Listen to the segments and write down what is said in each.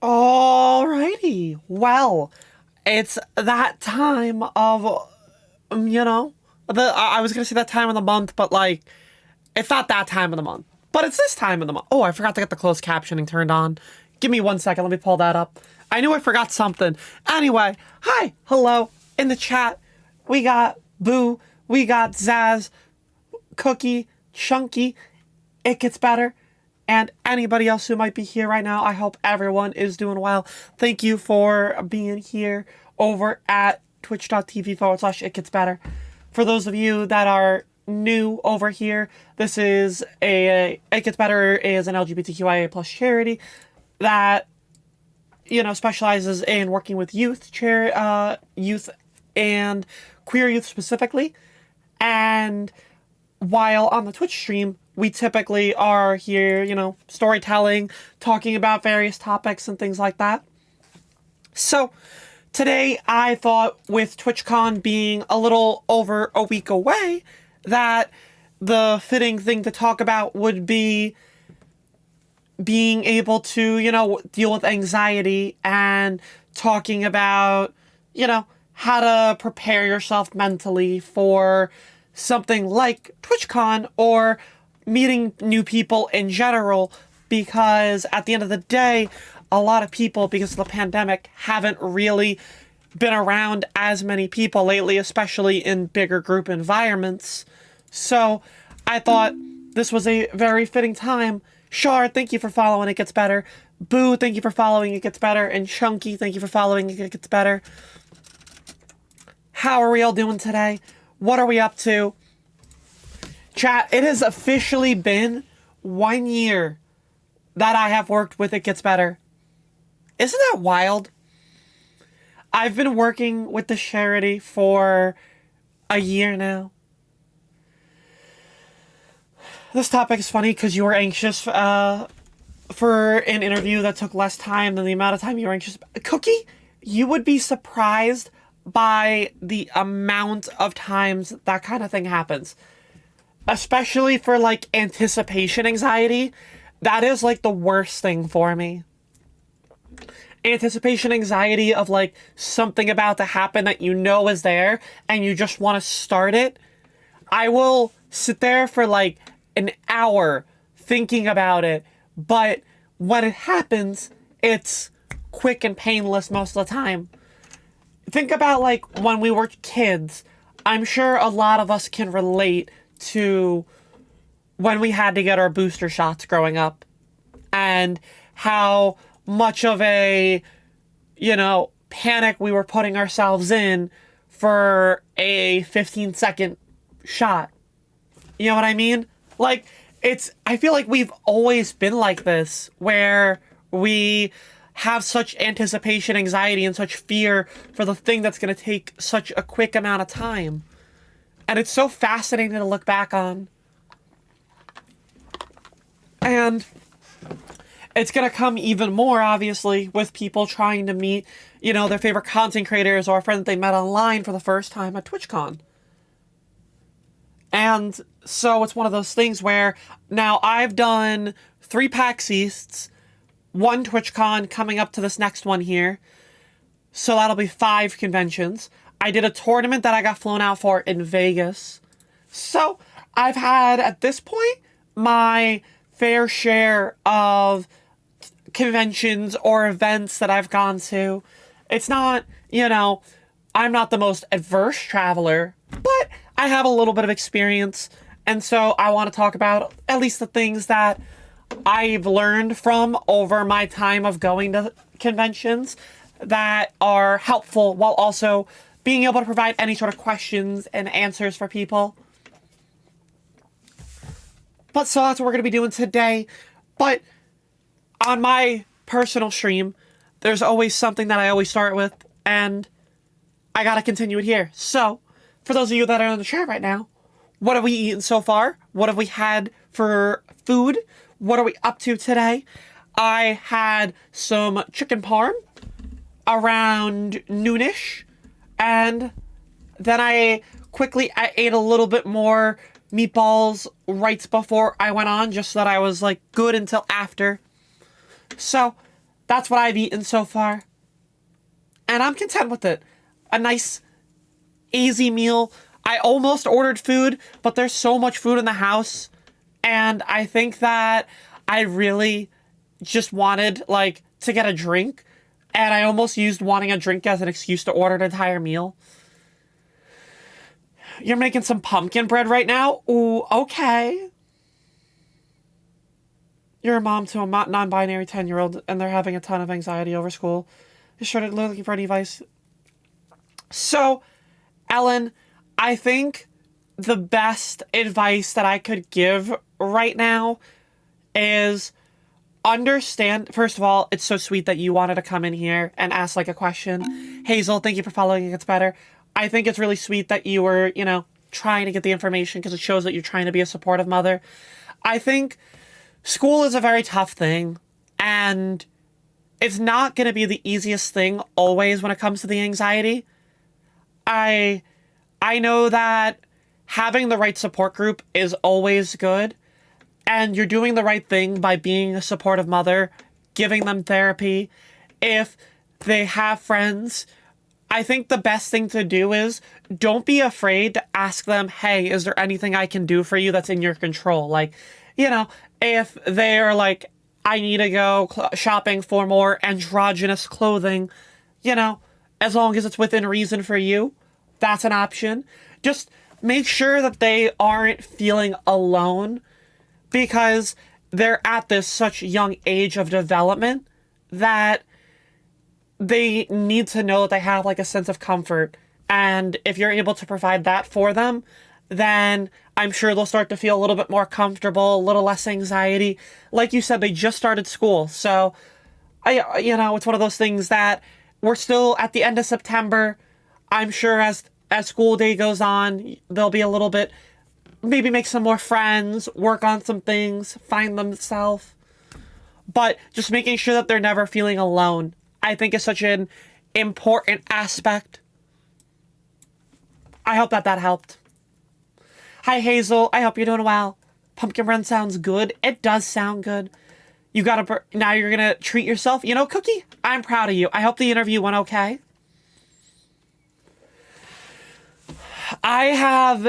Alrighty. Well, it's that time of, I was gonna say that time of the month, but like, it's not that time of the month. But it's this time of the month. Oh, I forgot to get the closed captioning turned on. Give me 1 second. Let me pull that up. I knew I forgot something. Anyway, hi, hello. In the chat, we got Boo, we got Zaz, Cookie, Chunky. It gets better. And anybody else who might be here right now, I hope everyone is doing well. Thank you for being here over at twitch.tv/It Gets Better. For those of you that are new over here, this is It Gets Better is an LGBTQIA plus charity that, specializes in working with youth and queer youth specifically. And while on the Twitch stream, we typically are here, storytelling, talking about various topics and things like that. So today I thought, with TwitchCon being a little over a week away, that the fitting thing to talk about would be being able to, deal with anxiety and talking about, how to prepare yourself mentally for something like TwitchCon or meeting new people in general, because at the end of the day, a lot of people, because of the pandemic, haven't really been around as many people lately, especially in bigger group environments. So I thought this was a very fitting time. Shar, thank you for following It Gets Better. Boo, thank you for following It Gets Better. And Chunky, thank you for following It Gets Better. How are we all doing today? What are we up to? Chat, it has officially been 1 year that I have worked with It Gets Better. Isn't that wild? I've been working with the charity for a year now. This topic is funny because you were anxious for an interview that took less time than the amount of time you were anxious. Cookie, you would be surprised by the amount of times that kind of thing happens. Especially for, like, anticipation anxiety. That is, like, the worst thing for me. Anticipation anxiety of, like, something about to happen that you know is there, and you just want to start it. I will sit there for, like, an hour thinking about it, but when it happens, it's quick and painless most of the time. Think about, like, when we were kids. I'm sure a lot of us can relate to when we had to get our booster shots growing up, and how much of a, panic we were putting ourselves in for a 15-second shot. You know what I mean? Like, I feel like we've always been like this, where we have such anticipation anxiety and such fear for the thing that's going to take such a quick amount of time. And it's so fascinating to look back on. And it's going to come even more, obviously, with people trying to meet, their favorite content creators or a friend that they met online for the first time at TwitchCon. And so it's one of those things where now I've done 3 PAX Easts, 1 TwitchCon coming up to this next one here. So that'll be 5 conventions. I did a tournament that I got flown out for in Vegas. So I've had, at this point, my fair share of conventions or events that I've gone to. It's not, I'm not the most adverse traveler, but I have a little bit of experience. And so I want to talk about at least the things that I've learned from over my time of going to conventions that are helpful, while also being able to provide any sort of questions and answers for people. But so that's what we're going to be doing today. But on my personal stream, there's always something that I always start with, and I got to continue it here. So, for those of you that are in the chat right now, what have we eaten so far? What have we had for food? What are we up to today? I had some chicken parm around noonish, and then I ate a little bit more meatballs right before I went on, just so that I was, like, good until after. So, That's what I've eaten so far. And I'm content with it. A nice, easy meal. I almost ordered food, but there's so much food in the house. And I think that I really just wanted, like, to get a drink. And I almost used wanting a drink as an excuse to order an entire meal. You're making some pumpkin bread right now? Ooh, okay. You're a mom to a non-binary 10-year-old, and they're having a ton of anxiety over school. You started looking for any advice. So, Ellen, I think the best advice that I could give right now is understand, first of all, it's so sweet that you wanted to come in here and ask like a question. Hazel, thank you for following It Gets Better. I think it's really sweet that you were, trying to get the information because it shows that you're trying to be a supportive mother. I think school is a very tough thing, and it's not going to be the easiest thing always when it comes to the anxiety. I know that having the right support group is always good, and you're doing the right thing by being a supportive mother, giving them therapy. If they have friends, I think the best thing to do is don't be afraid to ask them, hey, is there anything I can do for you that's in your control? Like, if they're like, I need to go shopping for more androgynous clothing, as long as it's within reason for you, that's an option. Just make sure that they aren't feeling alone, because they're at this such young age of development that they need to know that they have like a sense of comfort. And if you're able to provide that for them, then I'm sure they'll start to feel a little bit more comfortable, a little less anxiety. Like you said, they just started school. So, it's one of those things that we're still at the end of September. I'm sure as school day goes on, they'll be a little bit, maybe make some more friends, work on some things, find themselves. But just making sure that they're never feeling alone, I think is such an important aspect. I hope that helped. Hi, Hazel. I hope you're doing well. Pumpkin run sounds good. It does sound good. Now you're gonna treat yourself. Cookie, I'm proud of you. I hope the interview went okay. I have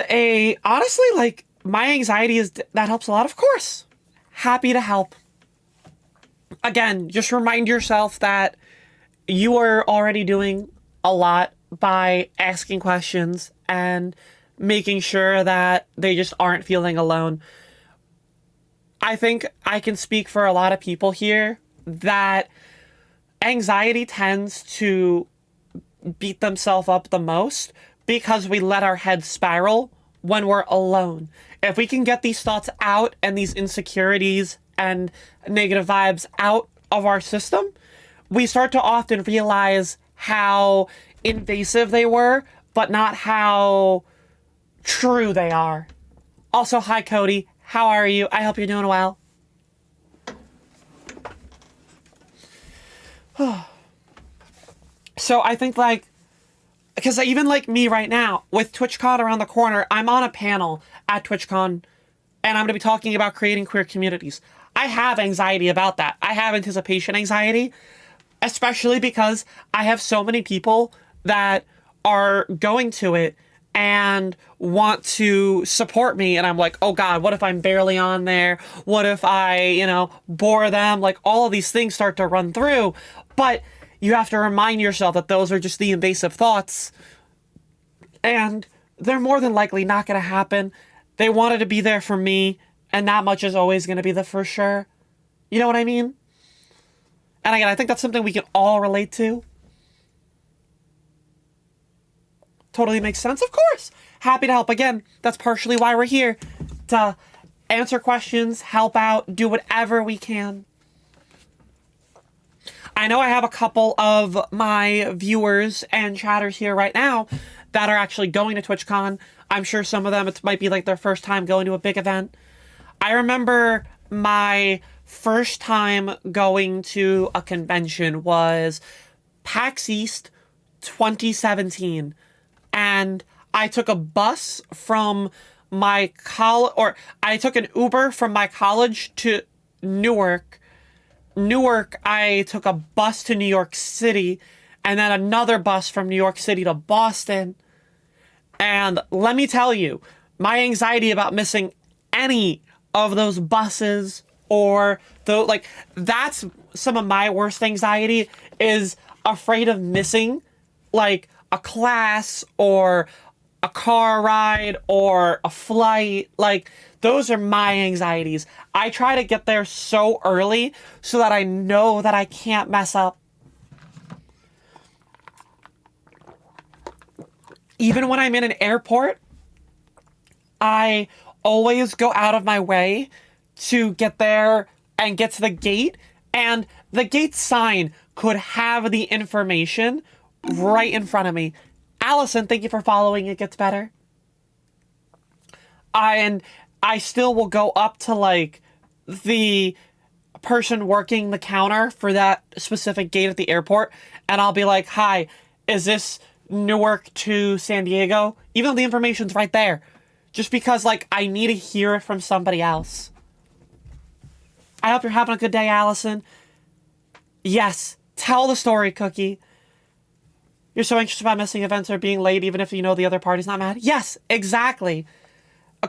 honestly, like, my anxiety that helps a lot, of course. Happy to help. Again, just remind yourself that you are already doing a lot by asking questions and making sure that they just aren't feeling alone. I think I can speak for a lot of people here that anxiety tends to beat themselves up the most because we let our heads spiral when we're alone. If we can get these thoughts out and these insecurities and negative vibes out of our system, we start to often realize how invasive they were, but not how true they are. Also, hi, Cody. How are you? I hope you're doing well. So I think, because even like me right now, with TwitchCon around the corner, I'm on a panel at TwitchCon, and I'm going to be talking about creating queer communities. I have anxiety about that. I have anticipation anxiety, especially because I have so many people that are going to it and want to support me, and I'm like, oh God, what if I'm barely on there? What if I, bore them? Like, all of these things start to run through, but you have to remind yourself that those are just the invasive thoughts, and they're more than likely not going to happen. They wanted to be there for me, and that much is always going to be the for sure. You know what I mean? And again, I think that's something we can all relate to. Totally makes sense, of course. Happy to help. Again, that's partially why we're here. To answer questions, help out, do whatever we can. I know I have a couple of my viewers and chatters here right now that are actually going to TwitchCon. I'm sure some of them, it might be like their first time going to a big event. I remember my first time going to a convention was PAX East 2017. And I took a bus from I took an Uber from my college to Newark Newark, I took a bus to New York City and then another bus from New York City to Boston. And let me tell you, my anxiety about missing any of those buses or that's some of my worst anxiety is afraid of missing like a class or a car ride or a flight. Like those are my anxieties. I try to get there so early so that I know that I can't mess up. Even when I'm in an airport, I always go out of my way to get there and get to the gate. And the gate sign could have the information right in front of me. Allison, thank you for following. It gets better. And I still will go up to like the person working the counter for that specific gate at the airport. And I'll be like, hi, is this Newark to San Diego? Even though the information's right there. Just because like I need to hear it from somebody else. I hope you're having a good day, Allison. Yes, tell the story, Cookie. You're so anxious about missing events or being late even if you know the other party's not mad. Yes, exactly.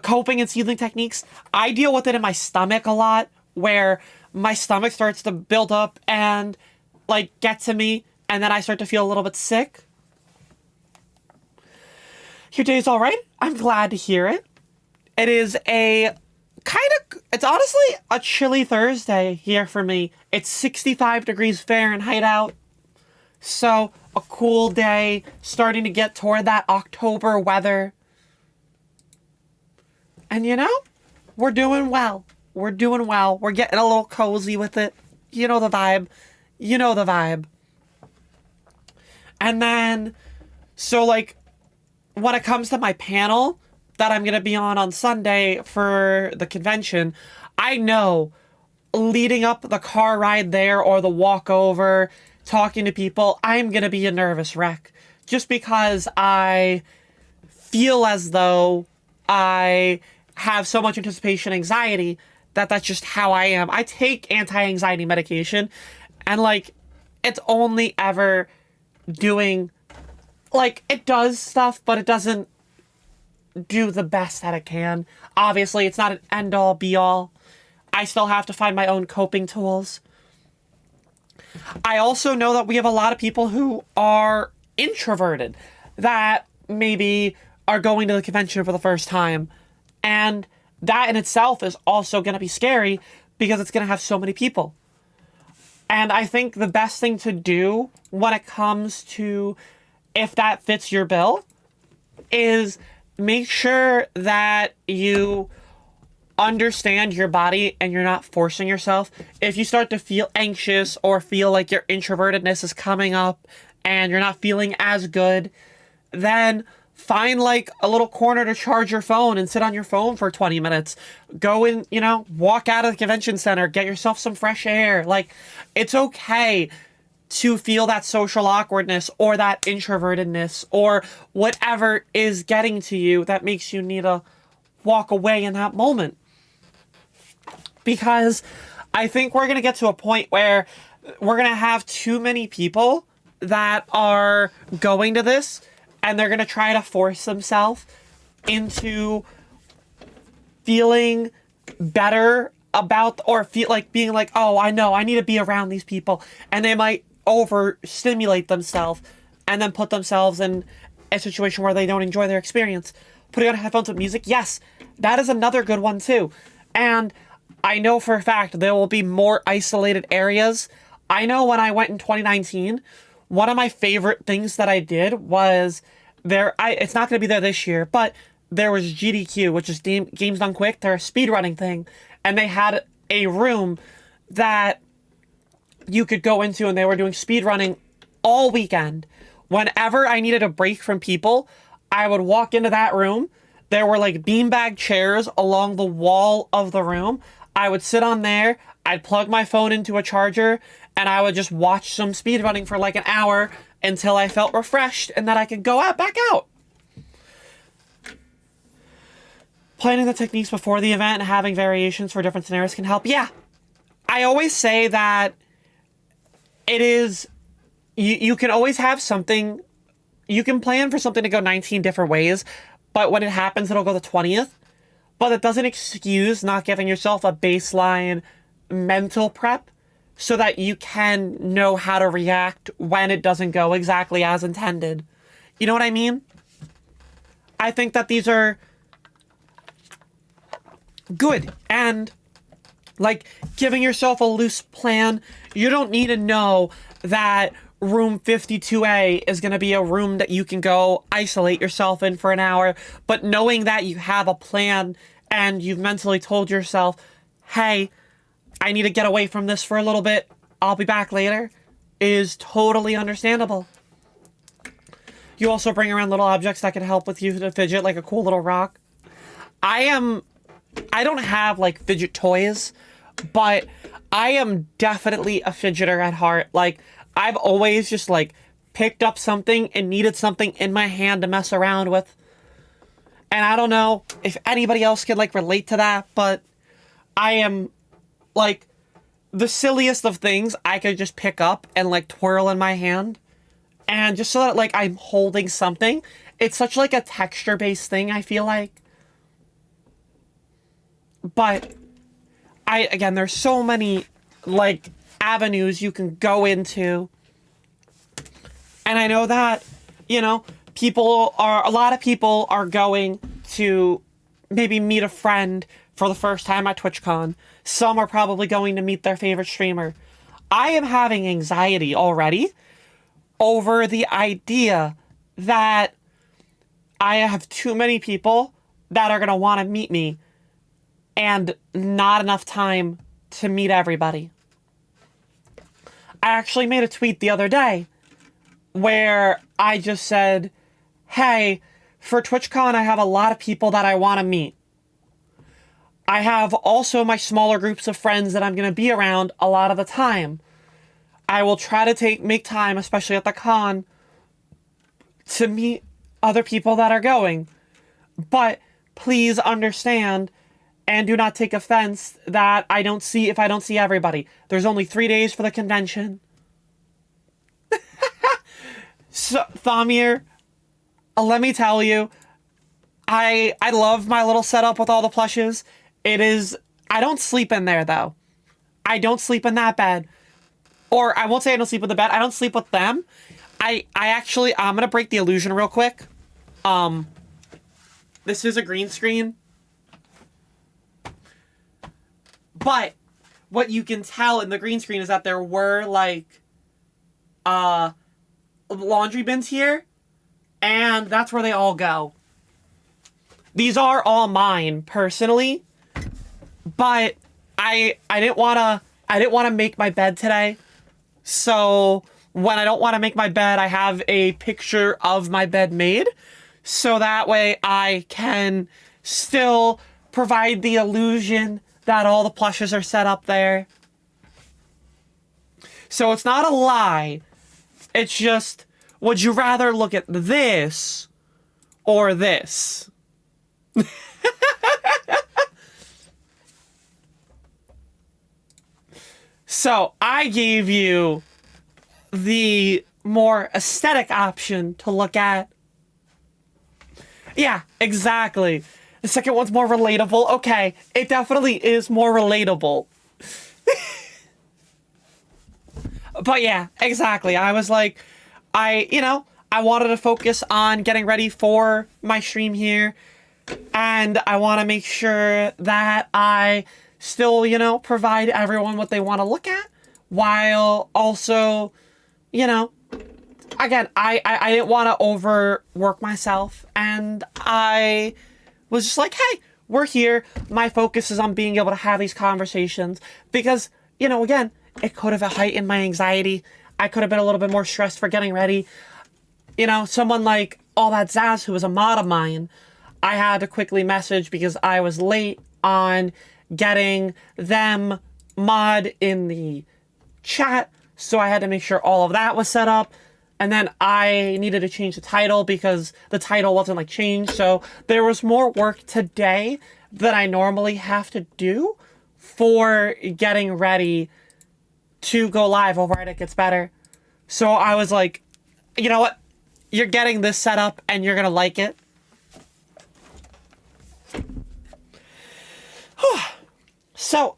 Coping and seething techniques. I deal with it in my stomach a lot, where my stomach starts to build up and like get to me, and then I start to feel a little bit sick. Your day's all right? I'm glad to hear it. It is it's honestly a chilly Thursday here for me. It's 65 degrees Fahrenheit out. So a cool day, starting to get toward that October weather. And you know, we're doing well. We're doing well. We're getting a little cozy with it. You know the vibe. You know the vibe. And then, so like, when it comes to my panel that I'm going to be on Sunday for the convention, I know leading up the car ride there or the walk over, talking to people, I'm going to be a nervous wreck. Just because I feel as though I have so much anticipation anxiety that's just how I am. I take anti-anxiety medication and like it's only ever doing like it does stuff, but it doesn't do the best that it can. Obviously, it's not an end-all be-all. I still have to find my own coping tools. I also know that we have a lot of people who are introverted that maybe are going to the convention for the first time. And that in itself is also going to be scary because it's going to have so many people. And I think the best thing to do when it comes to if that fits your bill is make sure that you understand your body and you're not forcing yourself. If you start to feel anxious or feel like your introvertedness is coming up and you're not feeling as good, then find like a little corner to charge your phone and sit on your phone for 20 minutes. Go in, walk out of the convention center, get yourself some fresh air. Like, it's okay to feel that social awkwardness or that introvertedness or whatever is getting to you that makes you need to walk away in that moment. Because I think we're going to get to a point where we're going to have too many people that are going to this and they're going to try to force themselves into feeling better about or feel like being like, oh, I know, I need to be around these people. And they might overstimulate themselves and then put themselves in a situation where they don't enjoy their experience. Putting on headphones with music, yes, that is another good one too. And I know for a fact there will be more isolated areas. I know when I went in 2019, one of my favorite things that I did was it's not going to be there this year, but there was GDQ, which is Games Done Quick. They're a speedrunning thing. And they had a room that you could go into and they were doing speedrunning all weekend. Whenever I needed a break from people, I would walk into that room. There were like beanbag chairs along the wall of the room. I would sit on there. I'd plug my phone into a charger and I would just watch some speedrunning for like an hour until I felt refreshed and that I could go back out. Planning the techniques before the event and having variations for different scenarios can help. Yeah, I always say that it is, you can always have something, you can plan for something to go 19 different ways, but when it happens, it'll go the 20th. But it doesn't excuse not giving yourself a baseline mental prep so that you can know how to react when it doesn't go exactly as intended. You know what I mean? I think that these are good. And like giving yourself a loose plan, you don't need to know that room 52A is going to be a room that you can go isolate yourself in for an hour. But knowing that you have a plan and you've mentally told yourself, hey, I need to get away from this for a little bit, I'll be back later, is totally understandable. You also bring around little objects that can help with you to fidget, like a cool little rock. I don't have like fidget toys, but I am definitely a fidgeter at heart. Like, I've always just like picked up something and needed something in my hand to mess around with. And I don't know if anybody else can like relate to that, but I am like the silliest of things I could just pick up and like twirl in my hand. And just so that like I'm holding something. It's such like a texture-based thing, I feel like. But again, there's so many like avenues you can go into. And I know that, you know, a lot of people are going to maybe meet a friend for the first time at TwitchCon. Some are probably going to meet their favorite streamer. I am having anxiety already over the idea that I have too many people that are going to want to meet me and not enough time to meet everybody. I actually made a tweet the other day where I just said, hey, for TwitchCon, I have a lot of people that I want to meet. I have also my smaller groups of friends that I'm going to be around a lot of the time. I will try to make time, especially at the con, to meet other people that are going. But please understand and do not take offense that if I don't see everybody. There's only 3 days for the convention. So, Thamir, let me tell you, I love my little setup with all the plushes. I don't sleep in there, though. I don't sleep in that bed. Or I won't say I don't sleep in the bed. I don't sleep with them. I'm going to break the illusion real quick. This is a green screen. But what you can tell in the green screen is that there were, like, laundry bins here. And that's where they all go. These are all mine, personally. But I didn't want to make my bed today. So when I don't want to make my bed, I have a picture of my bed made. So that way I can still provide the illusion that all the plushes are set up there. So it's not a lie. It's just, would you rather look at this or this? So I gave you the more aesthetic option to look at. Yeah, exactly. The second one's more relatable. Okay, it definitely is more relatable. But yeah, exactly. I was like, I wanted to focus on getting ready for my stream here. And I want to make sure that I still, provide everyone what they want to look at. While also, again, I didn't want to overwork myself. And I was just like, hey, we're here. My focus is on being able to have these conversations. Because, again, it could have heightened my anxiety. I could have been a little bit more stressed for getting ready. Someone like All That Zaz, who was a mod of mine, I had to quickly message because I was late on getting them mod in the chat. So I had to make sure all of that was set up. And then I needed to change the title because the title wasn't like changed. So there was more work today that I normally have to do for getting ready to go live. Override it gets better. So I was like, you know what? You're getting this set up and you're going to like it. So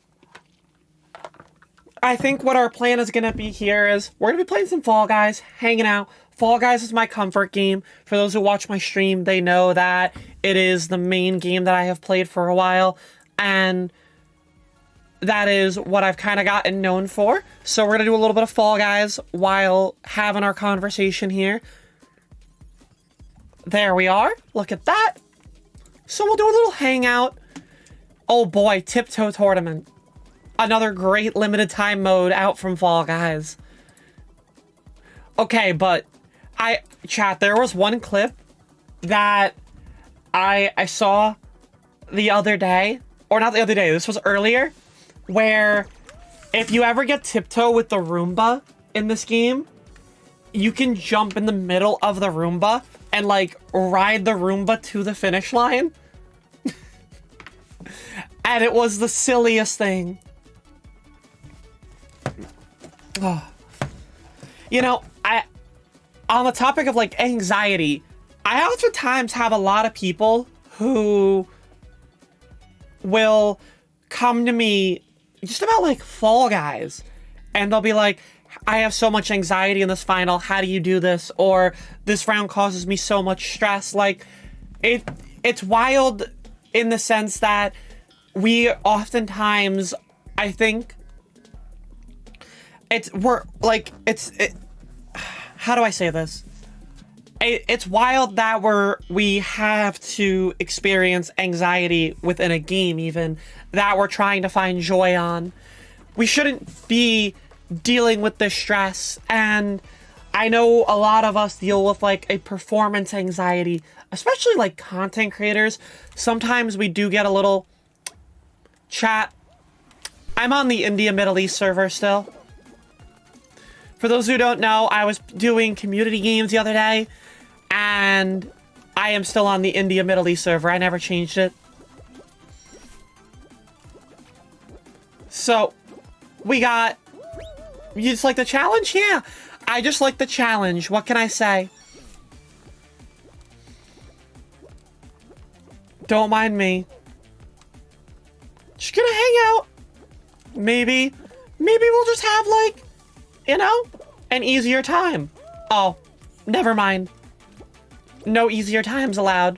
I think what our plan is going to be here is we're going to be playing some Fall Guys, hanging out. Fall Guys is my comfort game. For those who watch my stream, they know that it is the main game that I have played for a while. And that is what I've kind of gotten known for. So we're going to do a little bit of Fall Guys while having our conversation here. There we are. Look at that. So we'll do a little hangout. Oh boy, Tiptoe Tournament. Another great limited time mode out from Fall Guys. Okay, but chat, there was one clip that I saw the other day, or not the other day, this was earlier, where if you ever get Tiptoe with the Roomba in this game, you can jump in the middle of the Roomba and like ride the Roomba to the finish line. And it was the silliest thing. Oh. You know, on the topic of like anxiety, I oftentimes have a lot of people who will come to me just about like Fall Guys, and they'll be like, I have so much anxiety in this final, how do you do this? Or this round causes me so much stress. Like, it's wild in the sense that we oftentimes, I think, how do I say this? It's wild that we have to experience anxiety within a game, even that we're trying to find joy on. We shouldn't be dealing with this stress, and I know a lot of us deal with like a performance anxiety, especially like content creators. Sometimes we do get a little chat. I'm on the India Middle East server still. For those who don't know, I was doing community games the other day, and I am still on the India Middle East server. I never changed it. So, we got... You just like the challenge? Yeah, I just like the challenge. What can I say? Don't mind me. Just gonna hang out. Maybe we'll just have, like, you know, an easier time. Oh, never mind. No easier times allowed.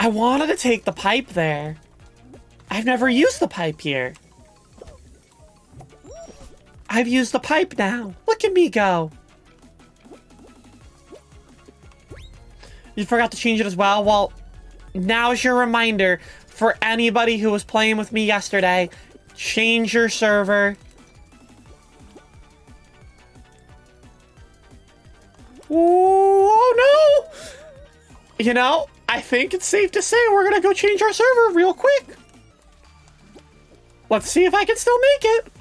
I wanted to take the pipe there. I've never used the pipe here. I've used the pipe now. Look at me go. You forgot to change it as well? Well, now's your reminder for anybody who was playing with me yesterday. Change your server. Ooh, oh no! You know, I think it's safe to say we're gonna go change our server real quick. Let's see if I can still make it.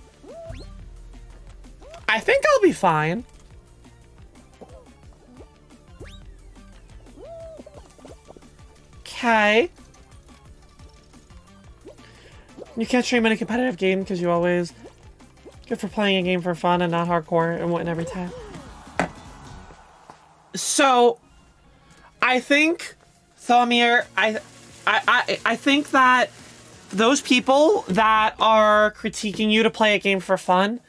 I think I'll be fine. Okay. You can't stream any competitive game because you always... Good for playing a game for fun and not hardcore and win every time. So, I think, Thomir, I think that those people that are critiquing you to play a game for fun,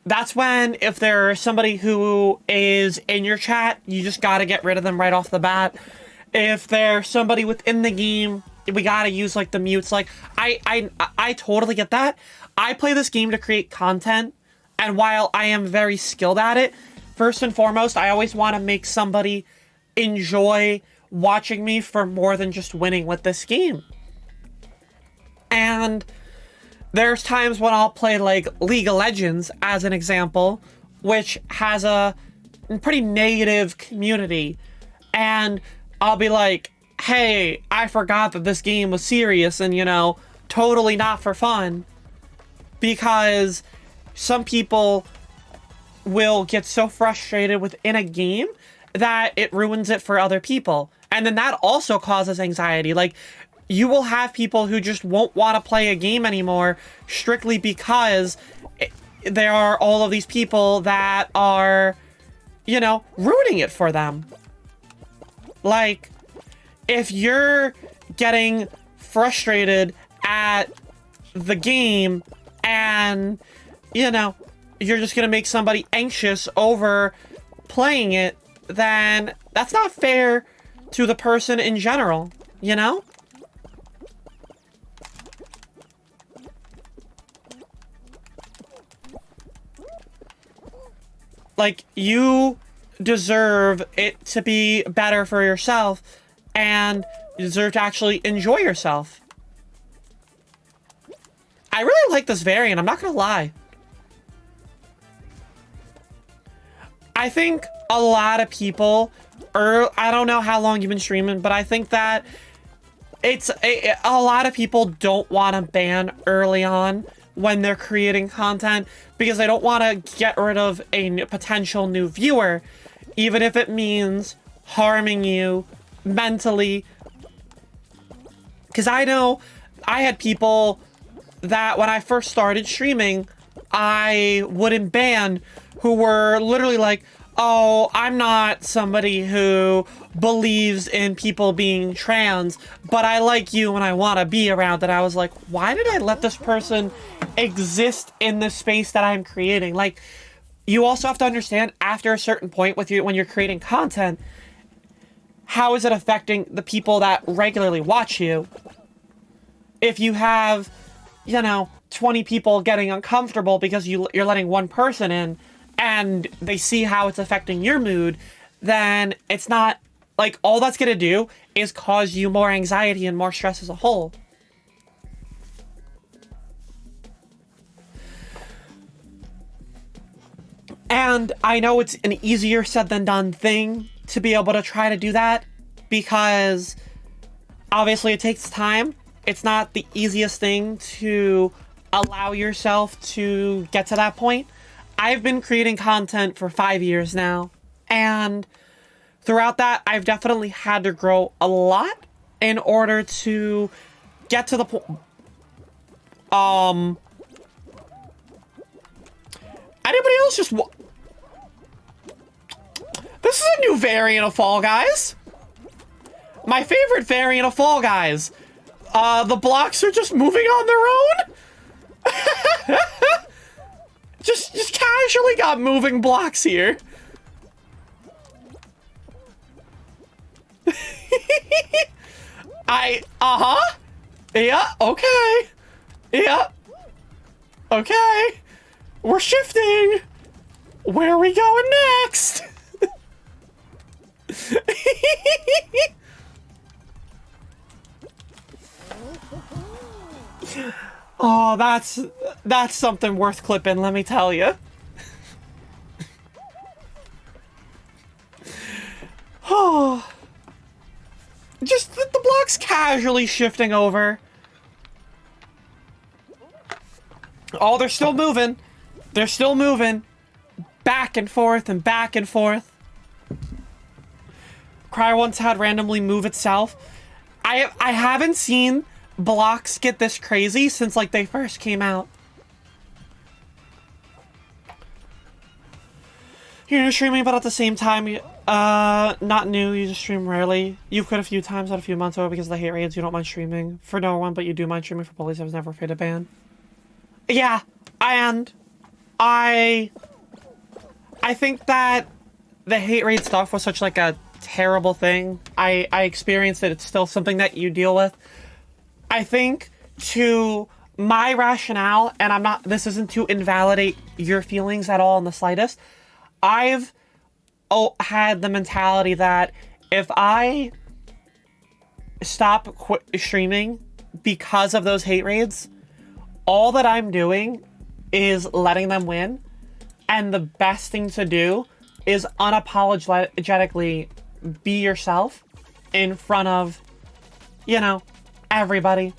that's when, if there's somebody who is in your chat, you just gotta get rid of them right off the bat. If there's somebody within the game, we gotta use like the mutes. Like, I totally get that. I play this game to create content, and while I am very skilled at it, first and foremost, I always want to make somebody enjoy watching me for more than just winning with this game. And there's times when I'll play like League of Legends as an example, which has a pretty negative community, and I'll be like, hey, I forgot that this game was serious and, you know, totally not for fun. Because some people will get so frustrated within a game that it ruins it for other people. And then that also causes anxiety. Like, you will have people who just won't want to play a game anymore strictly because there are all of these people that are, you know, ruining it for them. Like, if you're getting frustrated at the game and, you know, you're just gonna make somebody anxious over playing it, then that's not fair to the person in general, you know? Like, you deserve it to be better for yourself, and you deserve to actually enjoy yourself. I really like this variant, I'm not gonna lie. I think a lot of people, I don't know how long you've been streaming, but I think that a lot of people don't want to ban early on when they're creating content because they don't want to get rid of a potential new viewer, even if it means harming you mentally. Because I know I had people that when I first started streaming, I wouldn't ban, who were literally like, oh, I'm not somebody who believes in people being trans, but I like you and I want to be around. And I was like, why did I let this person exist in the space that I'm creating? Like, you also have to understand, after a certain point with you, when you're creating content, how is it affecting the people that regularly watch you? If you have, you know, 20 people getting uncomfortable because you're letting one person in, and they see how it's affecting your mood, then it's not, like, all that's gonna do is cause you more anxiety and more stress as a whole. And I know it's an easier said than done thing to be able to try to do that, because obviously it takes time. It's not the easiest thing to allow yourself to get to that point. I've been creating content for 5 years now, and throughout that, I've definitely had to grow a lot in order to get to the point. Anybody else just this is a new variant of Fall Guys. My favorite variant of Fall Guys. The blocks are just moving on their own. Just casually got moving blocks here. Yeah, okay. Yeah. Okay. We're shifting. Where are we going next? Oh, that's something worth clipping, let me tell you. Oh. Just the blocks casually shifting over. Oh, they're still moving. They're still moving. Back and forth and back and forth. Cry once had randomly move itself. I haven't seen blocks get this crazy since, like, they first came out. You're new streaming, but at the same time, not new, you just stream rarely. You've quit a few times, not a few months ago because of the hate raids. You don't mind streaming for no one, but you do mind streaming for bullies. I was never afraid to ban. Yeah, and I think that the hate raid stuff was such, like, a terrible thing. I experienced it. It's still something that you deal with. I think, to my rationale, and this isn't to invalidate your feelings at all in the slightest, I've had the mentality that if I stop streaming because of those hate raids, all that I'm doing is letting them win, and the best thing to do is unapologetically be yourself in front of, you know, everybody.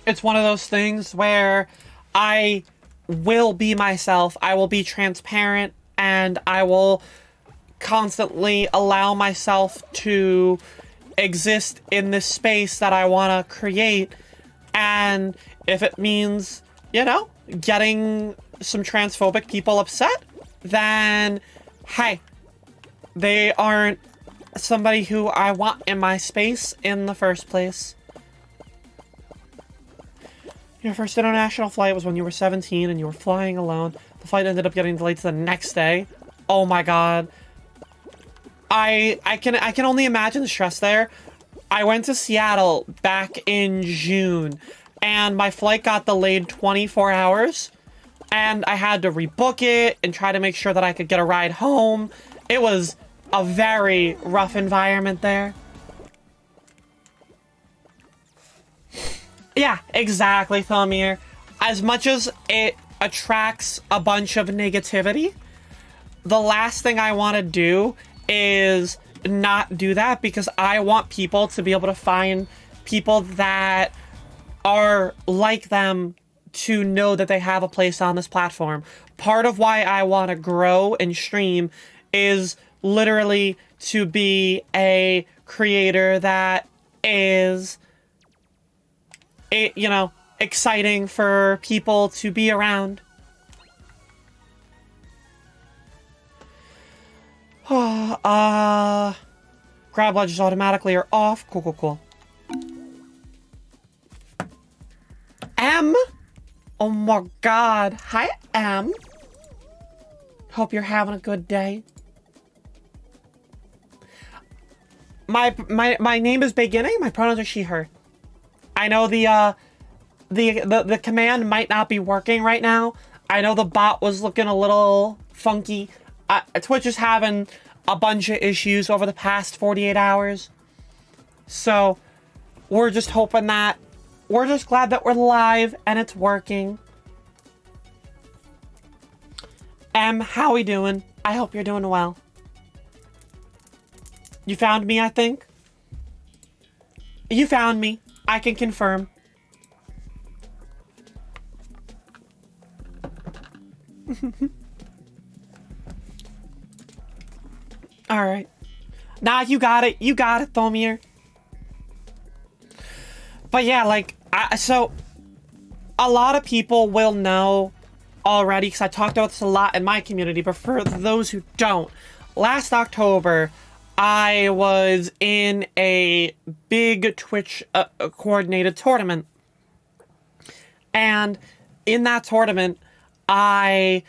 It's one of those things where I will be myself, I will be transparent, and I will constantly allow myself to exist in this space that I want to create. And if it means, you know, getting some transphobic people upset, then, hey, they aren't somebody who I want in my space in the first place. Your first international flight was when you were 17 and you were flying alone. The flight ended up getting delayed to the next day. Oh my god. I can only imagine the stress there. I went to Seattle back in June, and my flight got delayed 24 hours, and I had to rebook it and try to make sure that I could get a ride home. It was a very rough environment there. Yeah, exactly, Thomir. As much as it attracts a bunch of negativity, the last thing I want to do is not do that, because I want people to be able to find people that are like them to know that they have a place on this platform. Part of why I want to grow and stream is literally to be a creator that is, you know, exciting for people to be around. Grab ledges automatically are off. Cool, cool, cool. M? Oh my god. Hi, M. Hope you're having a good day. My name is Baeginning. My pronouns are she, her. I know the command might not be working right now. I know the bot was looking a little funky. Twitch is having a bunch of issues over the past 48 hours. So, we're just hoping that... We're just glad that we're live and it's working. How we doing? I hope you're doing well. You found me, I think? You found me. I can confirm. Alright. Nah, you got it. You got it, Thomir. But yeah, like, so, a lot of people will know already, because I talked about this a lot in my community, but for those who don't, last October, I was in a big Twitch coordinated tournament. And in that tournament, I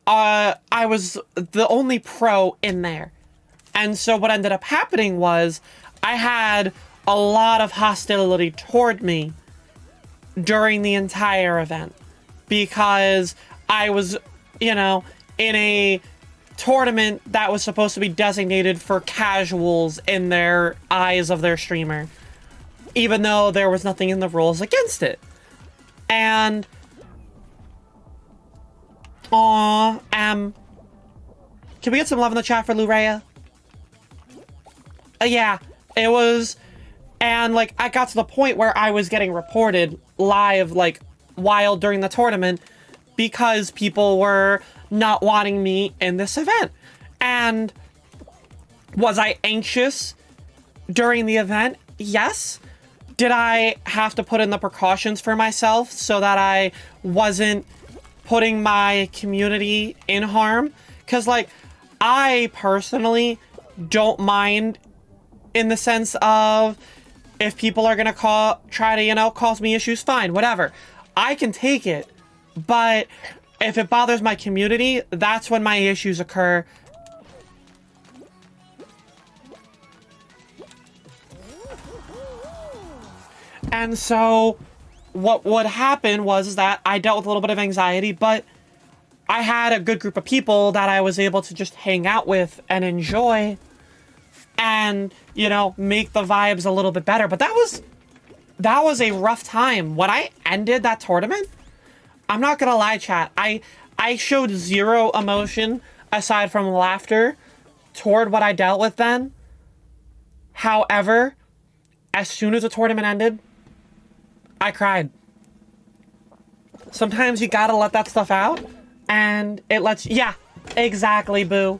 was the only pro in there. And so what ended up happening was I had a lot of hostility toward me during the entire event, because I was, you know, in a tournament that was supposed to be designated for casuals in their eyes of their streamer, even though there was nothing in the rules against it. And can we get some love in the chat for Lurea? Yeah, it was, and like, I got to the point where I was getting reported live, like, while during the tournament, because people were not wanting me in this event. And was I anxious during the event? Yes. Did I have to put in the precautions for myself so that I wasn't putting my community in harm? Because, like, I personally don't mind in the sense of, if people are gonna try to, you know, cause me issues, fine, whatever. I can take it. But if it bothers my community, that's when my issues occur. And so what would happen was that I dealt with a little bit of anxiety, but I had a good group of people that I was able to just hang out with and enjoy and, you know, make the vibes a little bit better. But that was a rough time. When I ended that tournament, I'm not gonna lie, chat, I showed zero emotion aside from laughter toward what I dealt with then. However, as soon as the tournament ended, I cried. Sometimes you gotta let that stuff out, and it lets you... Yeah, exactly, boo.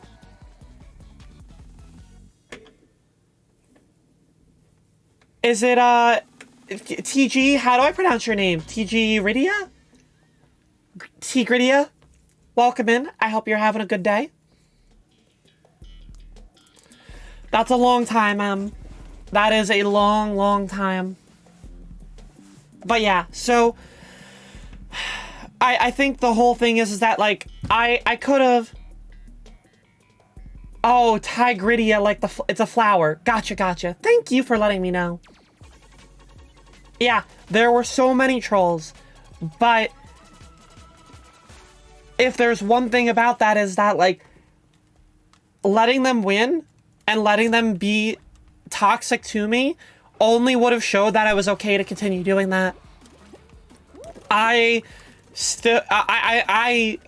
Is it, TG? How do I pronounce your name? TG Ridia? Tigridia? Welcome in. I hope you're having a good day. That's a long time, that is a long, long time. But yeah, so I think the whole thing is that, like, I could have... Oh, Tigridia, like it's a flower. Gotcha. Thank you for letting me know. Yeah, there were so many trolls, but if there's one thing about that is that, like, letting them win and letting them be toxic to me only would have showed that I was okay to continue doing that. I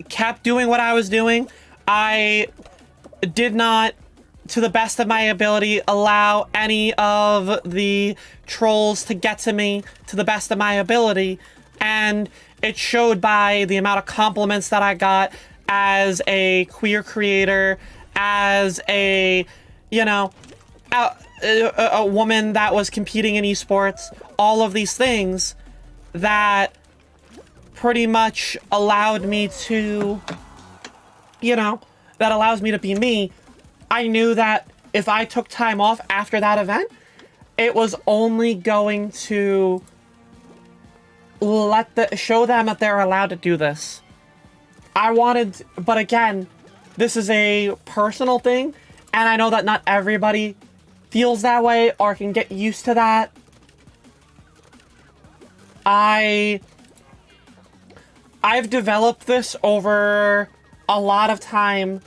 kept doing what I was doing. I did not, to the best of my ability, allow any of the trolls to get to me to the best of my ability. And it showed by the amount of compliments that I got as a queer creator, as a, you know, a woman that was competing in esports, all of these things that pretty much allowed me to, you know, that allows me to be me. I knew that if I took time off after that event, it was only going to show them that they're allowed to do this. But again, this is a personal thing, and I know that not everybody feels that way or can get used to that. I've developed this over a lot of time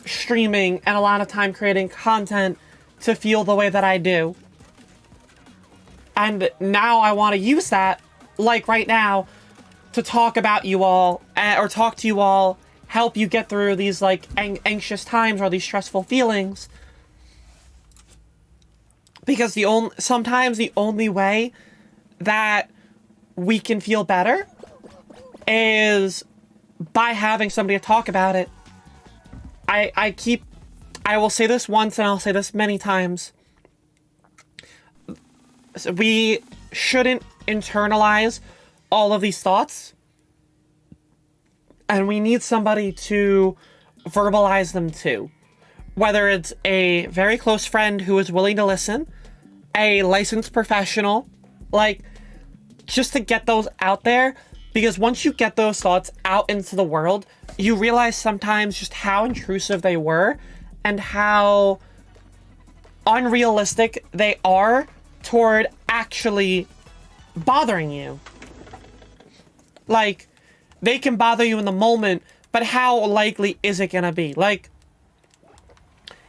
streaming and a lot of time creating content to feel the way that I do. And now I want to use that, like right now, to talk about you all, or talk to you all, help you get through these, like, anxious times or these stressful feelings. Because sometimes the only way that we can feel better is by having somebody to talk about it. I will say this once and I'll say this many times. We shouldn't internalize all of these thoughts. And we need somebody to verbalize them to. Whether it's a very close friend who is willing to listen, a licensed professional, like, just to get those out there. Because once you get those thoughts out into the world, you realize sometimes just how intrusive they were and how unrealistic they are toward actually bothering you. Like, they can bother you in the moment, but how likely is it gonna be? Like,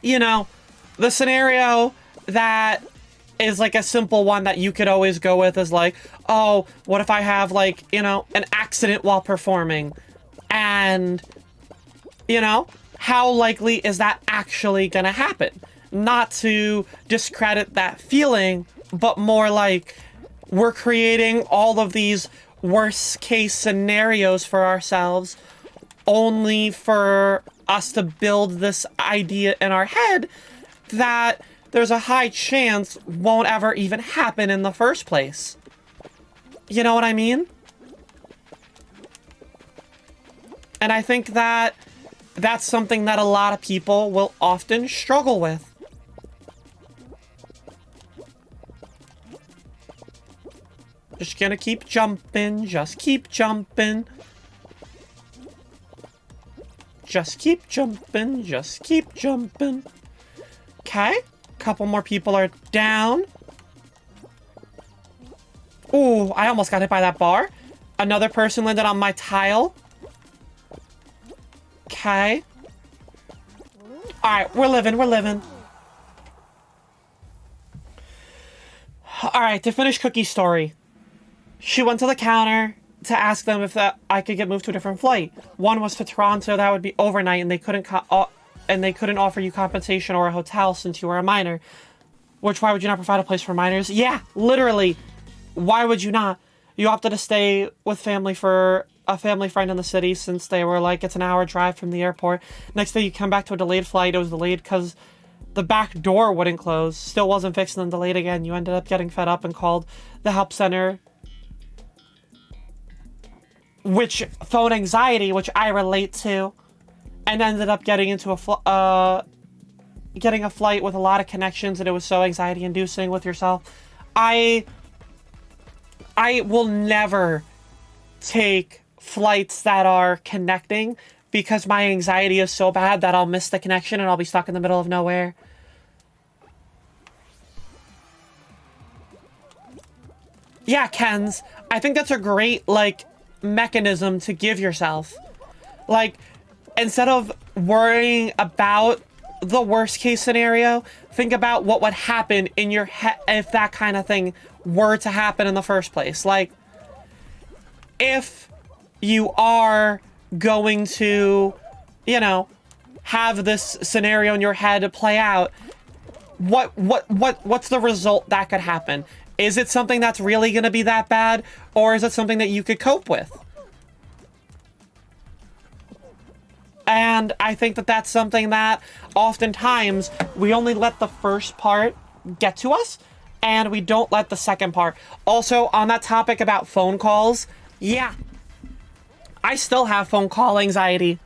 you know, the scenario that is like a simple one that you could always go with is like, oh, what if I have, like, you know, an accident while performing? And, you know, how likely is that actually gonna happen? Not to discredit that feeling, but more like we're creating all of these worst case scenarios for ourselves only for us to build this idea in our head that there's a high chance won't ever even happen in the first place. You know what I mean? And I think that that's something that a lot of people will often struggle with. Just gonna keep jumping, just keep jumping. Just keep jumping, just keep jumping. Okay. Couple more people are down. Ooh, I almost got hit by that bar. Another person landed on my tile. Okay. Alright, we're living, we're living. Alright, to finish Cookie's story. She went to the counter to ask them if I could get moved to a different flight. One was to Toronto, that would be overnight, and they couldn't offer you compensation or a hotel since you were a minor. Which, why would you not provide a place for minors? Yeah, literally. Why would you not? You opted to stay with family for a family friend in the city since they were like, it's an hour drive from the airport. Next day you come back to a delayed flight. It was delayed because the back door wouldn't close. Still wasn't fixed and then delayed again. You ended up getting fed up and called the help center. Which, phone anxiety, which I relate to. And ended up getting into getting a flight with a lot of connections, and it was so anxiety-inducing with yourself. I will never take flights that are connecting because my anxiety is so bad that I'll miss the connection and I'll be stuck in the middle of nowhere. Yeah, Ken's. I think that's a great, like, mechanism to give yourself. Like, instead of worrying about the worst case scenario, think about what would happen in your head if that kind of thing were to happen in the first place. Like, if you are going to, you know, have this scenario in your head play out, what's the result that could happen? Is it something that's really going to be that bad, or is it something that you could cope with? And I think that that's something that oftentimes we only let the first part get to us, and we don't let the second part. Also, on that topic about phone calls, yeah, I still have phone call anxiety.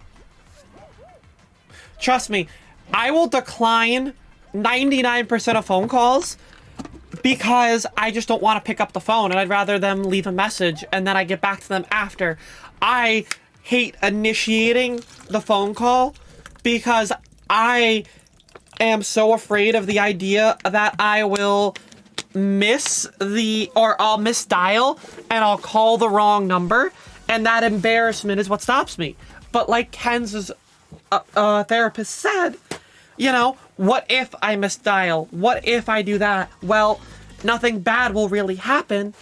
Trust me, I will decline 99% of phone calls because I just don't want to pick up the phone, and I'd rather them leave a message and then I get back to them after. I hate initiating the phone call because I am so afraid of the idea that I will I'll misdial and I'll call the wrong number, and that embarrassment is what stops me. But like Ken's therapist said, you know, what if I misdial? What if I do that? Well, nothing bad will really happen.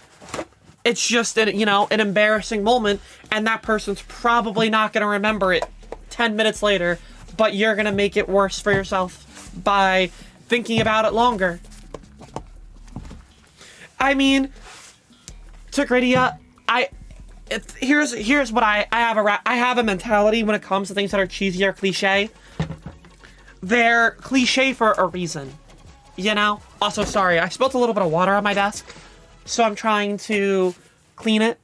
It's just, an embarrassing moment, and that person's probably not going to remember it 10 minutes later, but you're going to make it worse for yourself by thinking about it longer. I mean, to Gridia, here's what I have a mentality when it comes to things that are cheesy or cliche. They're cliche for a reason, you know? Also, sorry, I spilled a little bit of water on my desk, so I'm trying to clean it.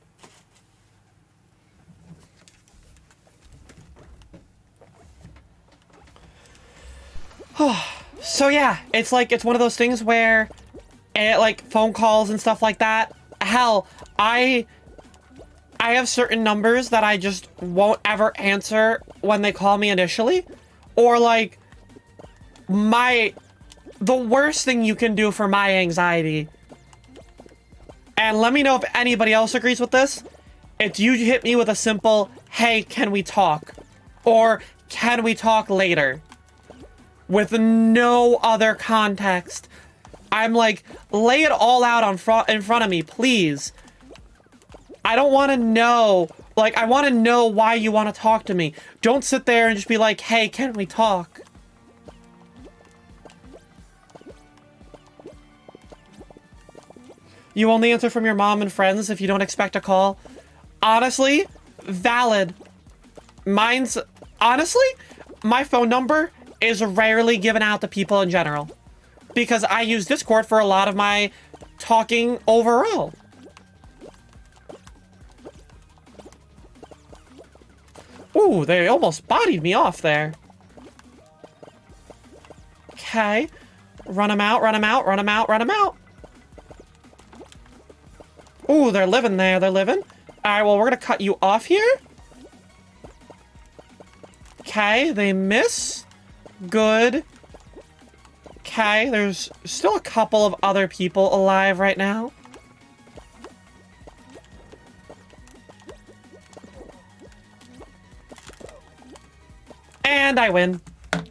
So yeah, it's one of those things where, like, phone calls and stuff like that. Hell, I have certain numbers that I just won't ever answer when they call me initially. Or, like, the worst thing you can do for my anxiety, and let me know if anybody else agrees with this, it's you hit me with a simple, hey, can we talk? Or, can we talk later? With no other context. I'm like, lay it all out in front of me, please. I don't want to know. Like, I want to know why you want to talk to me. Don't sit there and just be like, hey, can we talk? You only answer from your mom and friends if you don't expect a call. Honestly, valid. Honestly, my phone number is rarely given out to people in general, because I use Discord for a lot of my talking overall. Ooh, they almost bodied me off there. Okay. Run them out, run them out, run them out, run them out. Ooh, they're living there, they're living. Alright, well, we're gonna cut you off here. Okay, they miss. Good. Okay, there's still a couple of other people alive right now. And I win.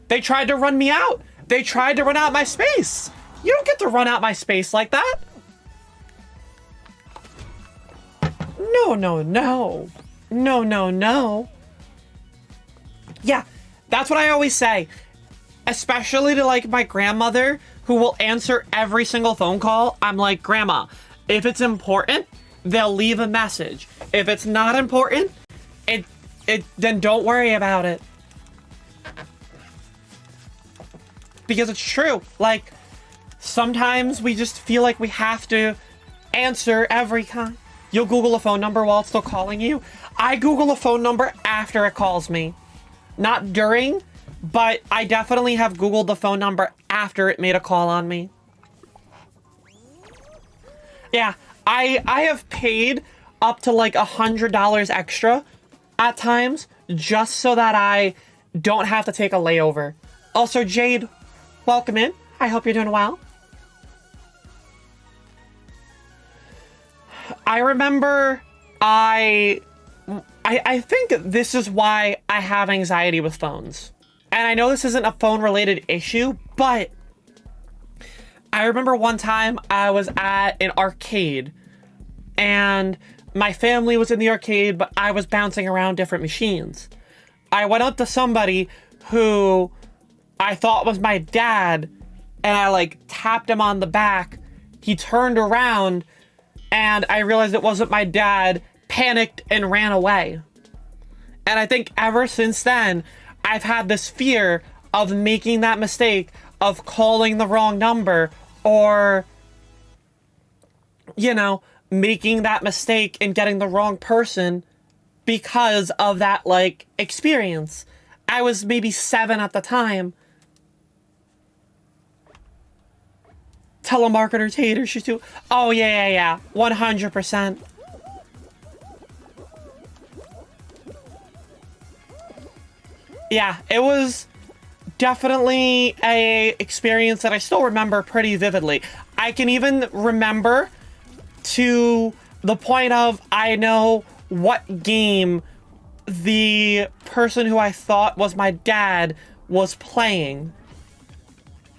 They tried to run me out. They tried to run out my space. You don't get to run out my space like that. No, no, no. No, no, no. Yeah, that's what I always say. Especially to, like, my grandmother, who will answer every single phone call. I'm like, Grandma, if it's important, they'll leave a message. If it's not important, then don't worry about it. because it's true. Like, sometimes we just feel like we have to answer every time. You'll Google a phone number while it's still calling you. I Google a phone number after it calls me. Not during, but I definitely have Googled the phone number after it made a call on me. Yeah, I have paid up to like $100 extra at times just so that I don't have to take a layover. Also, Jade, welcome in. I hope you're doing well. I remember I think this is why I have anxiety with phones. And I know this isn't a phone-related issue, but I remember one time I was at an arcade and my family was in the arcade, but I was bouncing around different machines. I went up to somebody who I thought was my dad and I like tapped him on the back. He turned around and I realized it wasn't my dad, panicked and ran away. And I think ever since then, I've had this fear of making that mistake of calling the wrong number or, you know, making that mistake and getting the wrong person because of that, like, experience. I was maybe 7 at the time. Telemarketer tater, she's too. Oh, yeah. 100%. Yeah, it was definitely a experience that I still remember pretty vividly. I can even remember to the point of I know what game the person who I thought was my dad was playing.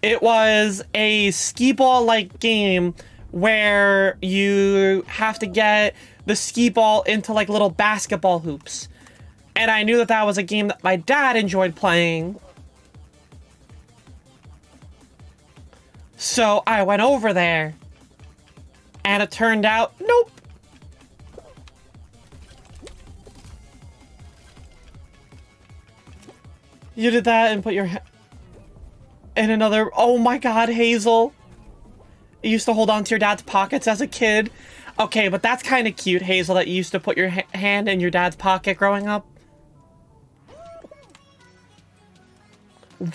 It was a skee ball-like game where you have to get the skee ball into like little basketball hoops. And I knew that that was a game that my dad enjoyed playing. So I went over there. And it turned out, nope. You did that and put your in another... Oh my god, Hazel. You used to hold on to your dad's pockets as a kid. Okay, but that's kind of cute, Hazel, that you used to put your hand in your dad's pocket growing up.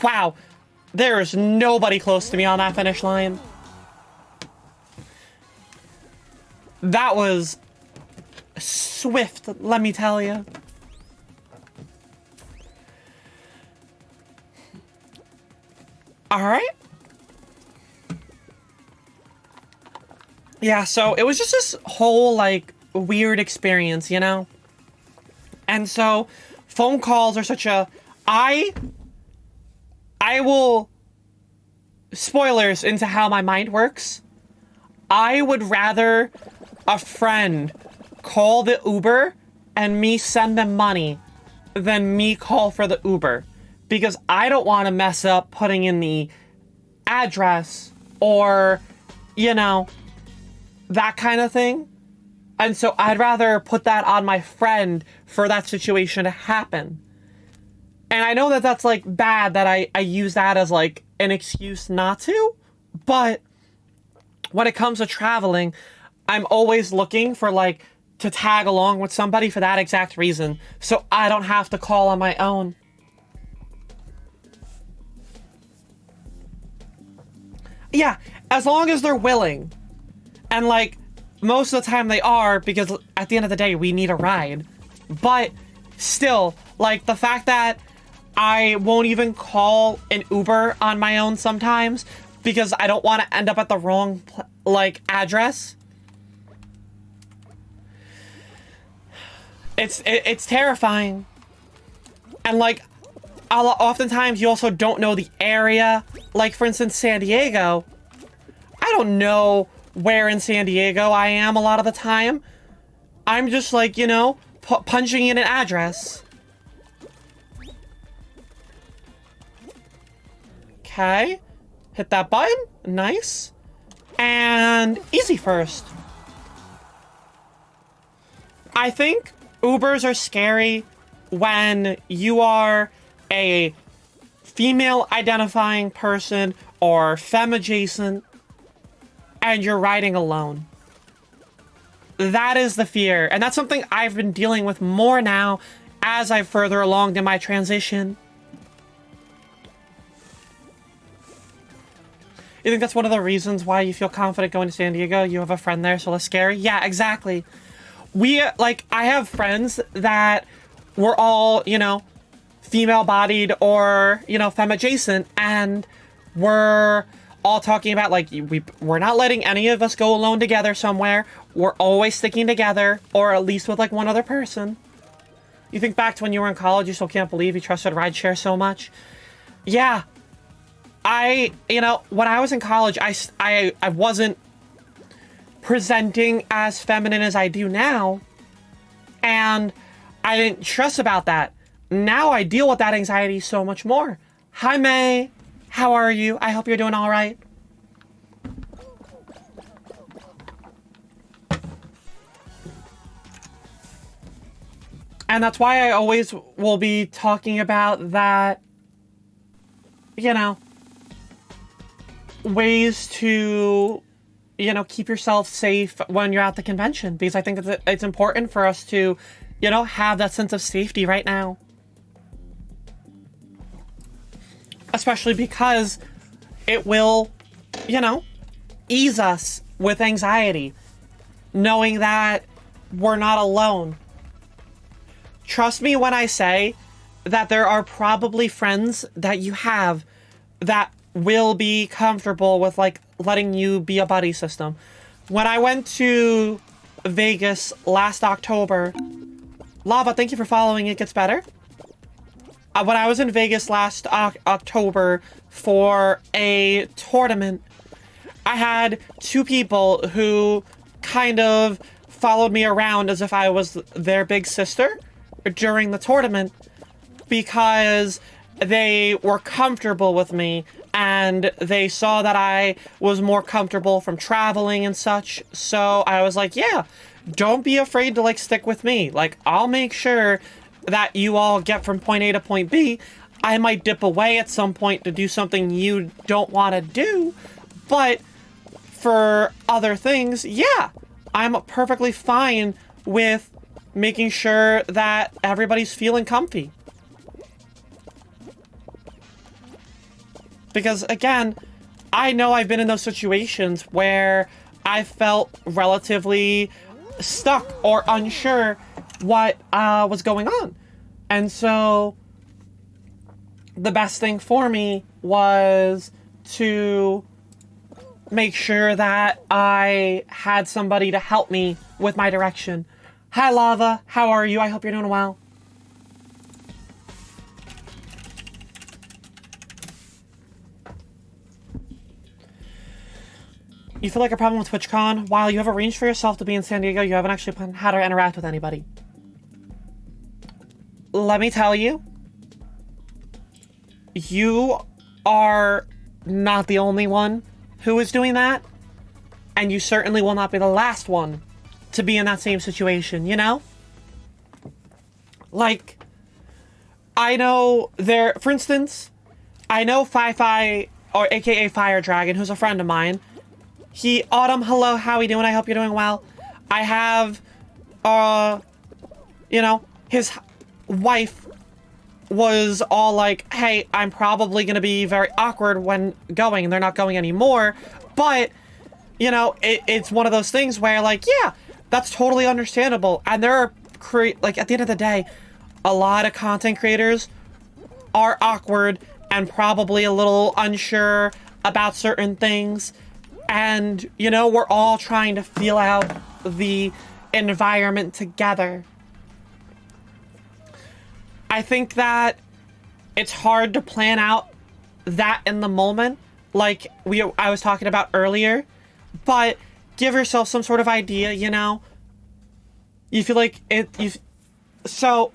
Wow. There is nobody close to me on that finish line. That was swift, let me tell you. All right. Yeah, so it was just this whole, like, weird experience, you know? And so, phone calls are such a... I will... Spoilers into how my mind works. I would rather a friend call the Uber and me send them money than me call for the Uber. Because I don't want to mess up putting in the address or, you know, that kind of thing. And so I'd rather put that on my friend for that situation to happen. And I know that that's, like, bad that I use that as, like, an excuse not to. But when it comes to traveling, I'm always looking for, like, to tag along with somebody for that exact reason. So I don't have to call on my own. Yeah, as long as they're willing. And, like, most of the time they are, because at the end of the day, we need a ride. But still, like, the fact that I won't even call an Uber on my own sometimes because I don't want to end up at the wrong, like, address. It's terrifying. And, like, oftentimes you also don't know the area. Like, for instance, San Diego. I don't know where in San Diego I am a lot of the time. I'm just, like, you know, punching in an address. Okay. Hit that button. Nice. And easy first. I think Ubers are scary when you are a female identifying person or femme adjacent, and you're riding alone. That is the fear. And that's something I've been dealing with more now as I'm further along in my transition. You think that's one of the reasons why you feel confident going to San Diego? You have a friend there, so less scary? Yeah, exactly. I have friends that were all, female-bodied or, femme adjacent, and we're all talking about, we're not letting any of us go alone together somewhere. We're always sticking together, or at least with, one other person. You think back to when you were in college, you still can't believe you trusted rideshare so much? Yeah. When I was in college, I wasn't presenting as feminine as I do now, and I didn't stress about that. Now I deal with that anxiety so much more. Hi, May. How are you? I hope you're doing all right. And that's why I always will be talking about that, ways to, keep yourself safe when you're at the convention. Because I think it's important for us to, have that sense of safety right now. Especially because it will, ease us with anxiety. Knowing that we're not alone. Trust me when I say that there are probably friends that you have that will be comfortable with, letting you be a buddy system. When I went to Vegas last October... Lava, thank you for following. It gets better. When I was in Vegas last October for a tournament, I had two people who kind of followed me around as if I was their big sister during the tournament, because they were comfortable with me and they saw that I was more comfortable from traveling and such. So I was like, yeah, don't be afraid to stick with me. I'll make sure that you all get from point A to point B. I might dip away at some point to do something you don't want to do, but for other things, yeah, I'm perfectly fine with making sure that everybody's feeling comfy. Because, again, I know I've been in those situations where I felt relatively stuck or unsure what was going on. And so the best thing for me was to make sure that I had somebody to help me with my direction. Hi, Lava. How are you? I hope you're doing well. You feel like a problem with TwitchCon? While you have arranged for yourself to be in San Diego, you haven't actually planned how to interact with anybody. Let me tell you, you are not the only one who is doing that, and you certainly will not be the last one to be in that same situation, I know for instance, I know Fi-Fi, or aka Fire Dragon, who's a friend of mine. Autumn, hello, how are you doing? I hope you're doing well. I have, his wife was all like, hey, I'm probably going to be very awkward when going, and they're not going anymore. But, it's one of those things where, yeah, that's totally understandable. And there are, at the end of the day, a lot of content creators are awkward and probably a little unsure about certain things. And, we're all trying to feel out the environment together. I think that it's hard to plan out that in the moment, I was talking about earlier, but give yourself some sort of idea, You feel like so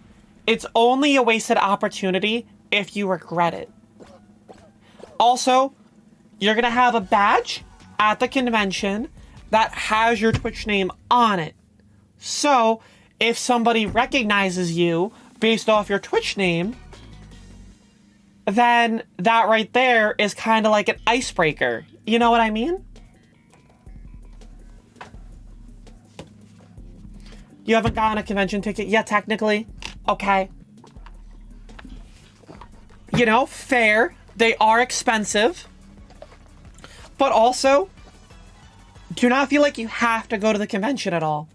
it's only a wasted opportunity if you regret it. Also, you're going to have a badge at the convention that has your Twitch name on it. So, if somebody recognizes you based off your Twitch name, then that right there is kind of like an icebreaker. You know what I mean? You haven't gotten a convention ticket yet, technically? Okay. You know, fair. They are expensive. But also, do not feel like you have to go to the convention at all.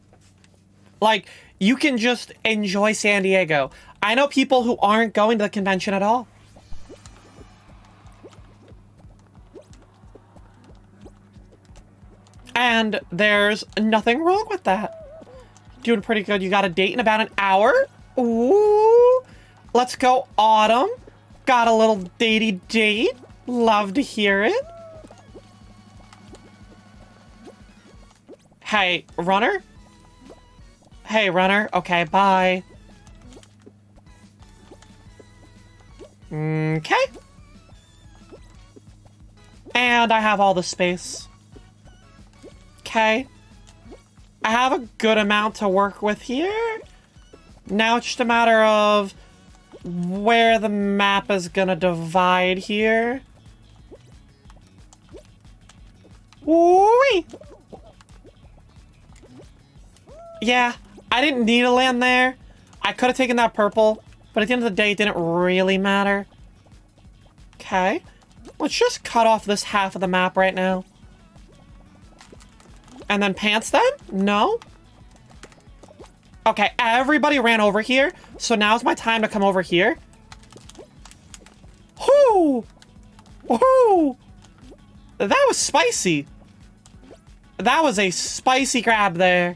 Like, you can just enjoy San Diego. I know people who aren't going to the convention at all. And there's nothing wrong with that. Doing pretty good. You got a date in about an hour. Ooh. Let's go, Autumn. Got a little datey date. Love to hear it. Hey, runner? Hey, runner. Okay, bye. Okay. And I have all the space. Okay. I have a good amount to work with here. Now it's just a matter of where the map is gonna divide here. Woo-wee! Yeah, I didn't need to land there. I could have taken that purple, but at the end of the day, it didn't really matter. Okay. Let's just cut off this half of the map right now. And then pants them? No? Okay, everybody ran over here, so now's my time to come over here. Whoo! Whoo! That was spicy. That was a spicy grab there.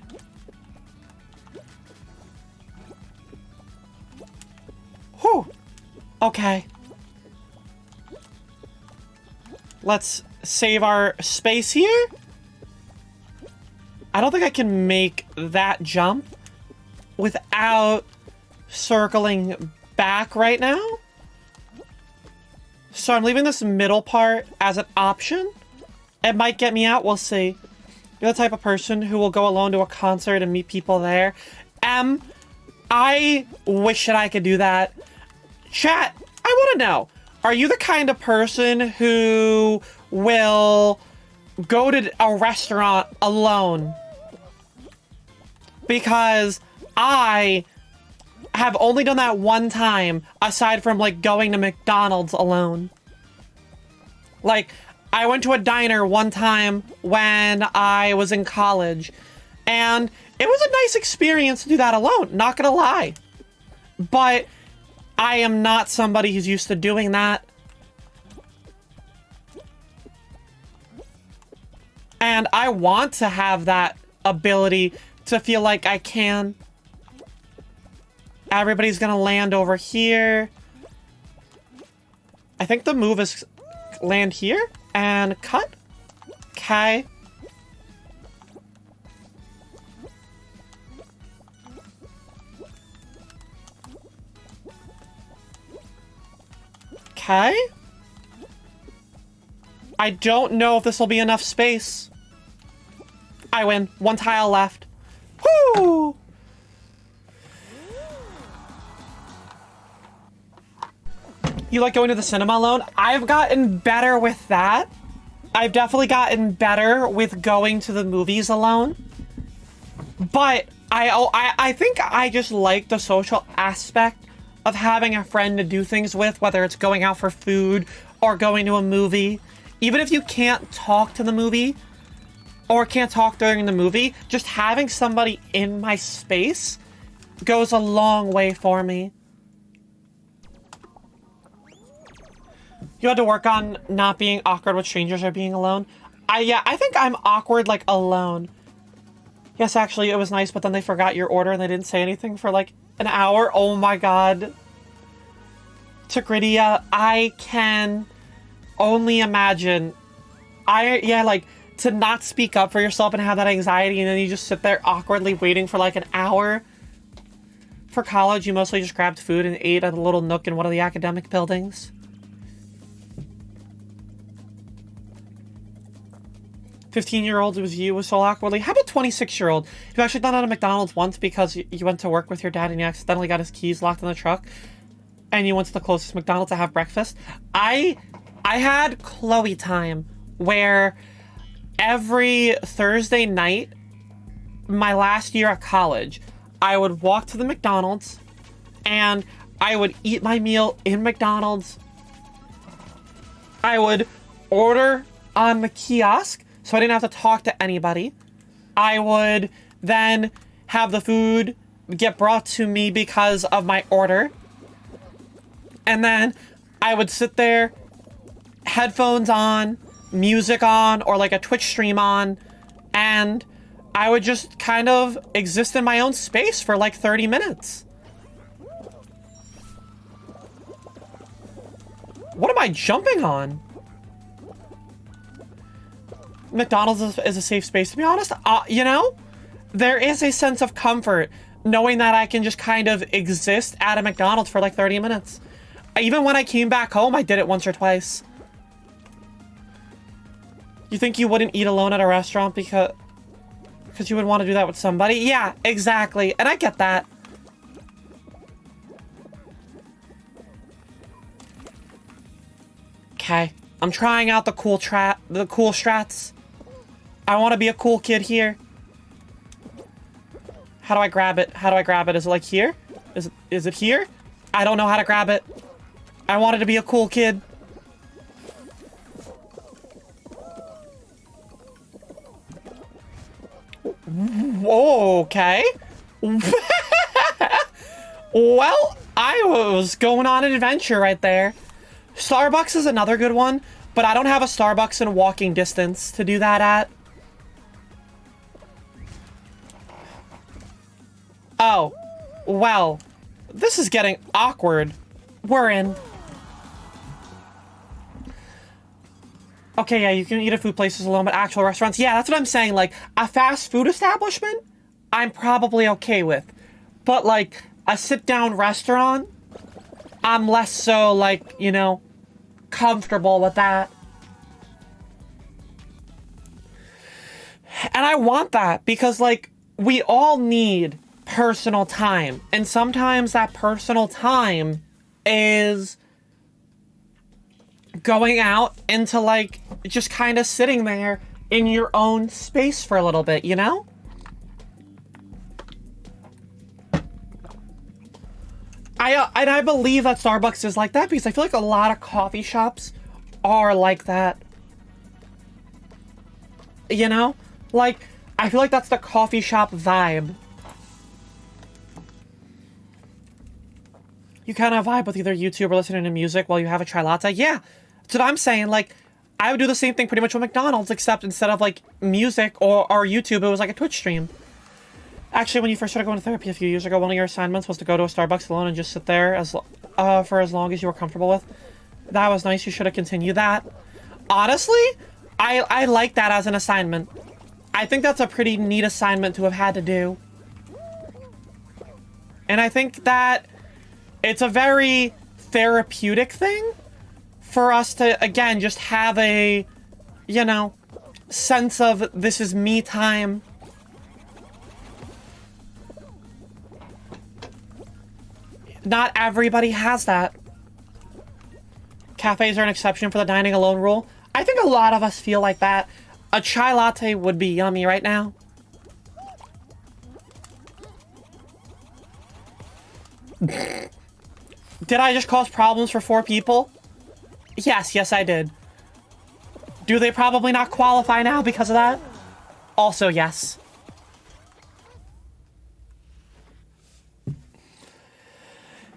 Whew. Okay. Let's save our space here. I don't think I can make that jump without circling back right now. So I'm leaving this middle part as an option. It might get me out, we'll see. You're the type of person who will go alone to a concert and meet people there. I wish that I could do that. Chat, I want to know, are you the kind of person who will go to a restaurant alone? Because I have only done that one time, aside from, like, going to McDonald's alone. Like, I went to a diner one time when I was in college, and it was a nice experience to do that alone, not gonna lie. But I am not somebody who's used to doing that. And I want to have that ability to feel like I can. Everybody's gonna land over here. I think the move is land here and cut. Okay. Okay. I don't know if this will be enough space. I win. One tile left. Woo! You like going to the cinema alone? I've gotten better with that. I've definitely gotten better with going to the movies alone. But I think I just like the social aspect of having a friend to do things with, whether it's going out for food or going to a movie. Even if you can't talk to the movie or can't talk during the movie, just having somebody in my space goes a long way for me. You had to work on not being awkward with strangers or being alone. Yeah, I think I'm awkward, like, alone. Yes, actually, it was nice, but then they forgot your order and they didn't say anything for, like, an hour. Oh my god. Tigridia, I can only imagine. Yeah, like, to not speak up for yourself and have that anxiety and then you just sit there awkwardly waiting for, like, an hour. For college, you mostly just grabbed food and ate at a little nook in one of the academic buildings. 15-year-old was you was so awkwardly. How about 26-year-old? You've actually done that at McDonald's once because you went to work with your dad and you accidentally got his keys locked in the truck. and you went to the closest McDonald's to have breakfast. I had Chloe time where every Thursday night, my last year at college, I would walk to the McDonald's and I would eat my meal in McDonald's. I would order on the kiosk so I didn't have to talk to anybody. I would then have the food get brought to me because of my order. And then I would sit there, headphones on, music on, or like a Twitch stream on, and I would just kind of exist in my own space for like 30 minutes. What am I jumping on? McDonald's is a safe space, to be honest. You know, there is a sense of comfort knowing that I can just kind of exist at a McDonald's for like 30 minutes. Even when I came back home, I did it once or twice. You think you wouldn't eat alone at a restaurant because you would want to do that with somebody? Yeah, exactly. And I get that. Okay. I'm trying out the cool strats. I want to be a cool kid here. How do I grab it? How do I grab it? Is it like here? Is it here? I don't know how to grab it. I wanted to be a cool kid. Okay. Well, I was going on an adventure right there. Starbucks is another good one, but I don't have a Starbucks in walking distance to do that at. Oh, well, this is getting awkward. We're in. Okay, yeah, you can eat at food places alone, but actual restaurants, yeah, that's what I'm saying. Like, a fast food establishment, I'm probably okay with. But, like, a sit-down restaurant, I'm less so, like, you know, comfortable with that. And I want that because, like, we all need personal time. And sometimes that personal time is going out into, like, just kind of sitting there in your own space for a little bit, you know? I believe that Starbucks is like that because I feel like a lot of coffee shops are like that. You know? Like, I feel like that's the coffee shop vibe. You kind of vibe with either YouTube or listening to music while you have a chai latte. Yeah, that's what I'm saying. Like, I would do the same thing pretty much with McDonald's, except instead of, like, music or YouTube, it was like a Twitch stream. Actually, when you first started going to therapy a few years ago, one of your assignments was to go to a Starbucks alone and just sit there for as long as you were comfortable with. That was nice. You should have continued that. Honestly, I like that as an assignment. I think that's a pretty neat assignment to have had to do. And I think that it's a very therapeutic thing for us to, again, just have a, you know, sense of this is me time. Not everybody has that. Cafes are an exception for the dining alone rule. I think a lot of us feel like that. A chai latte would be yummy right now. Did I just cause problems for 4 people? Yes, I did. Do they probably not qualify now because of that? Also, yes.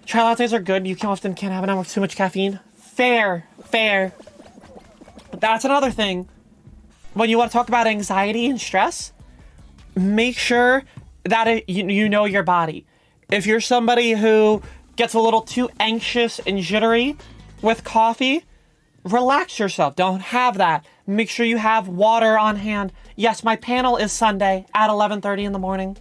Chai lattes are good. You often can't have them with too much caffeine. Fair. But that's another thing. When you want to talk about anxiety and stress, make sure that you know your body. If you're somebody who gets a little too anxious and jittery with coffee, relax yourself. Don't have that. Make sure you have water on hand. Yes, my panel is Sunday at 11:30 in the morning.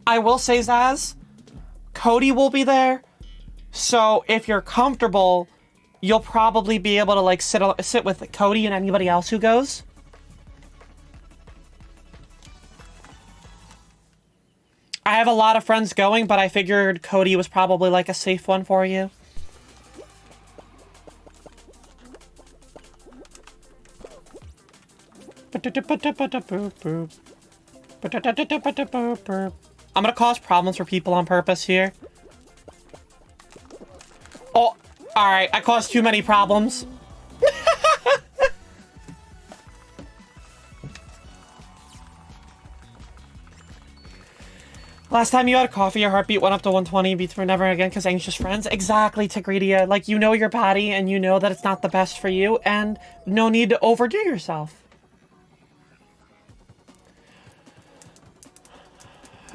I will say, Zaz, Cody will be there. So if you're comfortable, you'll probably be able to, like, sit with Cody and anybody else who goes. I have a lot of friends going, but I figured Cody was probably like a safe one for you. I'm gonna cause problems for people on purpose here. Oh, alright, I caused too many problems. Last time you had coffee, your heartbeat went up to 120, beats for never again because anxious friends. Exactly, Tigridia. Like, you know your body, and you know that it's not the best for you, and no need to overdo yourself.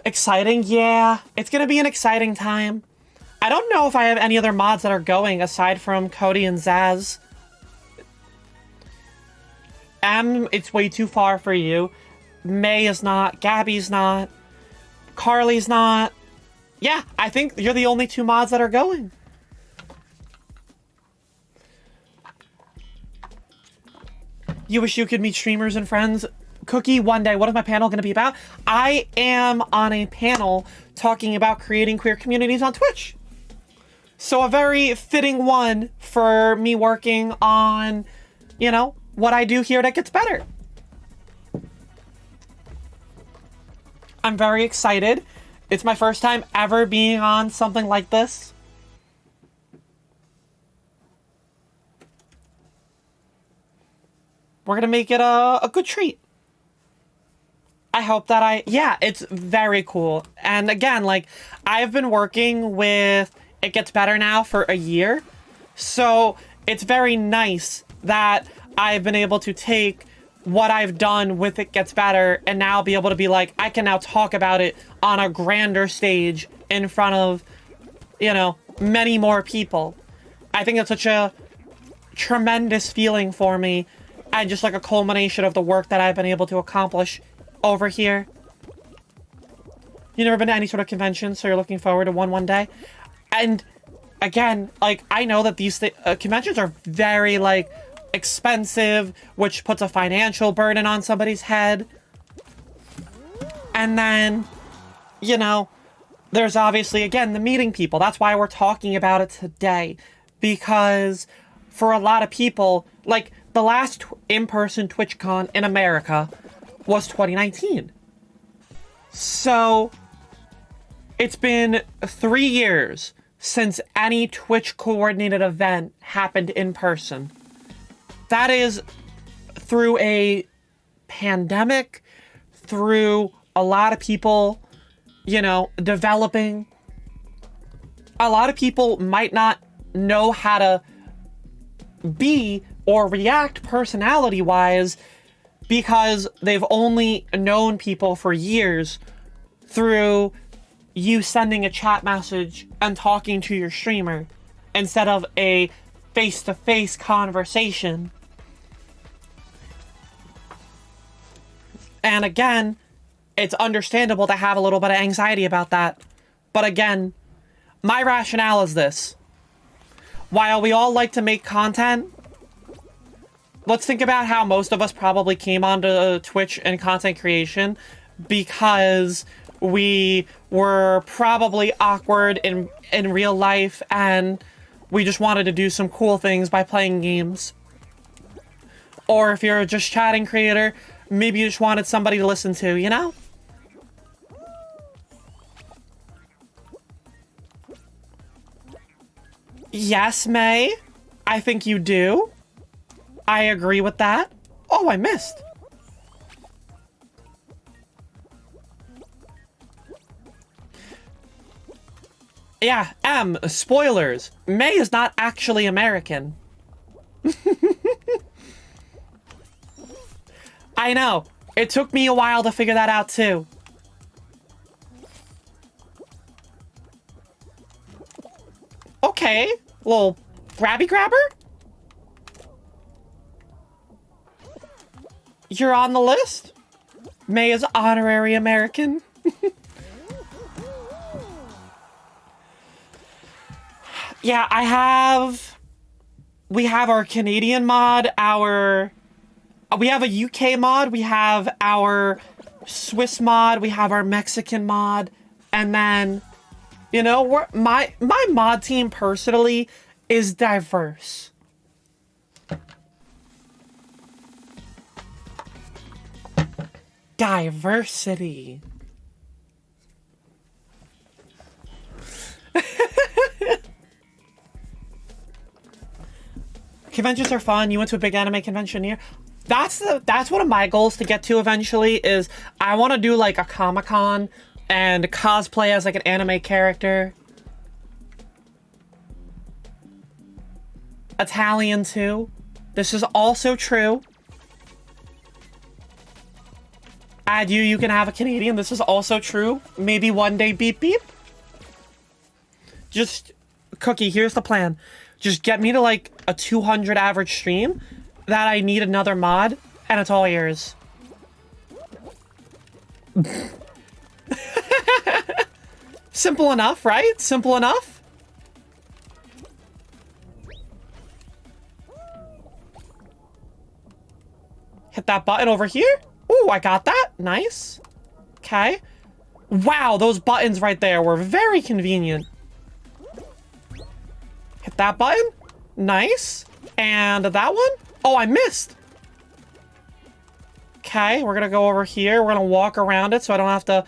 Exciting? Yeah, it's gonna be an exciting time. I don't know if I have any other mods that are going aside from Cody and Zaz. It's way too far for you. May is not. Gabby's not. Carly's not. Yeah, I think you're the only two mods that are going. You wish you could meet streamers and friends. Cookie, one day. What is my panel going to be about? I am on a panel talking about creating queer communities on Twitch. So a very fitting one for me working on, you know, what I do here that gets better. I'm very excited. It's my first time ever being on something like this. We're gonna make it a good treat. I hope that yeah, it's very cool. And again, like, I've been working with It Gets Better now for a year. So it's very nice that I've been able to take what I've done with It Gets Better and now be able to be like, I can now talk about it on a grander stage in front of, you know, many more people. I think it's such a tremendous feeling for me and just like a culmination of the work that I've been able to accomplish over here. You never been to any sort of convention, so you're looking forward to one day? And again, like, I know that these conventions are very, like, expensive, which puts a financial burden on somebody's head. And then, you know, there's obviously, again, the meeting people. That's why we're talking about it today. Because for a lot of people, like, the last in-person TwitchCon in America was 2019. So, it's been 3 years since any Twitch-coordinated event happened in person. That is through a pandemic, through a lot of people, you know, developing. A lot of people might not know how to be or react personality-wise because they've only known people for years through you sending a chat message and talking to your streamer instead of a face-to-face conversation. And again, it's understandable to have a little bit of anxiety about that. But again, my rationale is this. While we all like to make content, let's think about how most of us probably came onto Twitch and content creation because we were probably awkward in real life and we just wanted to do some cool things by playing games. Or if you're a just chatting creator, maybe you just wanted somebody to listen to, you know? Yes, May. I think you do. I agree with that. Oh, I missed. Yeah, spoilers. May is not actually American. I know. It took me a while to figure that out, too. Okay. Little grabby grabber? You're on the list? May is honorary American. Yeah, we have our Canadian mod, we have a UK mod, we have our Swiss mod, we have our Mexican mod, And then, you know, my mod team personally is diverse. Diversity. Conventions are fun. You went to a big anime convention here. That's one of my goals to get to eventually, is I want to do like a Comic-Con and cosplay as like an anime character. Italian too. This is also true. Add you can have a Canadian. This is also true. Maybe one day beep beep. Just, Cookie, here's the plan. Just get me to like a 200 average stream that I need another mod, and it's all yours. Simple enough, right? Simple enough? Hit that button over here. Ooh, I got that. Nice. Okay. Wow, those buttons right there were very convenient. Hit that button. Nice. And that one? Oh, I missed. Okay, we're gonna go over here. We're gonna walk around it so I don't have to...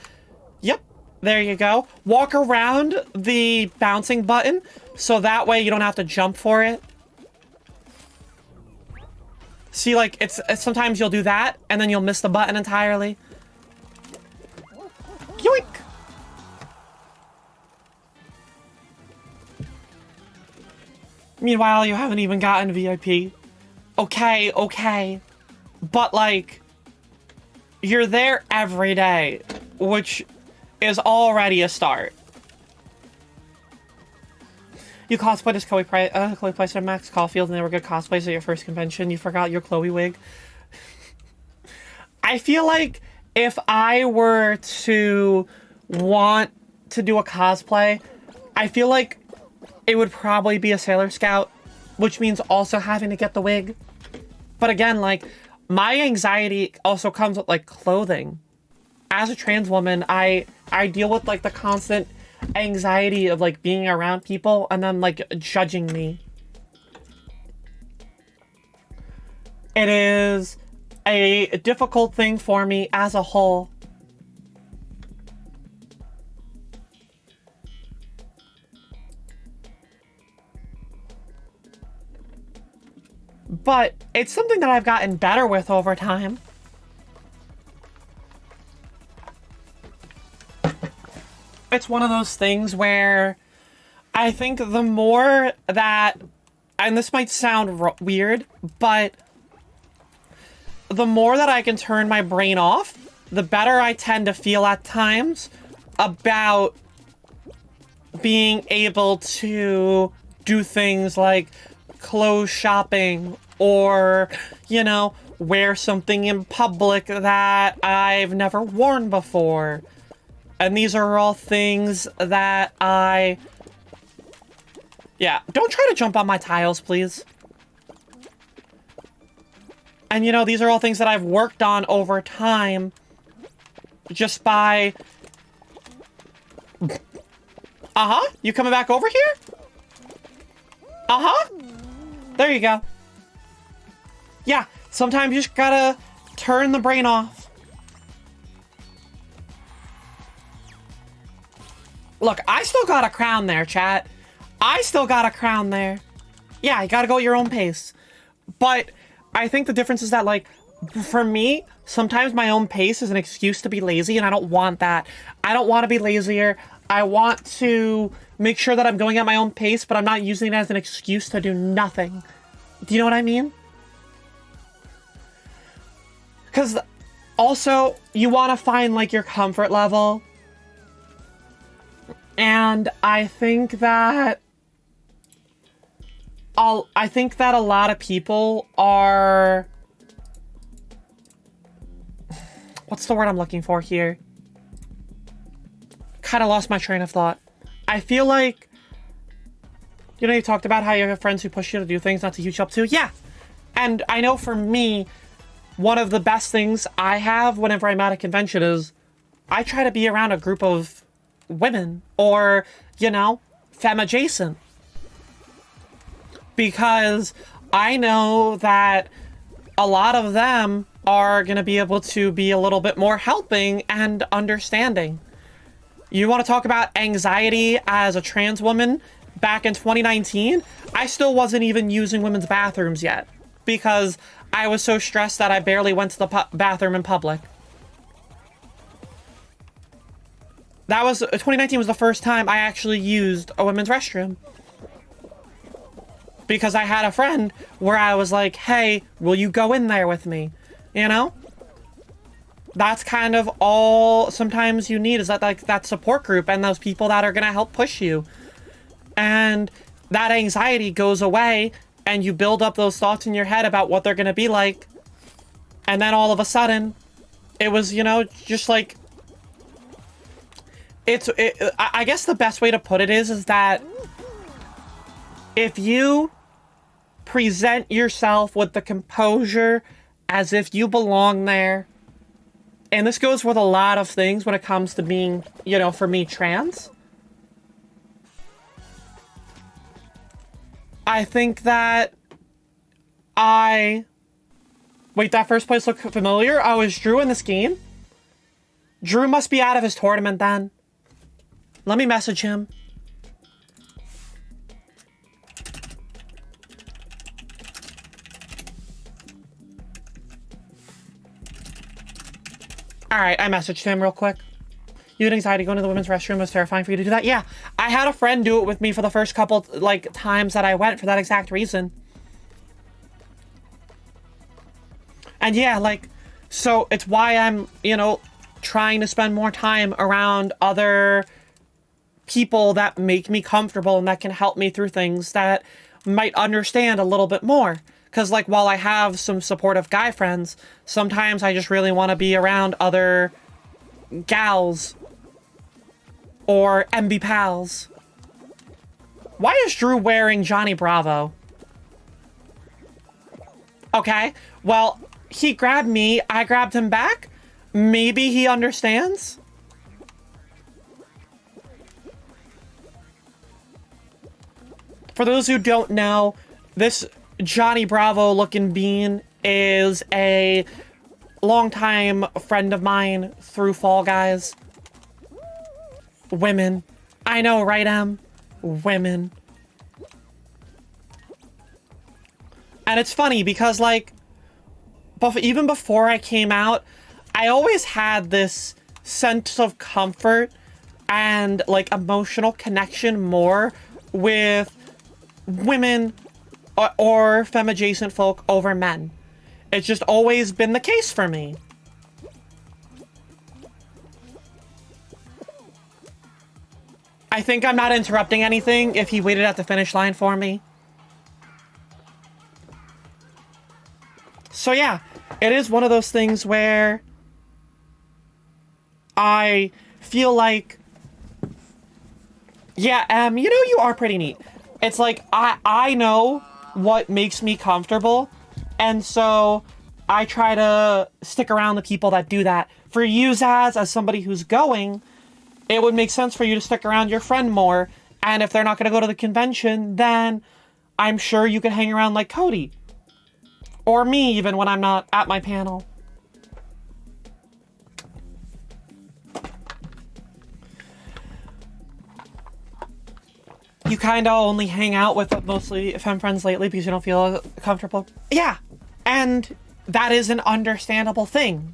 Yep, there you go. Walk around the bouncing button so that way you don't have to jump for it. See, like, it's sometimes you'll do that and then you'll miss the button entirely. Yoink! Meanwhile, you haven't even gotten VIP. Okay, okay. But, like, you're there every day, which is already a start. You cosplayed as Chloe Price and Max Caulfield, and they were good cosplays at your first convention. You forgot your Chloe wig. I feel like if I were to want to do a cosplay, I feel like it would probably be a Sailor Scout, which means also having to get the wig. But again, like, my anxiety also comes with, like, clothing. As a trans woman, I deal with, like, the constant anxiety of, like, being around people and then, like, judging me. It is a difficult thing for me as a whole. But it's something that I've gotten better with over time. It's one of those things where I think the more that, and this might sound weird, but the more that I can turn my brain off, the better I tend to feel at times about being able to do things like clothes shopping or, you know, wear something in public that I've never worn before. And these are all things that yeah, don't try to jump on my tiles, please. And, you know, these are all things that I've worked on over time just by... Uh-huh. You coming back over here? Uh-huh. There you go. Yeah, sometimes you just gotta turn the brain off. Look, I still got a crown there, chat. I still got a crown there. Yeah, you gotta go at your own pace. But I think the difference is that, like, for me, sometimes my own pace is an excuse to be lazy, and I don't want that. I don't want to be lazier. I want to make sure that I'm going at my own pace, but I'm not using it as an excuse to do nothing. Do you know what I mean? Because also, you want to find, like, your comfort level. And I think that a lot of people are... What's the word I'm looking for here? Kind of lost my train of thought. I feel like... You know, you talked about how you have friends who push you to do things not to huge up to. Yeah! And I know for me, one of the best things I have whenever I'm at a convention is I try to be around a group of women or, you know, femme adjacent. Because I know that a lot of them are going to be able to be a little bit more helping and understanding. You want to talk about anxiety as a trans woman back in 2019? I still wasn't even using women's bathrooms yet because I was so stressed that I barely went to the bathroom in public. That was 2019 was the first time I actually used a women's restroom. Because I had a friend where I was like, hey, will you go in there with me? You know? That's kind of all sometimes you need is that, like, that support group and those people that are going to help push you. And that anxiety goes away and you build up those thoughts in your head about what they're going to be like. And then all of a sudden, it was, you know, just like... I guess the best way to put it is that if you present yourself with the composure as if you belong there, and this goes with a lot of things when it comes to being, you know, for me, trans. I think that Wait, that first place looked familiar? Oh, is Drew in this game? Drew must be out of his tournament then. Let me message him. Alright, I messaged him real quick. You had anxiety going to the women's restroom. Was terrifying for you to do that? Yeah, I had a friend do it with me for the first couple, like, times that I went for that exact reason. And yeah, like, so it's why I'm, you know, trying to spend more time around other people that make me comfortable and that can help me through things that might understand a little bit more. Because, like, while I have some supportive guy friends, sometimes I just really want to be around other gals or MB pals. Why is Drew wearing Johnny Bravo? Okay, well, he grabbed me, I grabbed him back. Maybe he understands. For those who don't know, this Johnny Bravo looking bean is a longtime friend of mine through Fall Guys. Women. I know, right, Em? Women. And it's funny because, like, even before I came out, I always had this sense of comfort and, like, emotional connection more with women or femme-adjacent folk over men. It's just always been the case for me. I think I'm not interrupting anything if he waited at the finish line for me. So yeah, it is one of those things where I feel like, yeah, you know, you are pretty neat. It's like, I know what makes me comfortable, and so I try to stick around the people that do that. For you, Zaz, as somebody who's going, it would make sense for you to stick around your friend more, and if they're not going to go to the convention, then I'm sure you could hang around like Cody. Or me, even when I'm not at my panel. You kind of only hang out with mostly femme friends lately because you don't feel comfortable. Yeah, and that is an understandable thing.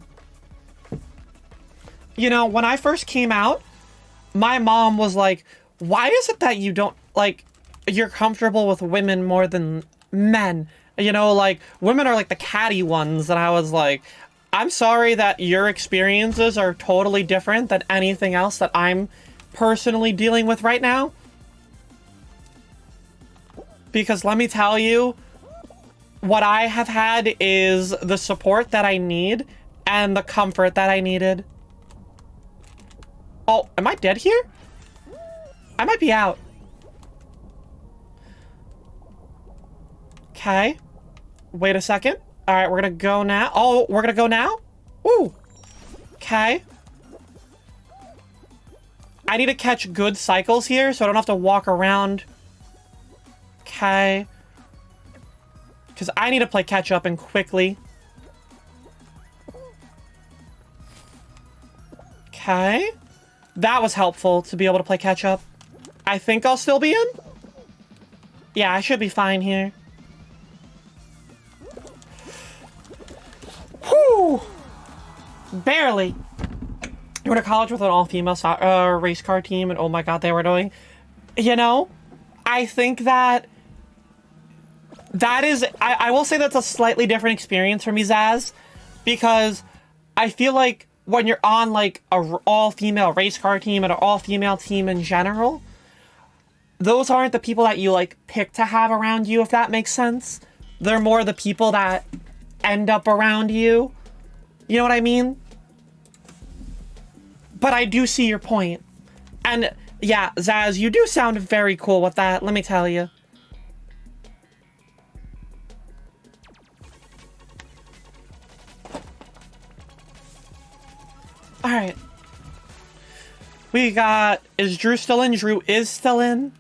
You know, when I first came out, my mom was like, why is it that you don't, like, you're comfortable with women more than men? You know, like, women are like the catty ones. And I was like, I'm sorry that your experiences are totally different than anything else that I'm personally dealing with right now. Because let me tell you, what I have had is the support that I need and the comfort that I needed. Oh, am I dead here? I might be out. Okay. Wait a second. All right, we're gonna go now. Oh, we're gonna go now? Ooh. Okay. I need to catch good cycles here so I don't have to walk around. Okay. Because I need to play catch up and quickly. Okay. That was helpful to be able to play catch up. I think I'll still be in. Yeah, I should be fine here. Whew! Barely. I went to college with an all-female race car team, and oh my god, they were doing... You know, I think that is... I will say that's a slightly different experience for me, Zaz, because I feel like when you're on, like, a all-female race car team and an all-female team in general, those aren't the people that you, like, pick to have around you, if that makes sense. They're more the people that end up around you. You know what I mean? But I do see your point. And, yeah, Zaz, you do sound very cool with that, let me tell you. Alright. We got... Is Drew still in? Drew is still in.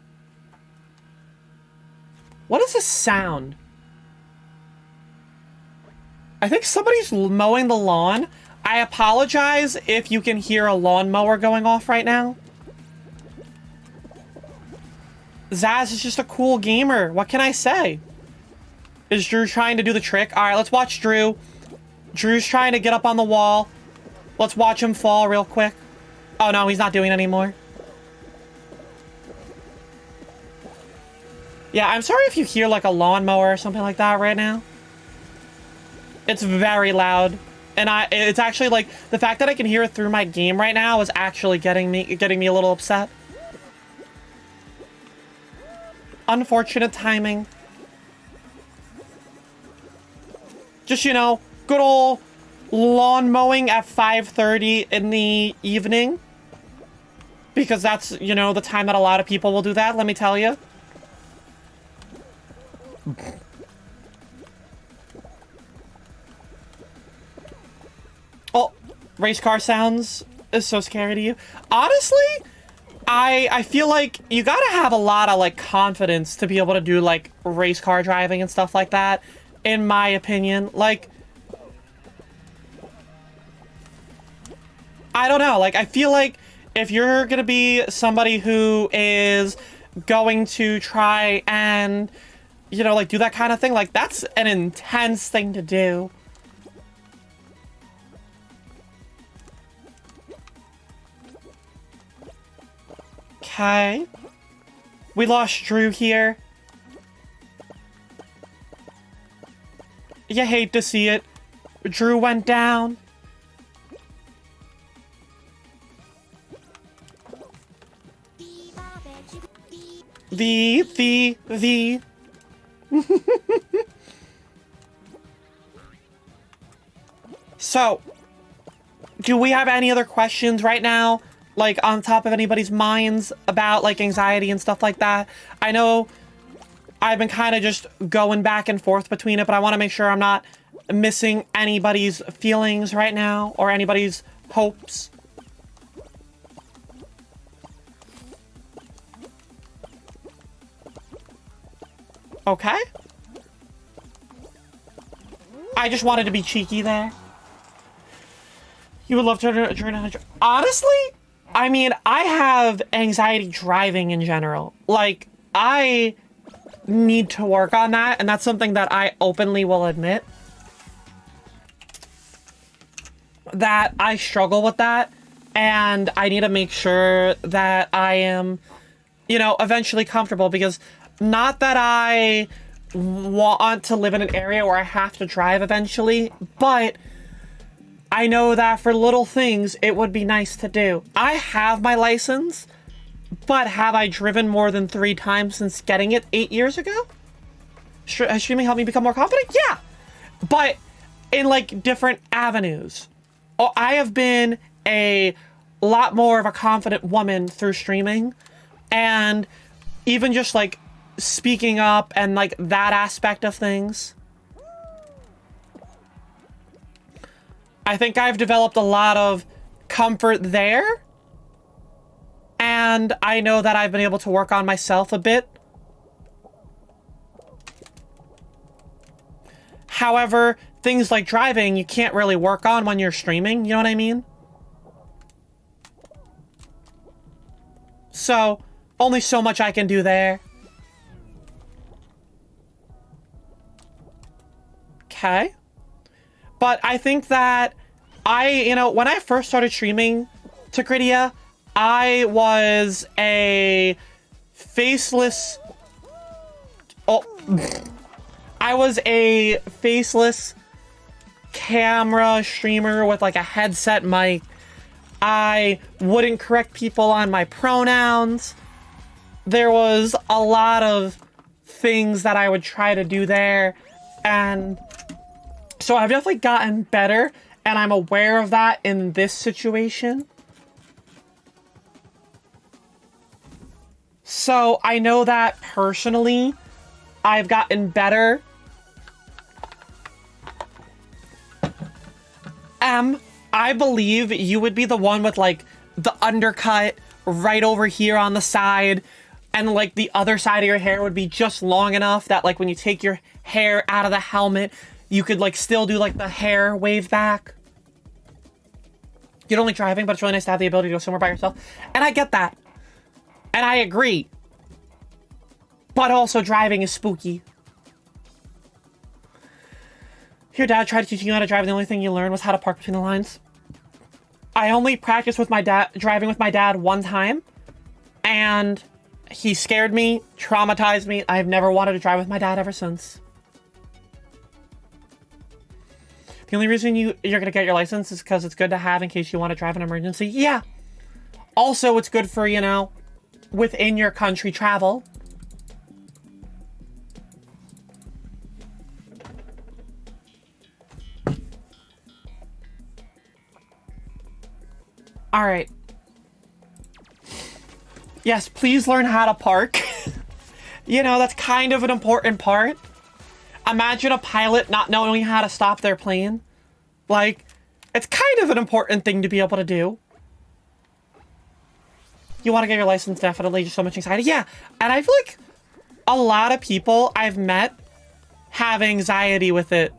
What is this sound? I think somebody's mowing the lawn. I apologize if you can hear a lawnmower going off right now. Zaz is just a cool gamer. What can I say? Is Drew trying to do the trick? Alright, let's watch Drew. Drew's trying to get up on the wall. Let's watch him fall real quick. Oh no, he's not doing it anymore. Yeah, I'm sorry if you hear like a lawnmower or something like that right now. It's very loud. And it's actually like, the fact that I can hear it through my game right now is actually getting me a little upset. Unfortunate timing. Just, you know, good old lawn mowing at 5:30 in the evening. Because that's, you know, the time that a lot of people will do that, let me tell you. Oh, race car sounds is so scary to you. Honestly, I feel like you gotta have a lot of, like, confidence to be able to do, like, race car driving and stuff like that, in my opinion. Like, I don't know. Like, I feel like if you're gonna be somebody who is going to try and, you know, like, do that kind of thing, like, that's an intense thing to do. Okay. We lost Drew here. You hate to see it. Drew went down. The. So, do we have any other questions right now? Like, on top of anybody's minds about, like, anxiety and stuff like that? I know I've been kind of just going back and forth between it, but I want to make sure I'm not missing anybody's feelings right now, or anybody's hopes. Okay. I just wanted to be cheeky there. You would love to join. Honestly, I mean, I have anxiety driving in general. Like, I need to work on that, and that's something that I openly will admit. That I struggle with that, and I need to make sure that I am, you know, eventually comfortable, because not that I want to live in an area where I have to drive eventually, but I know that for little things, it would be nice to do. I have my license, but have I driven more than 3 times since getting it 8 years ago? Has streaming helped me become more confident? Yeah! But in, like, different avenues. Oh, I have been a lot more of a confident woman through streaming, and even just, like, speaking up and, like, that aspect of things. I think I've developed a lot of comfort there. and I know that I've been able to work on myself a bit. However, things like driving, you can't really work on when you're streaming, you know what I mean? So, only so much I can do there. Okay. But I think that when I first started streaming to Gridia, I was a faceless... Oh... I was a faceless camera streamer with like a headset mic. I wouldn't correct people on my pronouns. There was a lot of things that I would try to do there. And so I've definitely gotten better, and I'm aware of that in this situation. So I know that personally, I've gotten better. I believe you would be the one with, like, the undercut right over here on the side, and, like, the other side of your hair would be just long enough that, like, when you take your hair out of the helmet, you could, like, still do, like, the hair wave back. You don't like driving, but it's really nice to have the ability to go somewhere by yourself. And I get that. And I agree. But also, driving is spooky. Your dad tried teaching you how to drive, and the only thing you learned was how to park between the lines. I only practiced with my dad, driving with my dad one time, and he scared me, traumatized me. I've never wanted to drive with my dad ever since. The only reason you're gonna get your license is because it's good to have in case you want to drive an emergency. Yeah. Also, it's good for, within your country travel. All right. Yes, please learn how to park. That's kind of an important part. Imagine a pilot not knowing how to stop their plane. Like, it's kind of an important thing to be able to do. You want to get your license, definitely. Just so much anxiety. Yeah, and I feel like a lot of people I've met have anxiety with it.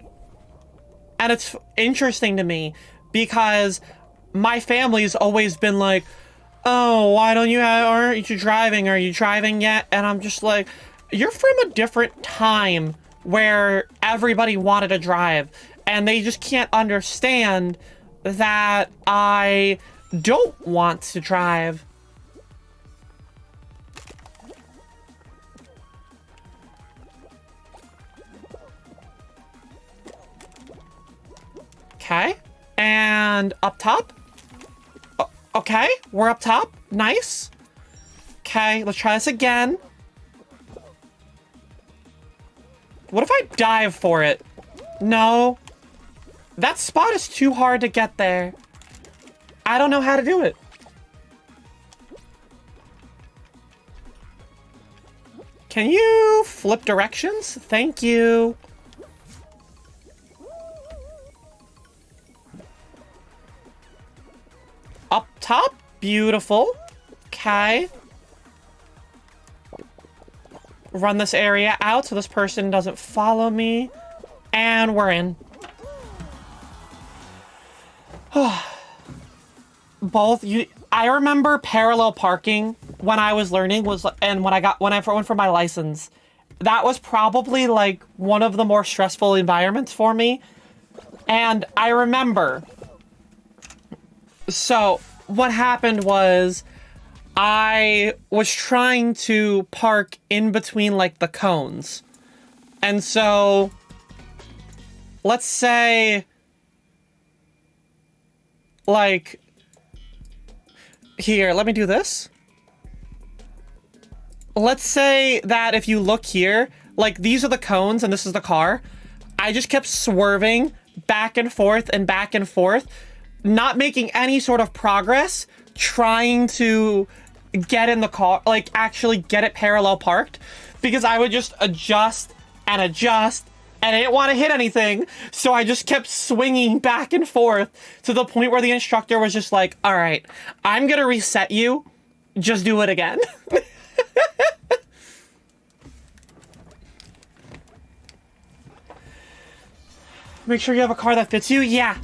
And it's interesting to me because my family's always been like, oh, why aren't you driving? Are you driving yet? And I'm just like, you're from a different time where everybody wanted to drive, and they just can't understand that I don't want to drive. Okay, and up top. Okay, we're up top. Nice. Okay, let's try this again. What if I dive for it? No. That spot is too hard to get there. I don't know how to do it. Can you flip directions? Thank you. Up top? Beautiful. Okay. Run this area out so this person doesn't follow me. And we're in. I remember parallel parking when I was learning when I went for my license. That was probably like one of the more stressful environments for me. And I remember. So what happened was I was trying to park in between like the cones. And so let's say like here, let me do this. Let's say that if you look here, like these are the cones and this is the car. I just kept swerving back and forth, not making any sort of progress, trying to get in the car, like actually get it parallel parked, because I would just adjust, and I didn't want to hit anything, so I just kept swinging back and forth to the point where the instructor was just like, all right, I'm gonna reset you just do it again. Make sure you have a car that fits you. Yeah.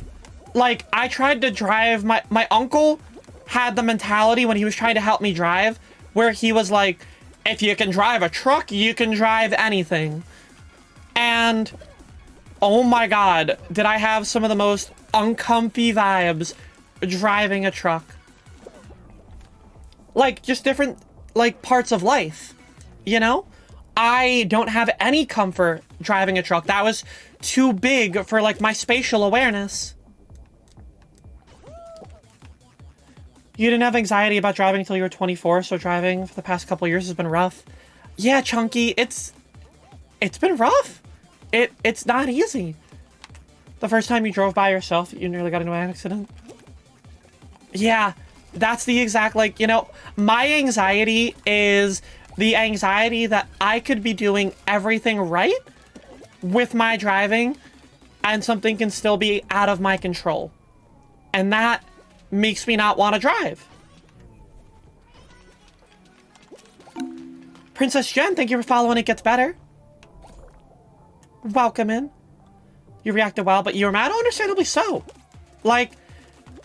Like, I tried to drive, my uncle had the mentality when he was trying to help me drive, where he was like, if you can drive a truck, you can drive anything. And, oh my god, did I have some of the most uncomfy vibes driving a truck. Like, just different, like, parts of life, you know? I don't have any comfort driving a truck. That was too big for, like, my spatial awareness. You didn't have anxiety about driving until you were 24, so driving for the past couple years has been rough. Yeah, Chunky, it's been rough. It's not easy. The first time you drove by yourself, you nearly got into an accident. Yeah, that's the exact, like, you know, my anxiety is the anxiety that I could be doing everything right with my driving and something can still be out of my control. And that makes me not want to drive. Princess Jen, thank you for following It Gets Better. Welcome in. You reacted well, but you were mad? Understandably so. Like,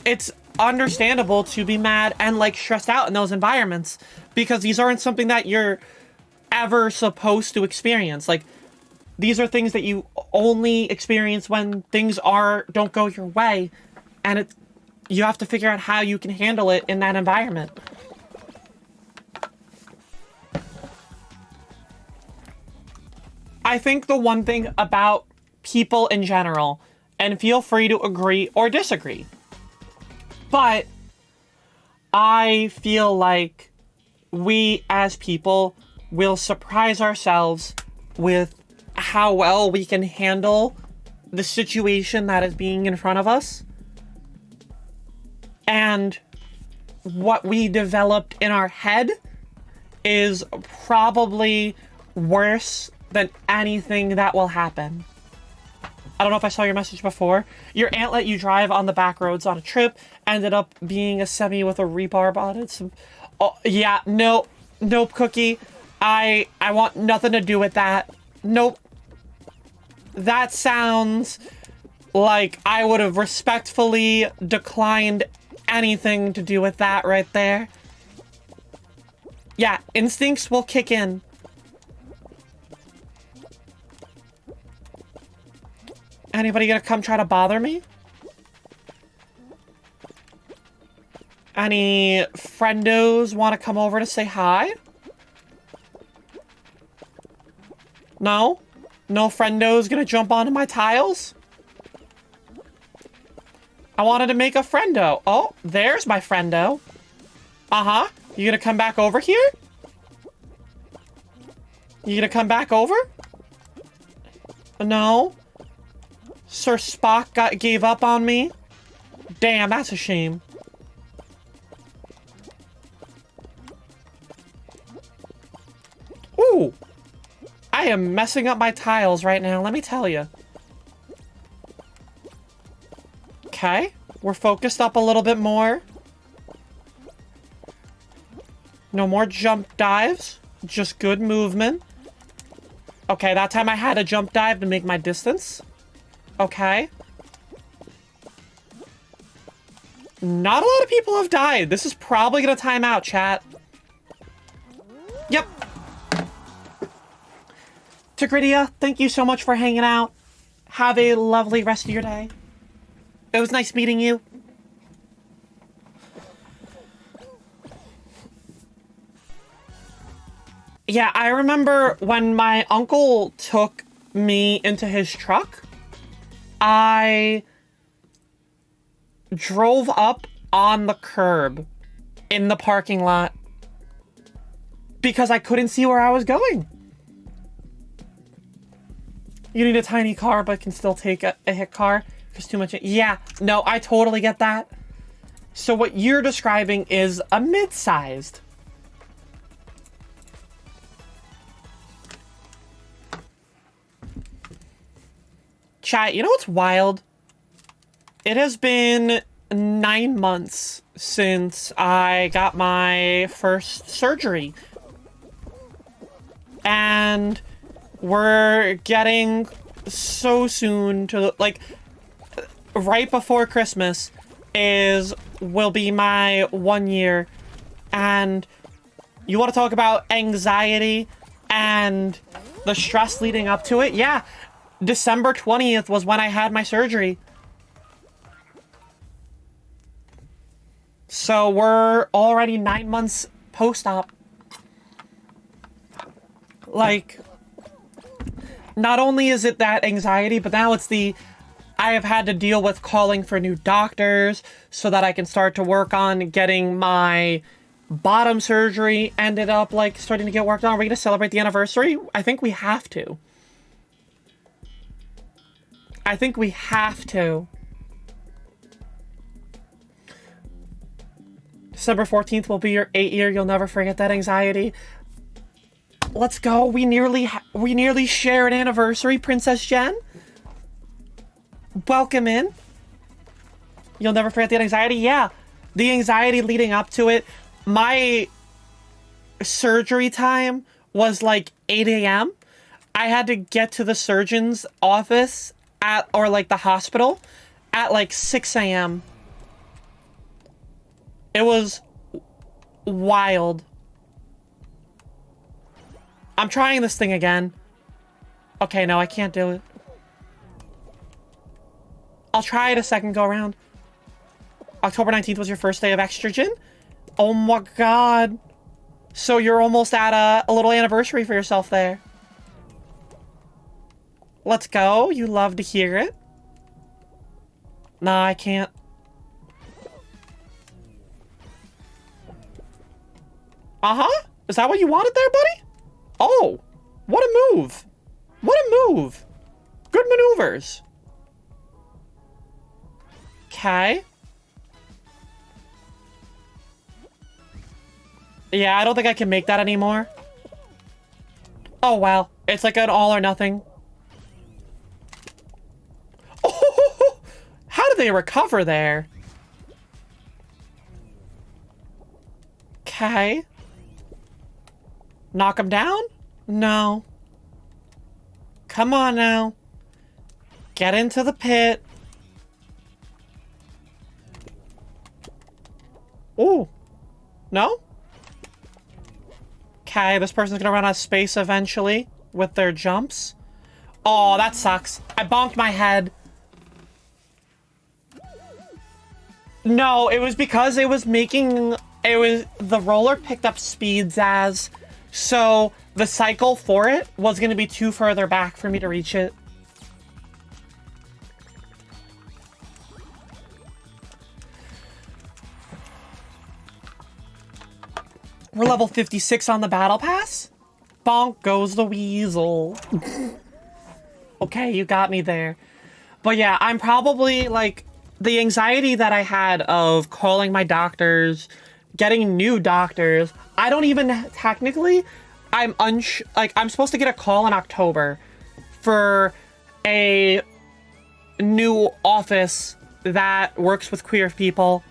it's understandable to be mad and, like, stressed out in those environments because these aren't something that you're ever supposed to experience. Like, these are things that you only experience when things don't go your way, and you have to figure out how you can handle it in that environment. I think the one thing about people in general, and feel free to agree or disagree, but I feel like we as people will surprise ourselves with how well we can handle the situation that is being in front of us. And what we developed in our head is probably worse than anything that will happen. I don't know if I saw your message before. Your aunt let you drive on the back roads on a trip, ended up being a semi with a rebarb on it. So, oh, yeah, no, nope, Cookie. I want nothing to do with that. Nope. That sounds like I would have respectfully declined anything to do with that right there. Yeah, instincts will kick in. Anybody gonna come try to bother me? Any friendos want to come over to say hi? No? No friendos gonna jump onto my tiles? I wanted to make a friendo. Oh, there's my friendo. Uh-huh. You gonna come back over here? You gonna come back over? No. Sir Spock gave up on me? Damn, that's a shame. Ooh. I am messing up my tiles right now, let me tell you. Okay, we're focused up a little bit more. No more jump dives, just good movement. Okay, that time I had a jump dive to make my distance. Okay. Not a lot of people have died. This is probably gonna time out, chat. Yep. Tigridia, thank you so much for hanging out. Have a lovely rest of your day. It was nice meeting you. Yeah, I remember when my uncle took me into his truck, I drove up on the curb in the parking lot because I couldn't see where I was going. You need a tiny car, but can still take a hit car. There's too much. Yeah, no, I totally get that. So what you're describing is a mid-sized. Chat, you know what's wild? It has been 9 months since I got my first surgery. And we're getting so soon to, like, right before Christmas will be my 1 year. And you want to talk about anxiety and the stress leading up to it? Yeah, December 20th was when I had my surgery. So we're already 9 months post-op. Like, not only is it that anxiety, but now it's I have had to deal with calling for new doctors so that I can start to work on getting my bottom surgery ended up, like, starting to get worked on. Are we going to celebrate the anniversary? I think we have to. I think we have to. December 14th will be your 8-year. You'll never forget that anxiety. Let's go. We nearly share an anniversary, Princess Jen. Welcome in. You'll never forget the anxiety. Yeah, the anxiety leading up to it. My surgery time was like 8 a.m. I had to get to the surgeon's office or like the hospital at like 6 a.m. It was wild. I'm trying this thing again. Okay, no, I can't do it. I'll try it a second go around. October 19th was your first day of estrogen? Oh my god. So you're almost at a little anniversary for yourself there. Let's go. You love to hear it. Nah, I can't. Uh-huh. Is that what you wanted there, buddy? Oh, what a move. What a move. Good maneuvers. Okay. Yeah, I don't think I can make that anymore. Oh, well. It's like an all or nothing. Oh, how did they recover there? Okay. Knock him down? No. Come on now. Get into the pit. Ooh. No? Okay, this person's gonna run out of space eventually with their jumps. Oh, that sucks. I bonked my head. No, it was because it was the roller picked up speeds as, so the cycle for it was gonna be too further back for me to reach it. We're level 56 on the battle pass. Bonk goes the weasel. Okay, you got me there. But yeah, I'm probably, like, the anxiety that I had of calling my doctors, getting new doctors, I don't even technically, I'm supposed to get a call in October for a new office that works with queer people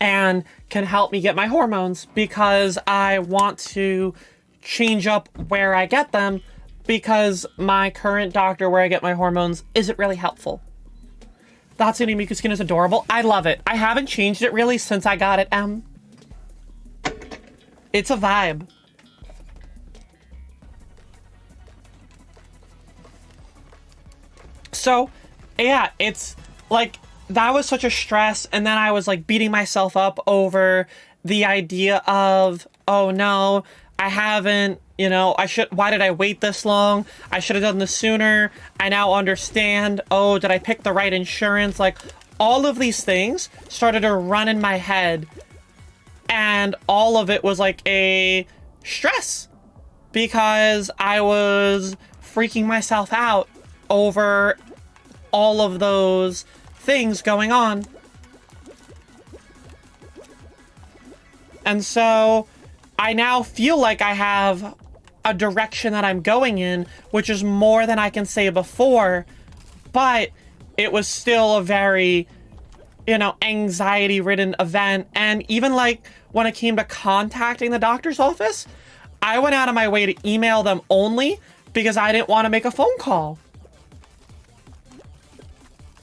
and can help me get my hormones, because I want to change up where I get them, because my current doctor where I get my hormones isn't really helpful. That's Miku skin is adorable. I love it. I haven't changed it really since I got it, M. It's a vibe. So, yeah, it's like, that was such a stress, and then I was like beating myself up over the idea of, oh no, I haven't, you know, why did I wait this long? I should have done this sooner. I now understand. Oh, did I pick the right insurance? Like, all of these things started to run in my head, and all of it was like a stress because I was freaking myself out over all of those things going on. And so I now feel like I have a direction that I'm going in, which is more than I can say before, but it was still a very you know, anxiety-ridden event. And even, like, when it came to contacting the doctor's office, I went out of my way to email them only because I didn't want to make a phone call.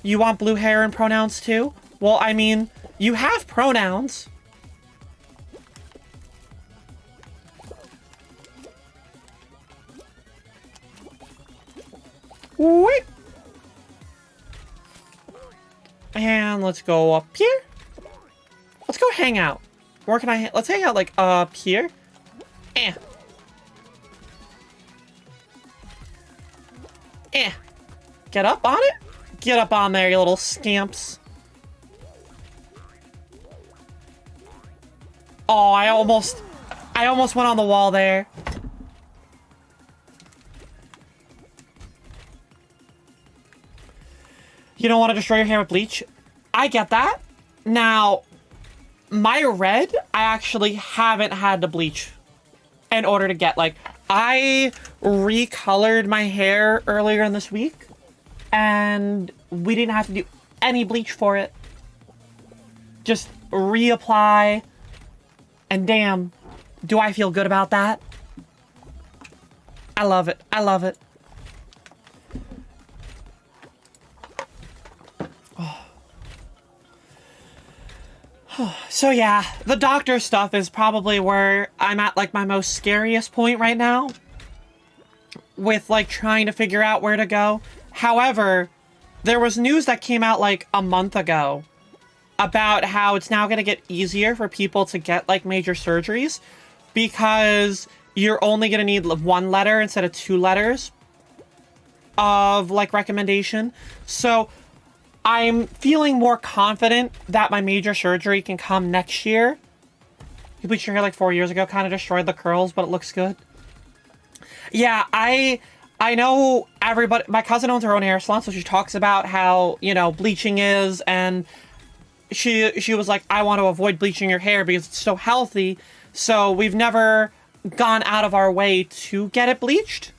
You want blue hair and pronouns too? Well, I mean, you have pronouns. Wait. And let's go up here. Let's go hang out. Where can I... Let's hang out, like, up here. Eh. Eh. Get up on it? Get up on there, you little scamps. Oh, I almost went on the wall there. You don't want to destroy your hair with bleach? I get that. Now, my red, I actually haven't had to bleach in order to get, like, I recolored my hair earlier in this week, and we didn't have to do any bleach for it. Just reapply, and damn, do I feel good about that? I love it. I love it. So yeah, the doctor stuff is probably where I'm at, like, my most scariest point right now. With, like, trying to figure out where to go. However, there was news that came out, like, a month ago about how it's now going to get easier for people to get, like, major surgeries because you're only going to need one letter instead of 2 letters of, like, recommendation. So I'm feeling more confident that my major surgery can come next year. You bleached your hair like 4 years ago, kind of destroyed the curls, but it looks good. Yeah, I know everybody. My cousin owns her own hair salon, so she talks about how, you know, bleaching is, and she was like, I want to avoid bleaching your hair because it's so healthy. So we've never gone out of our way to get it bleached.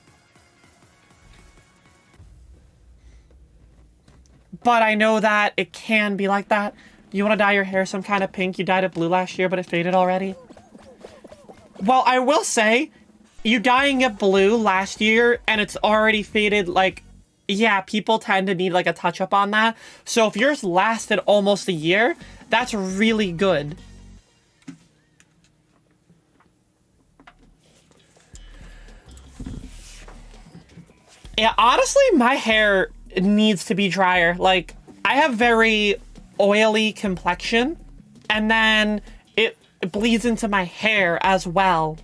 But I know that it can be like that. You want to dye your hair some kind of pink? You dyed it blue last year, but it faded already. Well, I will say, you dyeing it blue last year, and it's already faded, like, yeah, people tend to need, like, a touch-up on that. So if yours lasted almost a year, that's really good. Yeah, honestly, my hair needs to be drier. Like, I have very oily complexion, and then it bleeds into my hair as well.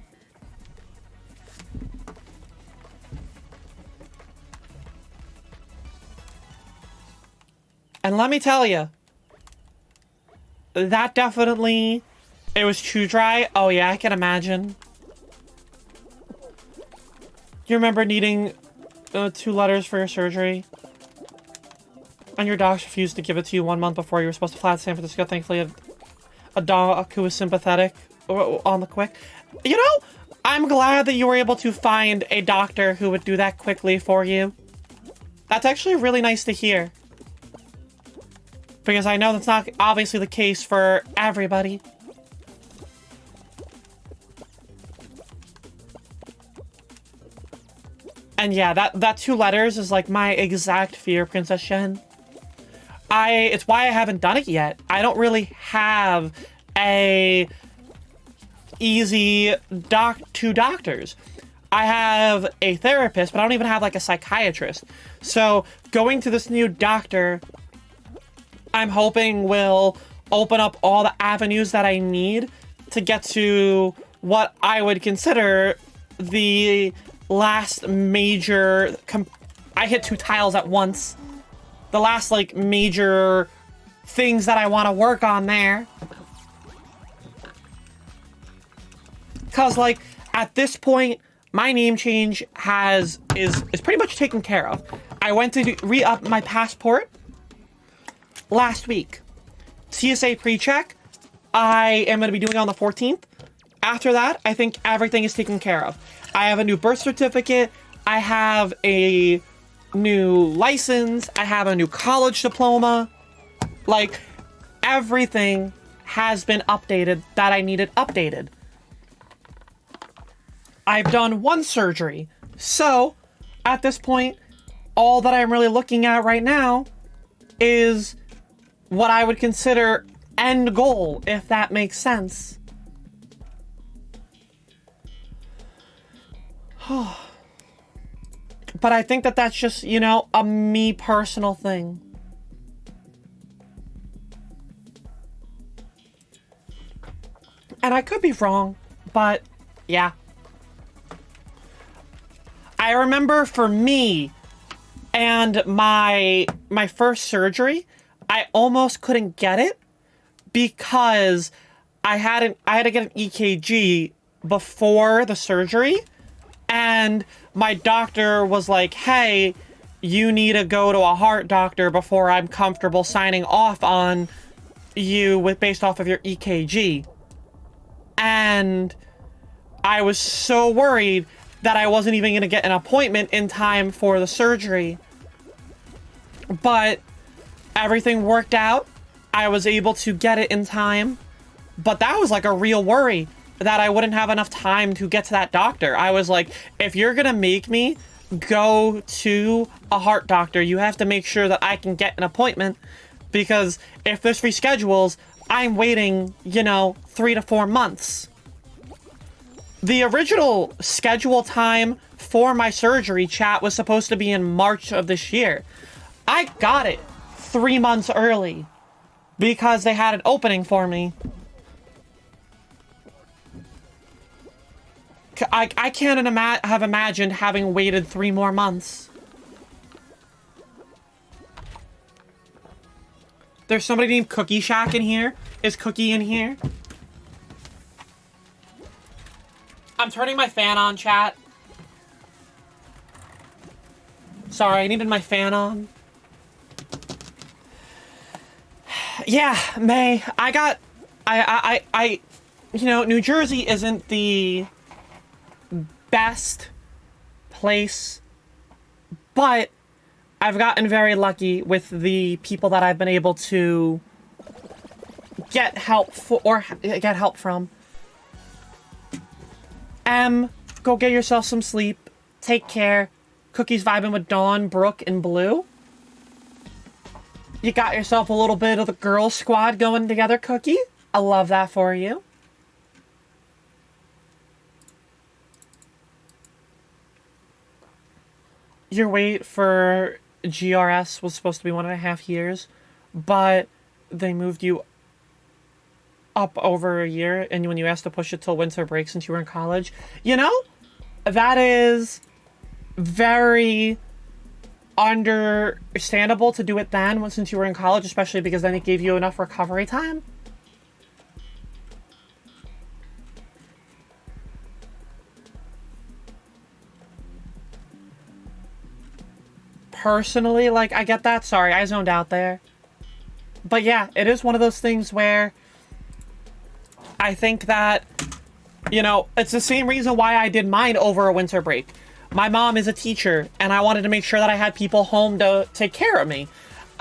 And let me tell you, that definitely, it was too dry. Oh yeah, I can imagine. You remember needing 2 letters for your surgery? And your docs refused to give it to you 1 month before you were supposed to fly to San Francisco. Thankfully, a doc who was sympathetic on the quick. You know, I'm glad that you were able to find a doctor who would do that quickly for you. That's actually really nice to hear. Because I know that's not obviously the case for everybody. And yeah, that 2 letters is like my exact fear, Princess Shen. It's why I haven't done it yet. I don't really have a easy two doctors. I have a therapist, but I don't even have, like, a psychiatrist. So going to this new doctor, I'm hoping will open up all the avenues that I need to get to what I would consider the last major... I hit 2 tiles at once. The last, like, major things that I want to work on there. Because, like, at this point, my name change is pretty much taken care of. I went to re-up my passport last week. TSA pre-check, I am going to be doing on the 14th. After that, I think everything is taken care of. I have a new birth certificate. I have a new license. I have a new college diploma. Like, everything has been updated that I needed updated. I've done one surgery. So, at this point, all that I'm really looking at right now is what I would consider end goal, if that makes sense. But I think that that's just, you know, a me personal thing. And I could be wrong, but yeah. I remember for me and my first surgery, I almost couldn't get it because I had to get an EKG before the surgery, and my doctor was like, "Hey, you need to go to a heart doctor before I'm comfortable signing off on you based off of your EKG." And I was so worried that I wasn't even going to get an appointment in time for the surgery. But everything worked out. I was able to get it in time. But that was like a real worry that I wouldn't have enough time to get to that doctor. I was like, if you're going to make me go to a heart doctor, you have to make sure that I can get an appointment. Because if this reschedules, I'm waiting, you know, 3 to 4 months. The original schedule time for my surgery, chat, was supposed to be in March of this year. I got it 3 months early because they had an opening for me. I can't have imagined having waited 3 more months. There's somebody named Cookie Shack in here. Is Cookie in here? I'm turning my fan on, chat. Sorry, I needed my fan on. Yeah, May, you know, New Jersey isn't the best place, but I've gotten very lucky with the people that I've been able to get help from. Go get yourself some sleep. Take care. Cookie's vibing with Dawn, Brooke, and Blue. You got yourself a little bit of the girl squad going together, Cookie. I love that for you. Your wait for GRS was supposed to be 1.5 years, but they moved you up over a year, and when you asked to push it till winter break since you were in college, you know, that is very understandable to do it then, since you were in college, especially because then it gave you enough recovery time. Personally, like, I get that. Sorry, I zoned out there. But yeah, it is one of those things where I think that, you know, it's the same reason why I did mine over a winter break. My mom is a teacher, and I wanted to make sure that I had people home to take care of me.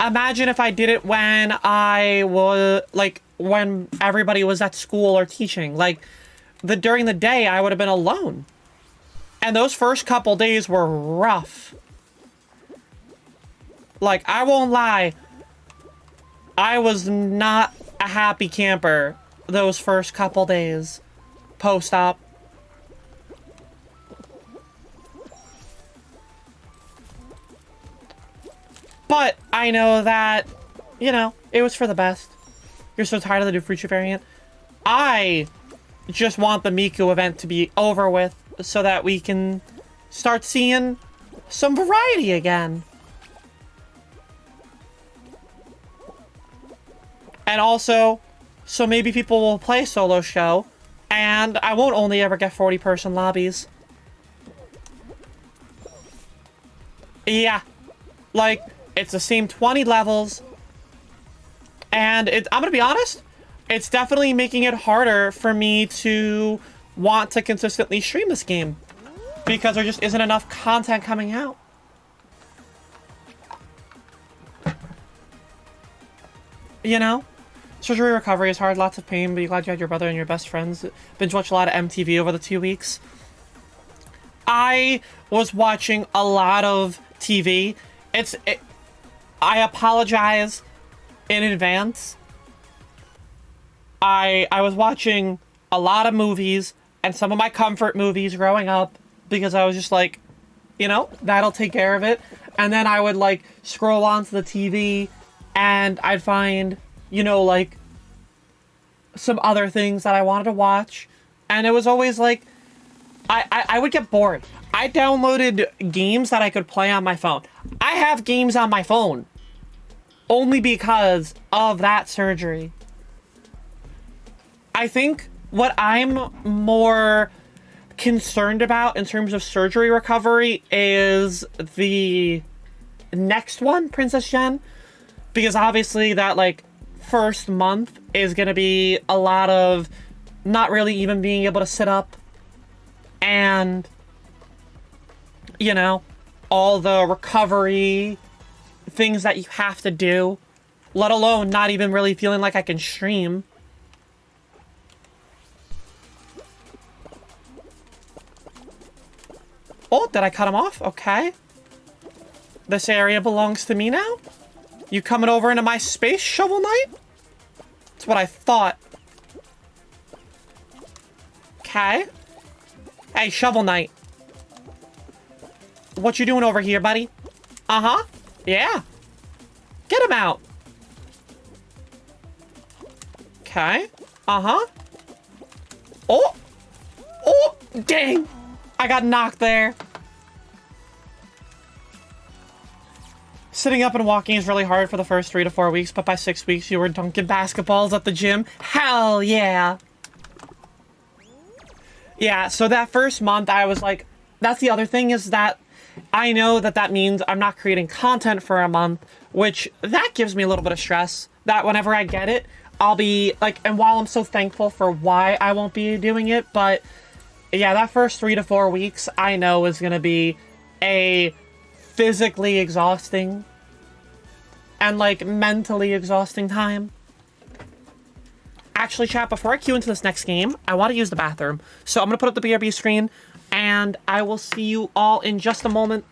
Imagine if I did it when I was, like, when everybody was at school or teaching. Like, during the day, I would have been alone. And those first couple days were rough. Like, I won't lie, I was not a happy camper those first couple days post-op. But I know that, you know, it was for the best. You're so tired of the new Future variant. I just want the Miku event to be over with so that we can start seeing some variety again. And also, so maybe people will play solo show, and I won't only ever get 40-person lobbies. Yeah. Like, it's the same 20 levels, and I'm gonna be honest, it's definitely making it harder for me to want to consistently stream this game, because there just isn't enough content coming out. You know? Surgery recovery is hard, lots of pain, but you're glad you had your brother and your best friends. Binge watched a lot of MTV over the 2 weeks. I was watching a lot of TV. I apologize in advance. I was watching a lot of movies and some of my comfort movies growing up because I was just like, you know, that'll take care of it. And then I would like scroll onto the TV and I'd find, you know, like some other things that I wanted to watch. And it was always like, I would get bored. I downloaded games that I could play on my phone. I have games on my phone only because of that surgery. I think what I'm more concerned about in terms of surgery recovery is the next one, Princess Jen, because obviously that like first month is going to be a lot of not really even being able to sit up and, you know, all the recovery things that you have to do, let alone not even really feeling like I can stream. Oh, did I cut him off? Okay. This area belongs to me now? You coming over into my space, Shovel Knight? That's what I thought. Okay. Hey, Shovel Knight. What you doing over here, buddy? Uh-huh. Yeah. Get him out. Okay. Uh-huh. Oh. Oh, dang. I got knocked there. Sitting up and walking is really hard for the first 3 to 4 weeks, but by 6 weeks you were dunking basketballs at the gym. Hell yeah. Yeah, so that first month I was like, that's the other thing is that I know that that means I'm not creating content for a month, which that gives me a little bit of stress that whenever I get it, I'll be like, and while I'm so thankful for why I won't be doing it, but yeah, that first 3 to 4 weeks I know is going to be a physically exhausting and like mentally exhausting time. Actually, chat, before I queue into this next game, I want to use the bathroom. So I'm going to put up the BRB screen and I will see you all in just a moment.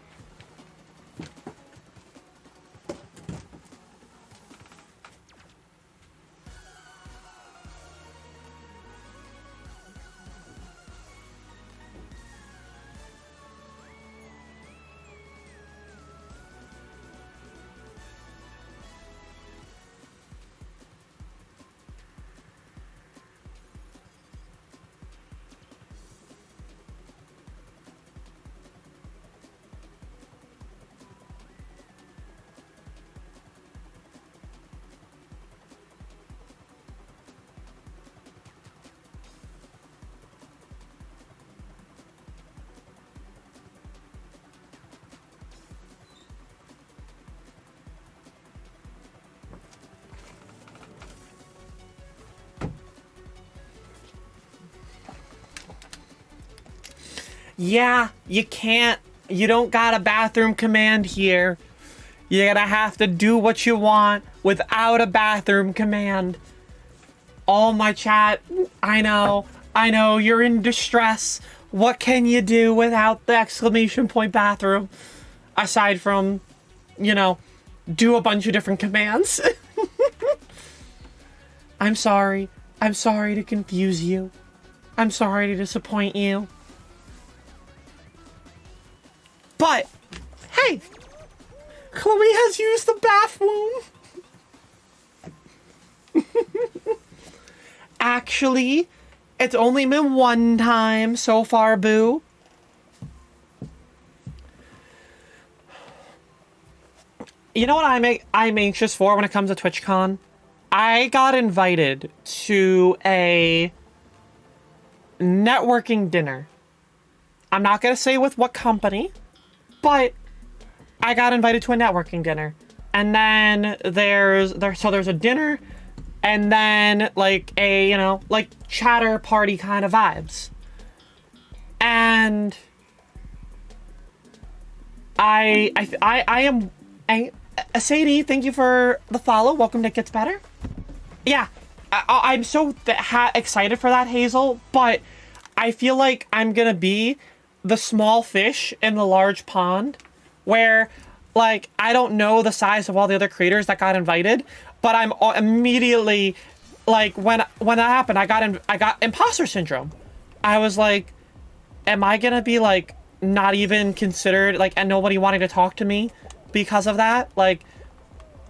Yeah, you can't. You don't got a bathroom command here. You're gonna have to do what you want without a bathroom command. All my chat, I know, you're in distress. What can you do without the exclamation point bathroom? Aside from, you know, do a bunch of different commands. I'm sorry. I'm sorry to confuse you. I'm sorry to disappoint you. But, hey, Chloe has used the bathroom. Actually, it's only been one time so far, boo. You know what I'm anxious for when it comes to TwitchCon? I got invited to a networking dinner. I'm not going to say with what company. But I got invited to a networking dinner. And then there's a dinner and then like a, you know, like chatter party kind of vibes. And I am Sadie, thank you for the follow. Welcome to Gets Better. Yeah, I'm so excited for that, Hazel, but I feel like I'm gonna be the small fish in the large pond where, like, I don't know the size of all the other creators that got invited, but I'm immediately, like, when that happened, I got imposter syndrome. I was like, am I gonna be, like, not even considered, like, and nobody wanting to talk to me because of that? Like,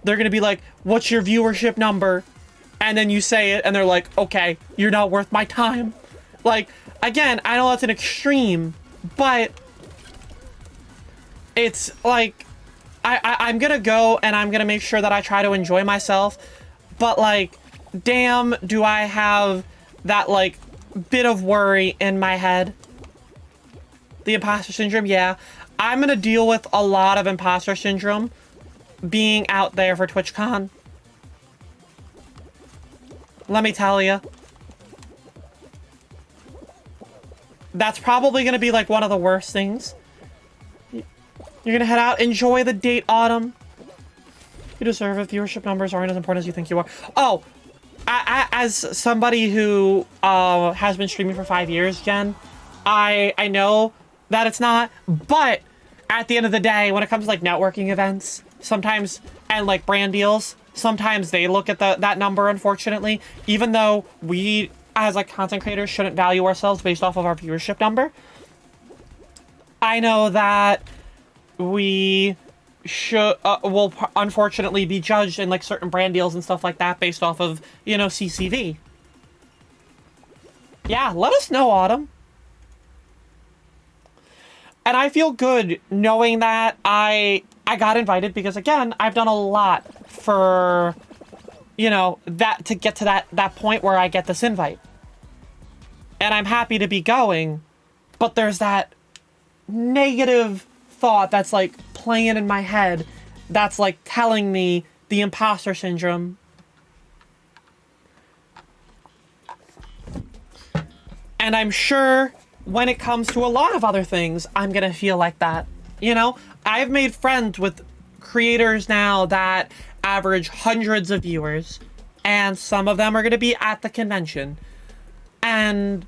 they're gonna be like, what's your viewership number? And then you say it, and they're like, okay, you're not worth my time. Like, again, I know that's an extreme, but it's like, I'm gonna go, and I'm gonna make sure that I try to enjoy myself, but, like, damn, do I have that, like, bit of worry in my head. The imposter syndrome, yeah. I'm gonna deal with a lot of imposter syndrome being out there for TwitchCon. Let me tell you. That's probably gonna be, like, one of the worst things. You're gonna head out, enjoy the date, Autumn. You deserve it. Viewership numbers aren't as important as you think you are. Oh, as somebody who has been streaming for 5 years, Jen, I know that it's not, but at the end of the day, when it comes to, like, networking events, sometimes, and, like, brand deals, sometimes they look at that number, unfortunately, even though we, as, like, content creators, shouldn't value ourselves based off of our viewership number. I know that we should, will unfortunately be judged in, like, certain brand deals and stuff like that based off of, you know, CCV. Yeah, let us know, Autumn. And I feel good knowing that I got invited because, again, I've done a lot for, you know, that to get to that point where I get this invite. And I'm happy to be going, but there's that negative thought that's, like, playing in my head that's, like, telling me the imposter syndrome. And I'm sure when it comes to a lot of other things, I'm gonna feel like that. You know, I've made friends with creators now that average hundreds of viewers, and some of them are gonna be at the convention. And,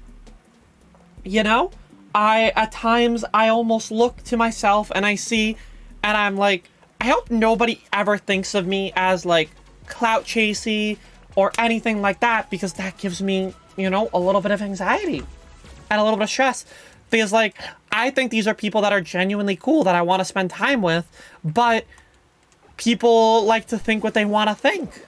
you know, at times, I almost look to myself and I see, and I'm like, I hope nobody ever thinks of me as, like, clout chasey or anything like that, because that gives me, you know, a little bit of anxiety and a little bit of stress, because, like, I think these are people that are genuinely cool that I want to spend time with, but people like to think what they want to think.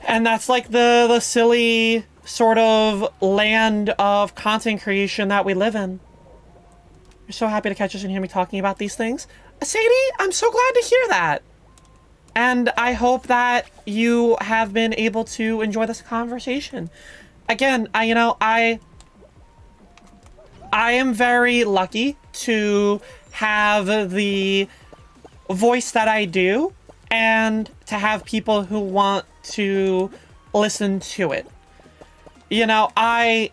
And that's, like, the silly sort of land of content creation that we live in. You're so happy to catch us and hear me talking about these things. Sadie, I'm so glad to hear that. And I hope that you have been able to enjoy this conversation. Again, I am very lucky to have the voice that I do and to have people who want to listen to it. You know, I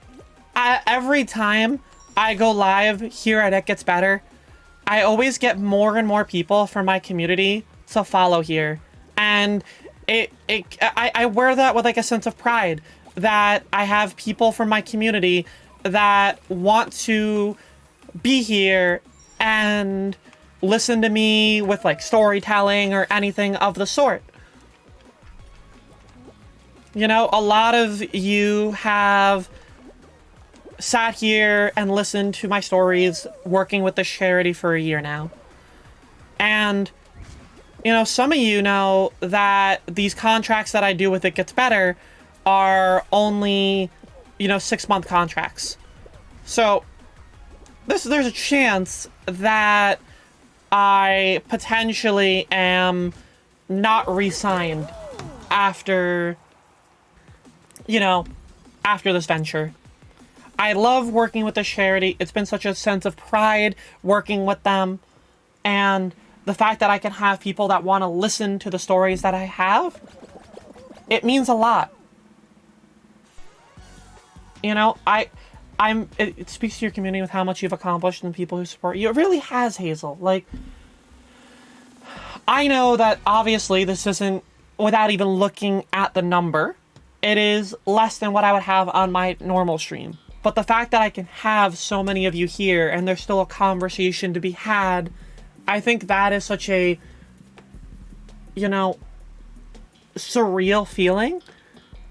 every time I go live here at It Gets Better, I always get more and more people from my community to follow here, and I wear that with, like, a sense of pride that I have people from my community that want to be here and listen to me with, like, storytelling or anything of the sort. You know, a lot of you have sat here and listened to my stories working with this charity for a year now. And, you know, some of you know that these contracts that I do with It Gets Better are only, you know, 6-month contracts. So there's a chance that I potentially am not re-signed after, you know, after this venture. I love working with this charity. It's been such a sense of pride working with them. And the fact that I can have people that want to listen to the stories that I have, it means a lot. You know, it speaks to your community with how much you've accomplished and people who support you. It really has, Hazel. Like, I know that obviously this isn't without even looking at the number, it is less than what I would have on my normal stream. But the fact that I can have so many of you here and there's still a conversation to be had, I think that is such a, you know, surreal feeling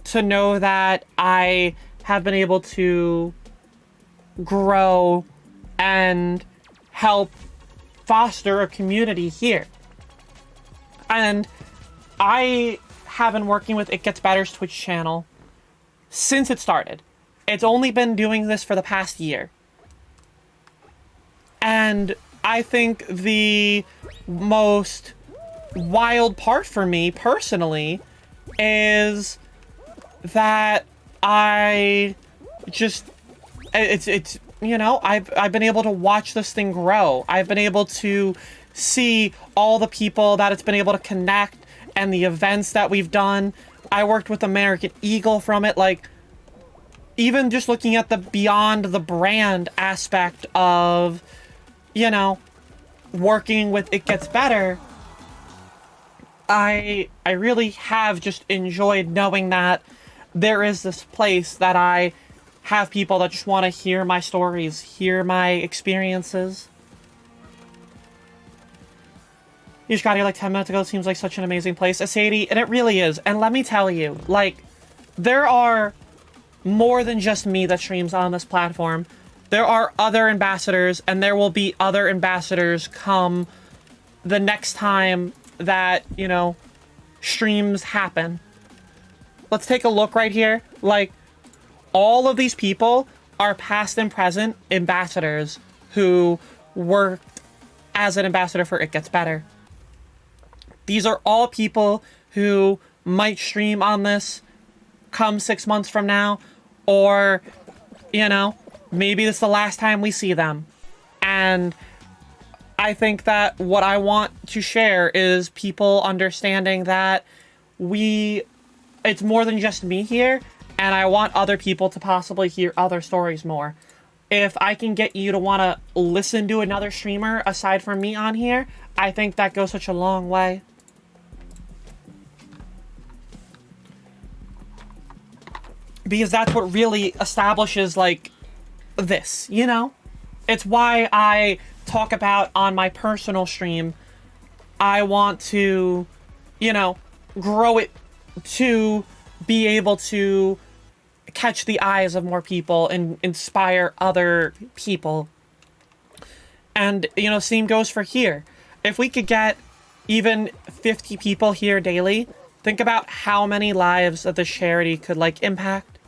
to know that I have been able to grow and help foster a community here. And I have been working with It Gets Better's Twitch channel since it started. It's only been doing this for the past year. And I think the most wild part for me personally is that I just, it's you know, I've been able to watch this thing grow. I've been able to see all the people that it's been able to connect and the events that we've done. I worked with American Eagle from it. Like, even just looking at the beyond the brand aspect of, you know, working with It Gets Better, I really have just enjoyed knowing that there is this place that I have people that just want to hear my stories, hear my experiences. You just got here like 10 minutes ago. It seems like such an amazing place. Sadie, and it really is. And let me tell you, like, there are more than just me that streams on this platform. There are other ambassadors, and there will be other ambassadors come the next time that, you know, streams happen. Let's take a look right here. Like, all of these people are past and present ambassadors who worked as an ambassador for It Gets Better. These are all people who might stream on this come 6 months from now, or, you know, maybe this is the last time we see them. And I think that what I want to share is people understanding that it's more than just me here, and I want other people to possibly hear other stories more. If I can get you to want to listen to another streamer aside from me on here, I think that goes such a long way. Because that's what really establishes, like, this, you know? It's why I talk about on my personal stream, I want to, you know, grow it to be able to catch the eyes of more people and inspire other people. And, you know, same goes for here. If we could get even 50 people here daily, think about how many lives that this charity could, like, impact.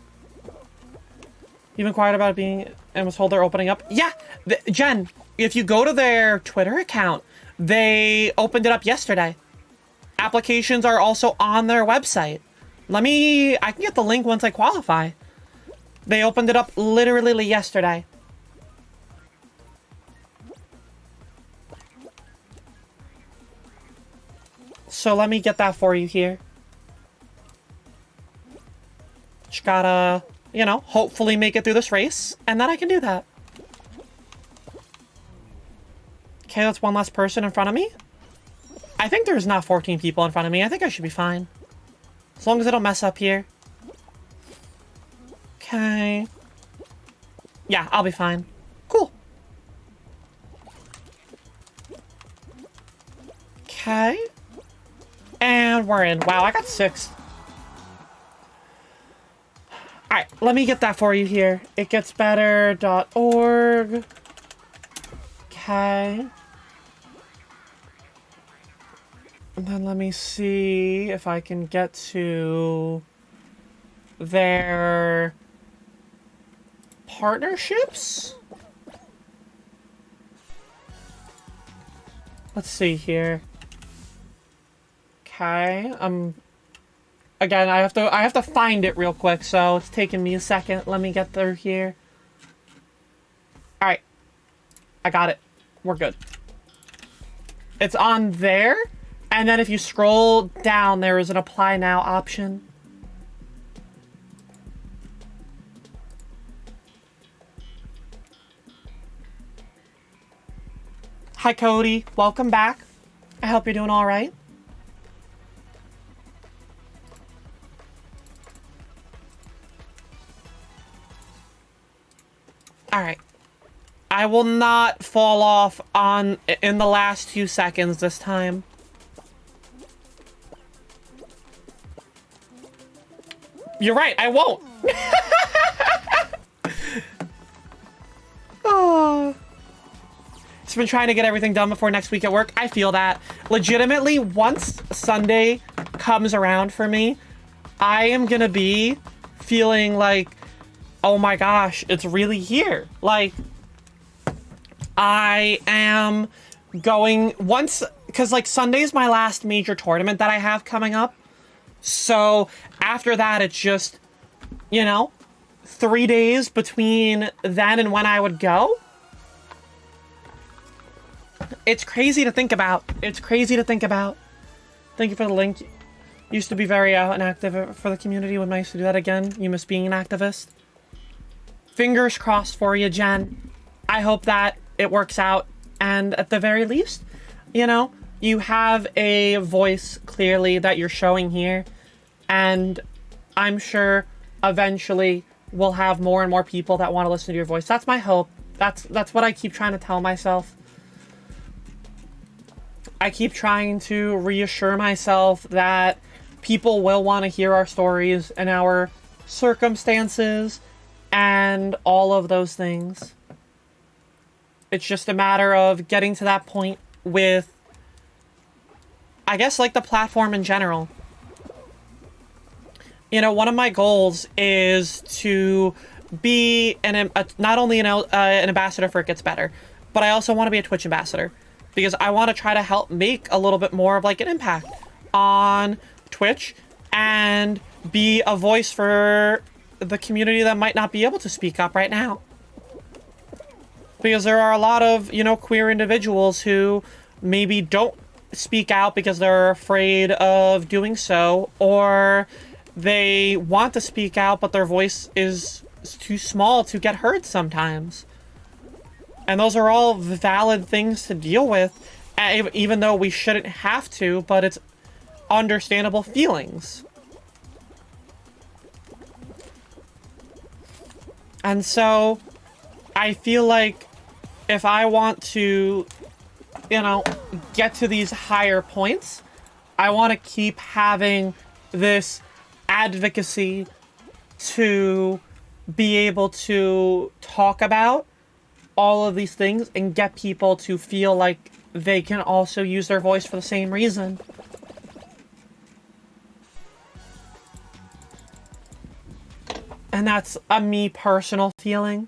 You've been quiet about being and was told they're opening up. Yeah, Jen, if you go to their Twitter account, they opened it up yesterday. Applications are also on their website. I can get the link once I qualify. They opened it up literally yesterday. So let me get that for you here. Just gotta, you know, hopefully make it through this race, and then I can do that. Okay, that's one less person in front of me. I think there's not 14 people in front of me. I think I should be fine. As long as I don't mess up here. Okay. Yeah, I'll be fine. Cool. Okay. And we're in. Wow, I got 6. Alright, let me get that for you here. Itgetsbetter.org. Okay. And then let me see if I can get to their partnerships. Let's see here. Okay, again, I have to find it real quick, so it's taking me a second. Let me get through here. All right, I got it. We're good. It's on there, and then if you scroll down, there is an apply now option. Hi, Cody. Welcome back. I hope you're doing all right. All right. I will not fall off in the last 2 seconds this time. You're right, I won't. Oh. Just been trying to get everything done before next week at work. I feel that. Legitimately, once Sunday comes around for me, I am gonna be feeling like, oh my gosh, it's really here. Like, I am going once, because like Sunday's my last major tournament that I have coming up. So after that, it's just, you know, 3 days between then and when I would go. It's crazy to think about. It's crazy to think about. Thank you for the link. Used to be very out and active for the community. Would nice to do that again. You miss being an activist. Fingers crossed for you, Jen. I hope that it works out. And at the very least, you know, you have a voice clearly that you're showing here. And I'm sure eventually we'll have more and more people that want to listen to your voice. That's my hope. That's what I keep trying to tell myself. I keep trying to reassure myself that people will want to hear our stories and our circumstances and all of those things. It's just a matter of getting to that point with, I guess, like the platform in general. You know, one of my goals is to be not only an ambassador for It Gets Better, but I also want to be a Twitch ambassador. Because I want to try to help make a little bit more of like an impact on Twitch and be a voice for the community that might not be able to speak up right now. Because there are a lot of, you know, queer individuals who maybe don't speak out because they're afraid of doing so, or they want to speak out but their voice is too small to get heard sometimes. And those are all valid things to deal with, even though we shouldn't have to, but it's understandable feelings. And so, I feel like if I want to, you know, get to these higher points, I want to keep having this advocacy to be able to talk about all of these things and get people to feel like they can also use their voice for the same reason. And that's a me personal feeling.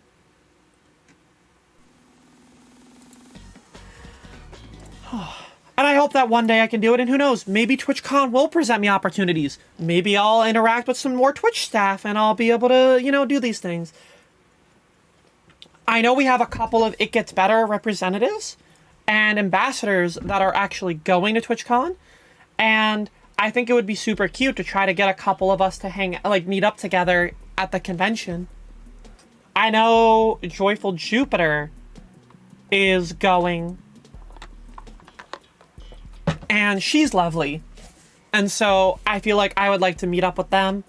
And I hope that one day I can do it, and who knows, maybe TwitchCon will present me opportunities. Maybe I'll interact with some more Twitch staff and I'll be able to, you know, do these things. I know we have a couple of It Gets Better representatives and ambassadors that are actually going to TwitchCon, and I think it would be super cute to try to get a couple of us to meet up together at the convention. I know Joyful Jupiter is going, and she's lovely, and so I feel like I would like to meet up with them.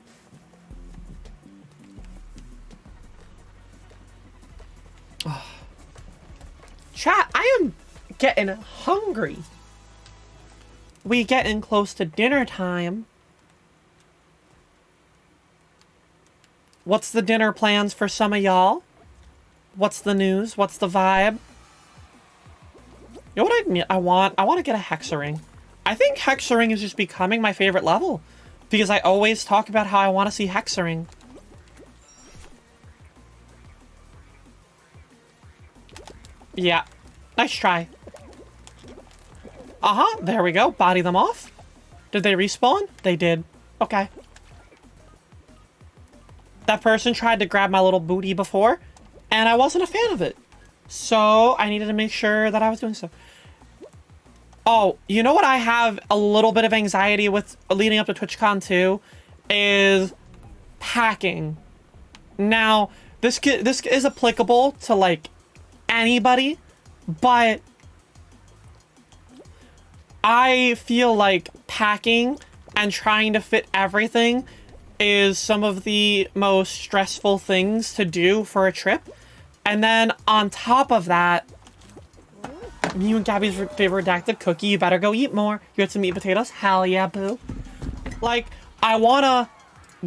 Chat, I am getting hungry. We getting close to dinner time. What's the dinner plans for some of y'all? What's the news? What's the vibe? You know what I need? I want to get a hexering. I think hexering is just becoming my favorite level because I always talk about how I want to see hexering. Yeah. Nice try. Uh-huh. There we go. Body them off. Did they respawn? They did. Okay. That person tried to grab my little booty before, and I wasn't a fan of it. So I needed to make sure that I was doing so. Oh, you know what I have a little bit of anxiety with leading up to TwitchCon 2? Is packing. Now, this is applicable to, like, anybody, but I feel like packing and trying to fit everything is some of the most stressful things to do for a trip. And then on top of that, you and Gabby's favorite redacted cookie, you better go eat more. You had some meat potatoes? Hell yeah, boo. Like, I want to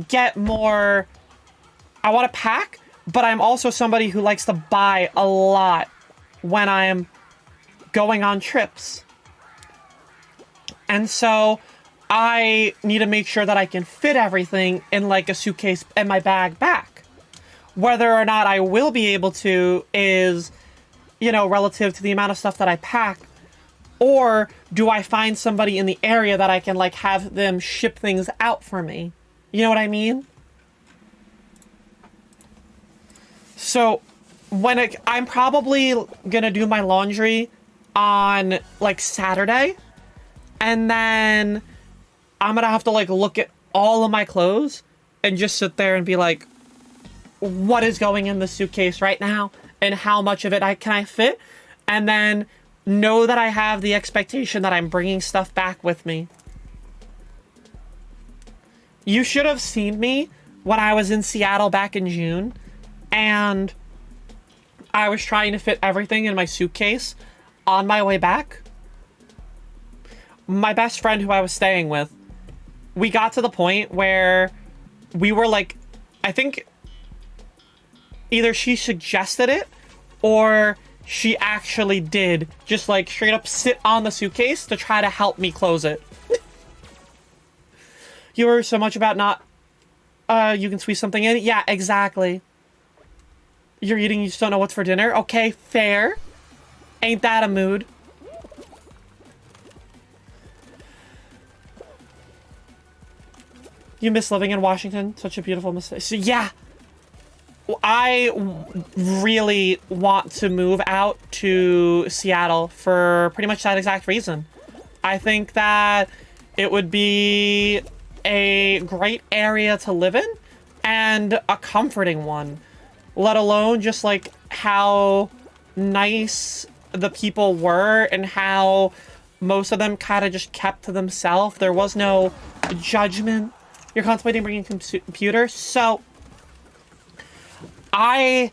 get more... I want to pack, but I'm also somebody who likes to buy a lot when I'm going on trips. And so I need to make sure that I can fit everything in like a suitcase and my bag back. Whether or not I will be able to is, you know, relative to the amount of stuff that I pack. Or do I find somebody in the area that I can like have them ship things out for me? You know what I mean? So I'm probably gonna do my laundry on like Saturday, and then I'm gonna have to like look at all of my clothes and just sit there and be like, what is going in the suitcase right now and how much of it can I fit? And then know that I have the expectation that I'm bringing stuff back with me. You should have seen me when I was in Seattle back in June, and I was trying to fit everything in my suitcase on my way back. My best friend who I was staying with, we got to the point where we were like, I think either she suggested it or she actually did just like straight up sit on the suitcase to try to help me close it. You worry so much about not, you can squeeze something in. Yeah, exactly. You're eating, you just don't know what's for dinner. Okay, fair. Ain't that a mood? You miss living in Washington? Such a beautiful mistake. So yeah, I really want to move out to Seattle for pretty much that exact reason. I think that it would be a great area to live in and a comforting one, let alone just like how nice the people were and how most of them kind of just kept to themselves. There was no judgment. You're contemplating bringing a computer? So I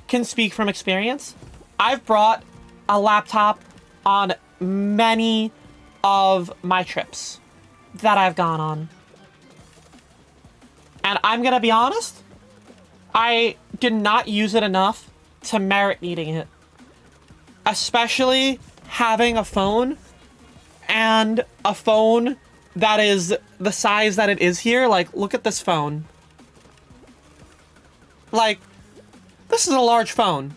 can speak from experience. I've brought a laptop on many of my trips that I've gone on. And I'm gonna be honest, I did not use it enough to merit needing it. Especially having a phone, and a phone that is the size that it is here. Like, look at this phone. Like, this is a large phone.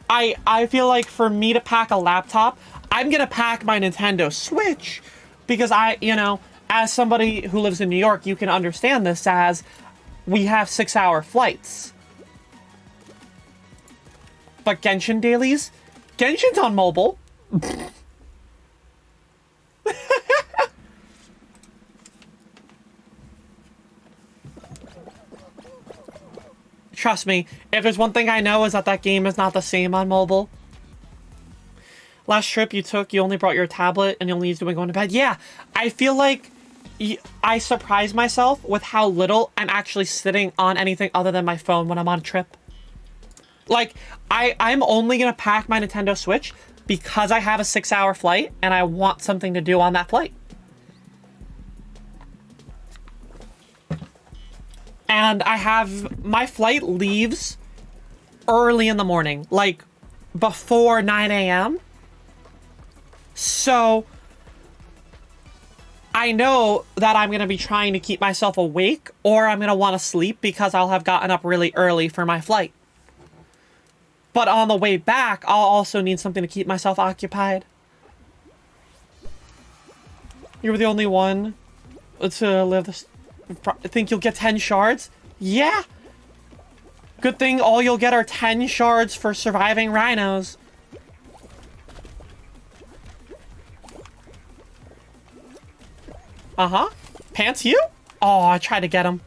I feel like for me to pack a laptop, I'm gonna pack my Nintendo Switch because you know, as somebody who lives in New York, you can understand this as we have 6-hour flights. But Genshin dailies? Genshin's on mobile. Trust me, if there's one thing I know is that game is not the same on mobile. Last trip you took, you only brought your tablet and you only used it when going to bed. Yeah, I feel like I surprise myself with how little I'm actually sitting on anything other than my phone when I'm on a trip. Like, I'm only gonna pack my Nintendo Switch because I have a 6-hour flight and I want something to do on that flight. And my flight leaves early in the morning, like before 9 a.m. So I know that I'm going to be trying to keep myself awake, or I'm going to want to sleep because I'll have gotten up really early for my flight. But on the way back, I'll also need something to keep myself occupied. You were the only one to live this. Think you'll get 10 shards? Yeah. Good thing all you'll get are 10 shards for surviving rhinos. Uh-huh. Pants you? Oh, I tried to get him.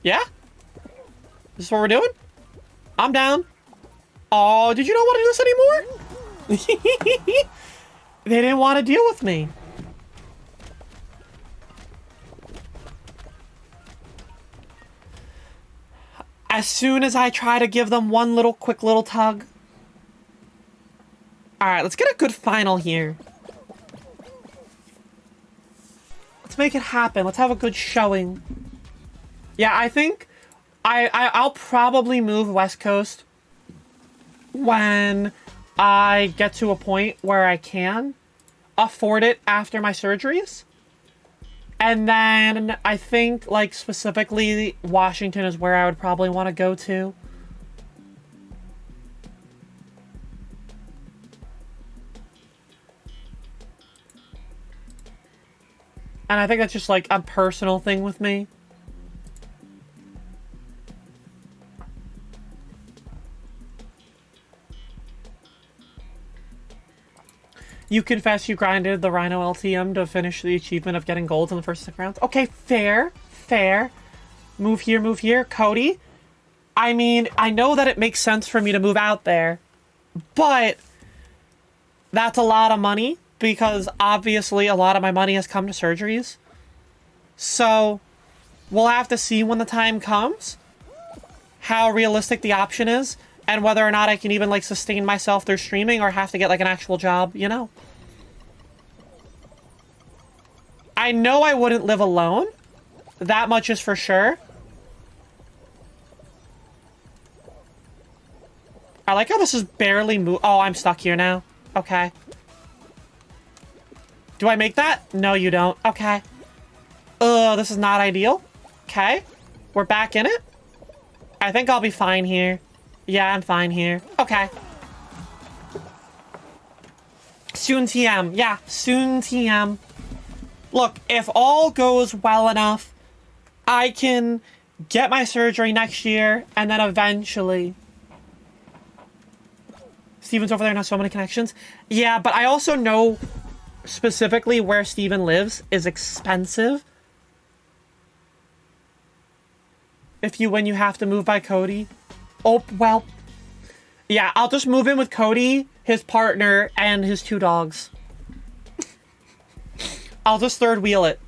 Yeah? This is what we're doing? I'm down. Oh, did you not want to do this anymore? They didn't want to deal with me. As soon as I try to give them one little quick little tug. Alright, let's get a good final here. Let's make it happen. Let's have a good showing. Yeah, I think I'll probably move West Coast when I get to a point where I can afford it after my surgeries. And then I think, like, specifically Washington is where I would probably want to go to. And I think that's just, like, a personal thing with me. You confess you grinded the Rhino LTM to finish the achievement of getting golds in the first 6 rounds. Okay, fair. Fair. Move here, Cody. I mean, I know that it makes sense for me to move out there, but that's a lot of money because obviously a lot of my money has come to surgeries. So we'll have to see when the time comes how realistic the option is and whether or not I can even, like, sustain myself through streaming or have to get, like, an actual job, you know? I know I wouldn't live alone. That much is for sure. I like how this is barely Oh, I'm stuck here now. Okay. Do I make that? No, you don't. Okay. This is not ideal. Okay. We're back in it. I think I'll be fine here. Yeah, I'm fine here. Okay. Soon TM. Yeah, soon TM. Look, if all goes well enough, I can get my surgery next year, and then eventually... Steven's over there and has so many connections. Yeah, but I also know specifically where Steven lives is expensive. When you have to move by Cody. Oh, well. Yeah, I'll just move in with Cody, his partner, and his 2 dogs. I'll just third wheel it.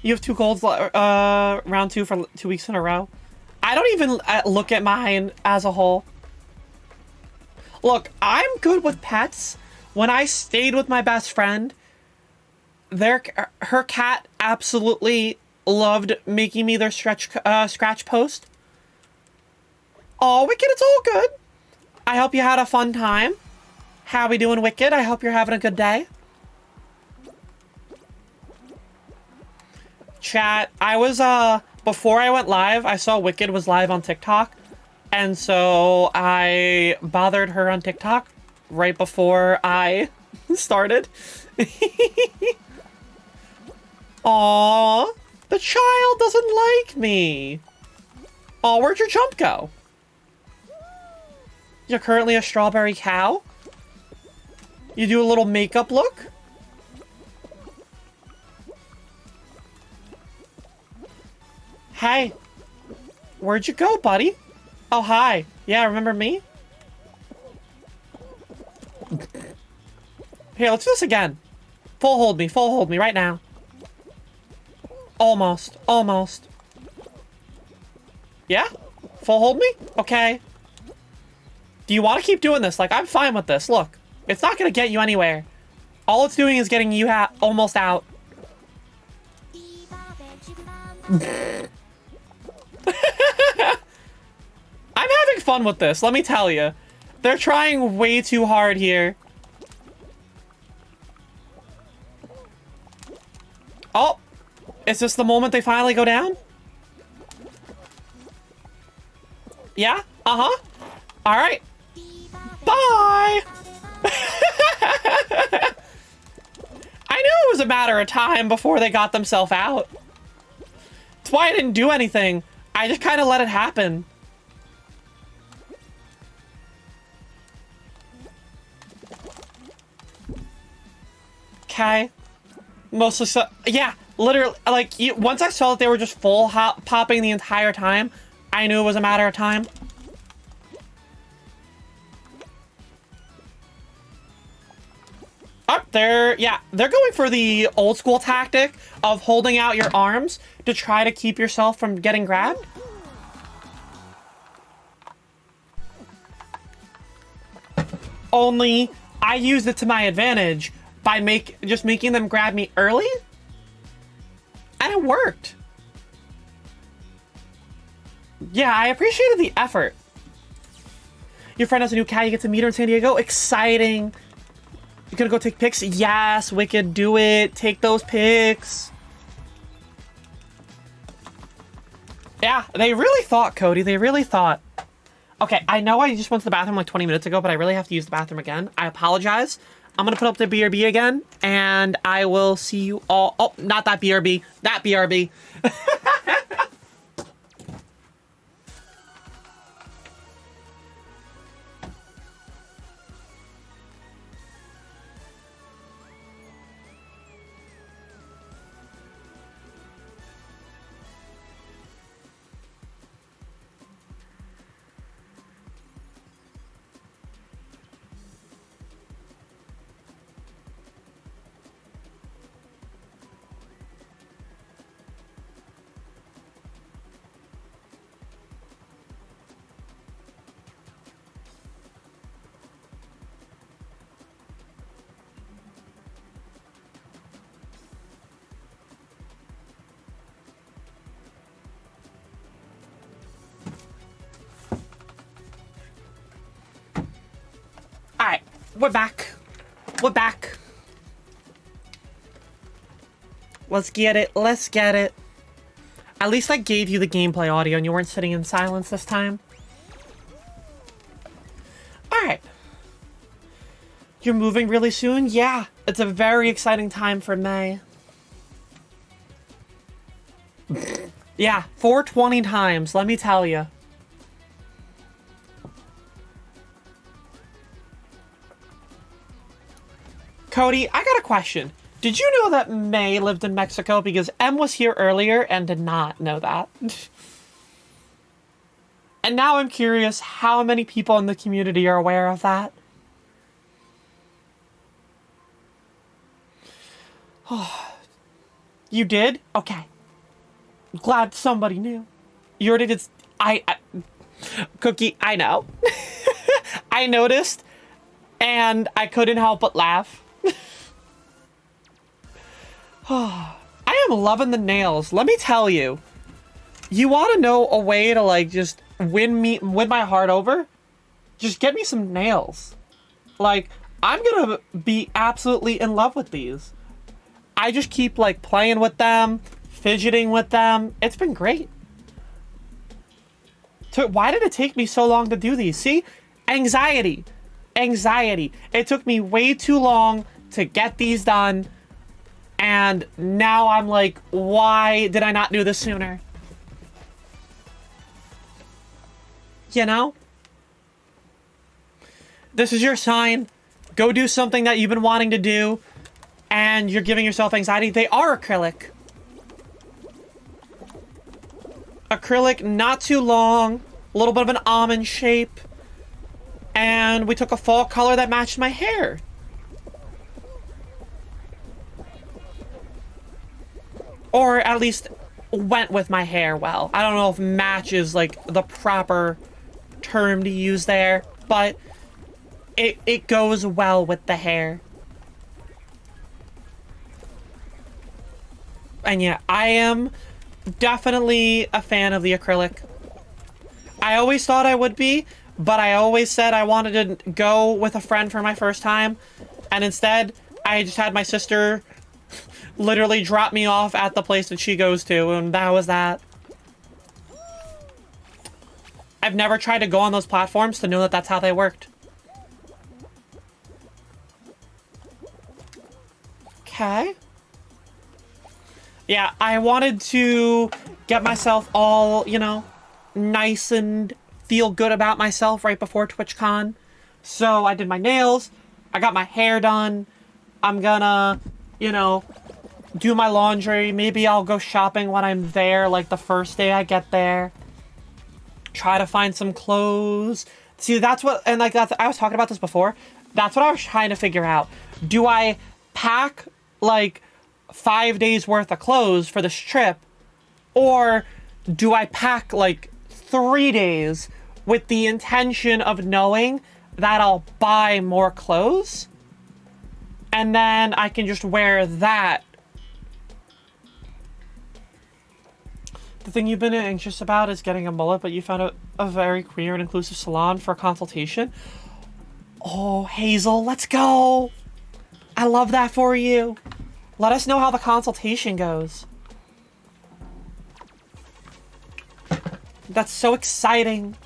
You have 2 golds round 2 for 2 weeks in a row. I don't even look at mine as a whole. Look, I'm good with pets. When I stayed with my best friend, her cat absolutely loved making me their scratch post. Oh, Wicked, it's all good. I hope you had a fun time. How we doing, Wicked? I hope you're having a good day. Chat, I was, before I went live, I saw Wicked was live on TikTok. And so I bothered her on TikTok right before I started. Aww, the child doesn't like me. Aw, where'd your jump go? You're currently a strawberry cow? You do a little makeup look? Hey, where'd you go, buddy? Oh, hi. Yeah, remember me? Here, let's do this again. Full hold me right now. Almost. Yeah? Full hold me? Okay. Do you want to keep doing this? Like, I'm fine with this. Look, it's not going to get you anywhere. All it's doing is getting you almost out. I'm having fun with this, let me tell you. They're trying way too hard here. Oh, is this the moment they finally go down? Yeah? Uh-huh. All right. Bye! I knew it was a matter of time before they got themselves out. That's why I didn't do anything. I just kind of let it happen. Okay. Mostly so. Yeah, literally, like, once I saw that they were just full popping the entire time, I knew it was a matter of time. Up there, yeah, they're going for the old school tactic of holding out your arms to try to keep yourself from getting grabbed. Only I used it to my advantage by just making them grab me early, and it worked. Yeah, I appreciated the effort. Your friend has a new cat, you get to meet her in San Diego. Exciting. You're gonna go take pics? Yes, Wicked, do it. Take those pics. Yeah, they really thought, Cody. They really thought. Okay, I know I just went to the bathroom like 20 minutes ago, but I really have to use the bathroom again. I apologize. I'm gonna put up the BRB again, and I will see you all. Oh, not that BRB. That BRB. Alright, we're back. We're back. Let's get it. Let's get it. At least I gave you the gameplay audio and you weren't sitting in silence this time. Alright. You're moving really soon? Yeah, it's a very exciting time for May. Yeah, 420 times, let me tell you. Cody, I got a question. Did you know that May lived in Mexico? Because M was here earlier and did not know that. And now I'm curious how many people in the community are aware of that. Oh, you did? Okay. Glad somebody knew. You already did. Cookie, I know. I noticed, and I couldn't help but laugh. I am loving the nails. Let me tell you. You want to know a way to like just win my heart over? Just get me some nails. Like, I'm gonna be absolutely in love with these. I just keep like playing with them, fidgeting with them. It's been great. Why did it take me so long to do these? See? Anxiety. Anxiety. It took me way too long to get these done. And now I'm like, why did I not do this sooner? You know? This is your sign. Go do something that you've been wanting to do. And you're giving yourself anxiety. They are acrylic. Acrylic, not too long. A little bit of an almond shape. And we took a fall color that matched my hair. Or at least went with my hair well. I don't know if match is like the proper term to use there, but it goes well with the hair. And yeah, I am definitely a fan of the acrylic. I always thought I would be, but I always said I wanted to go with a friend for my first time. And instead, I just had my sister literally drop me off at the place that she goes to, and that was that. I've never tried to go on those platforms to know that that's how they worked. Okay. Yeah, I wanted to get myself all, you know, nice and feel good about myself right before TwitchCon. So I did my nails, I got my hair done, I'm gonna, you know, do my laundry. Maybe I'll go shopping when I'm there, like the first day I get there. Try to find some clothes. See, that's what, and like that's, I was talking about this before. That's what I was trying to figure out. Do I pack, like, 5 days worth of clothes for this trip? Or do I pack, like, 3 days with the intention of knowing that I'll buy more clothes? And then I can just wear that. The thing you've been anxious about is getting a mullet, but you found a very queer and inclusive salon for a consultation. Oh, Hazel, let's go. I love that for you. Let us know how the consultation goes. That's so exciting.